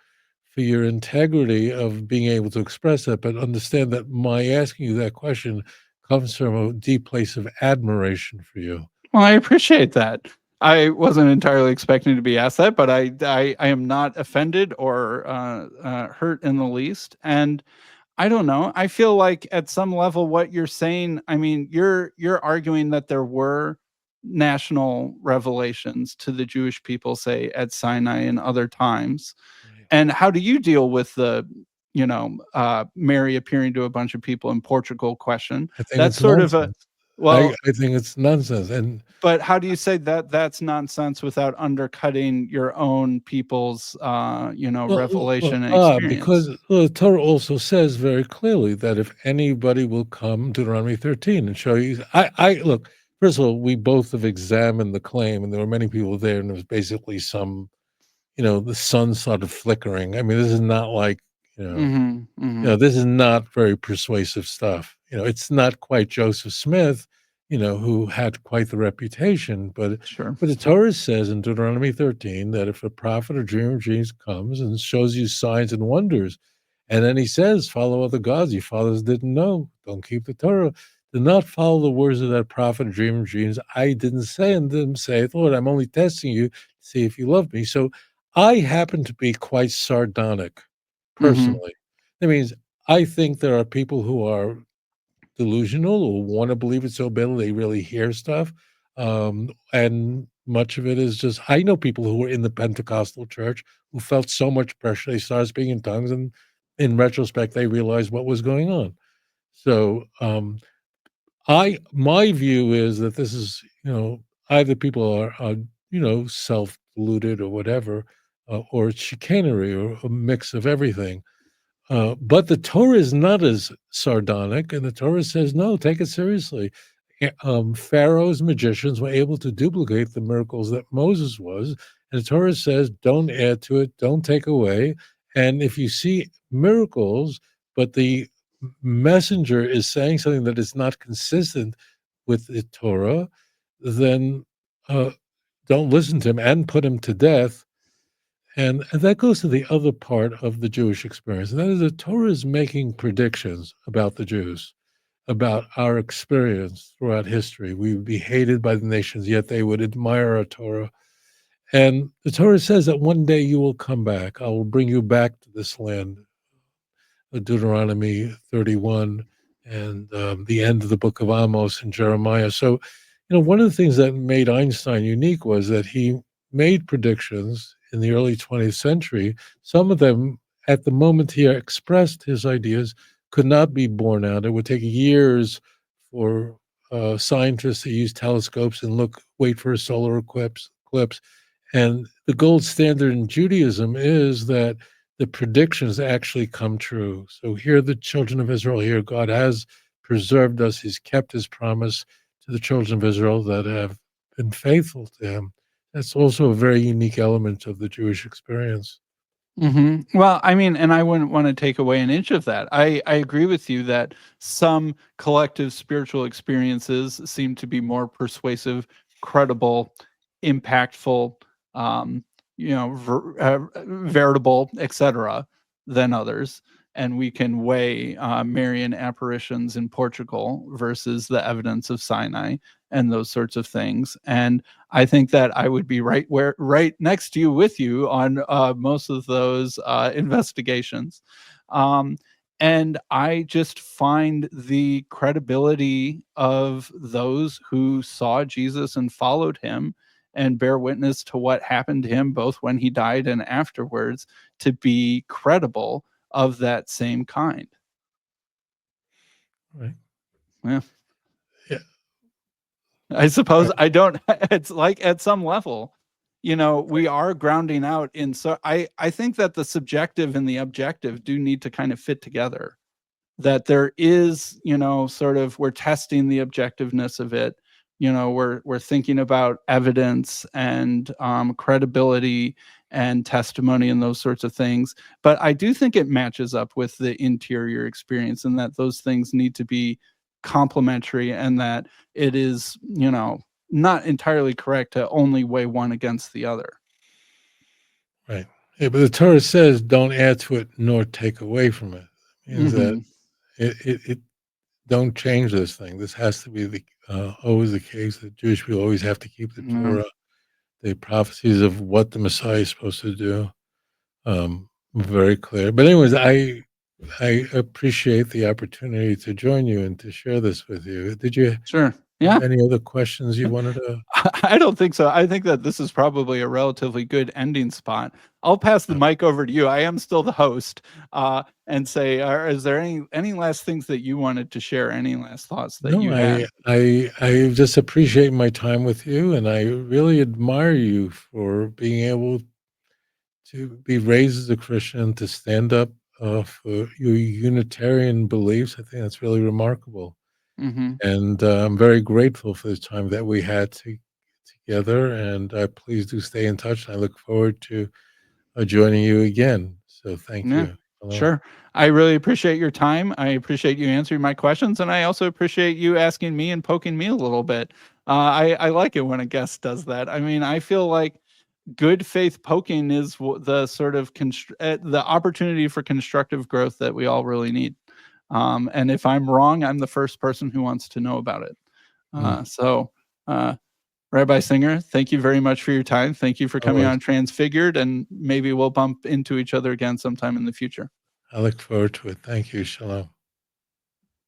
for your integrity of being able to express that, but understand that my asking you that question comes from a deep place of admiration for you. Well, I appreciate that. I wasn't entirely expecting to be asked that, but I am not offended or hurt in the least. And I don't know. I feel like at some level, what you're saying, I mean, you're arguing that there were national revelations to the Jewish people, say at Sinai and other times. Right. And how do you deal with the, Mary appearing to a bunch of people in Portugal question? I think That's it's sort of a, nonsense. I well, I think it's nonsense, and but how do you say that that's nonsense without undercutting your own people's, revelation and experience? because the Torah also says very clearly that if anybody will come, Deuteronomy 13, and show you, I look. First of all, we both have examined the claim, and there were many people there, and there was basically some, the sun started flickering. I mean, this is not like, you know, Mhm, mhm. this is not very persuasive stuff. It's not quite Joseph Smith, who had quite the reputation, but Sure. the Torah says in Deuteronomy 13 that if a prophet or dreamer of dreams comes and shows you signs and wonders, and then he says, follow other gods your fathers didn't know, don't keep the Torah, do not follow the words of that prophet or dreamer of dreams. I didn't say, and them say, Lord, I'm only testing you to see if you love me. So I happen to be quite sardonic Mhm. personally. That means I think there are people who are delusional or want to believe it so badly they really hear stuff. And much of it is just I know people who were in the Pentecostal church who felt so much pressure they started speaking in tongues, and in retrospect they realized what was going on. So I my view is that this is either people are self deluded or whatever, or it's chicanery or a mix of everything. But the Torah is not as sardonic, and the Torah says, no, take it seriously. Pharaoh's magicians were able to duplicate the miracles that Moses was. And the Torah says, don't add to it, don't take away. And if you see miracles, but the messenger is saying something that is not consistent with the Torah, then don't listen to him and put him to death. And that goes to the other part of the Jewish experience, and that is the Torah is making predictions about the Jews, about our experience throughout history. We would be hated by the nations, yet they would admire our Torah. And the Torah says that one day you will come back. I will bring you back to this land. Deuteronomy 31 and the end of the book of Amos and Jeremiah. So, one of the things that made Einstein unique was that he made predictions in the early 20th century. Some of them, at the moment he expressed his ideas, could not be borne out. It would take years for scientists to use telescopes and wait for a solar eclipse. And the gold standard in Judaism is that the predictions actually come true. So here, the children of Israel, here God has preserved us. He's kept his promise to the children of Israel that have been faithful to him. That's also a very unique element of the Jewish experience. Well, I mean, and I wouldn't want to take away an inch of that. I agree with you that some collective spiritual experiences seem to be more persuasive, credible, impactful, veritable, etc., than others. And we can weigh Marian apparitions in Portugal versus the evidence of Sinai and those sorts of things. And I think that I would be right next to you with you on most of those investigations. And I just find the credibility of those who saw Jesus and followed him and bear witness to what happened to him both when he died and afterwards to be credible of that same kind. Right. Yeah. Yeah. I suppose I don't it's like at some level, we are grounding out in so I think that the subjective and the objective do need to kind of fit together. That there is, sort of we're testing the objectiveness of it. We're thinking about evidence and credibility and testimony and those sorts of things. But I do think it matches up with the interior experience and that those things need to be complementary and that it is, not entirely correct to only weigh one against the other. Right. Yeah, but the Torah says, "Don't add to it nor take away from it." It means that it don't change this thing. This has to be always the case that Jewish people always have to keep the Torah, the prophecies of what the Messiah is supposed to do, very clear. But anyways, I appreciate the opportunity to join you and to share this with you. Did you Sure. Yeah. have any other questions you wanted to? I don't think so. I think that this is probably a relatively good ending spot. I'll pass the mic over to you. I am still the host, and say, is there any last things that you wanted to share? Any last thoughts that No, you had? I just appreciate my time with you, and I really admire you for being able to be raised as a Christian, to stand up for your Unitarian beliefs. I think that's really remarkable. Mm-hmm. And I'm very grateful for the time that we had together. And please do stay in touch. I look forward to joining you again. So thank Yeah, you. Hello. sure. I really appreciate your time. I appreciate you answering my questions, and I also appreciate you asking me and poking me a little bit. I like it when a guest does that. I mean, I feel like good faith poking is the sort of the opportunity for constructive growth that we all really need. And if I'm wrong, I'm the first person who wants to know about it. So, Rabbi Singer, thank you very much for your time. Thank you for coming Always. on Transfigured, and maybe we'll bump into each other again sometime in the future. I look forward to it. Thank you. Shalom.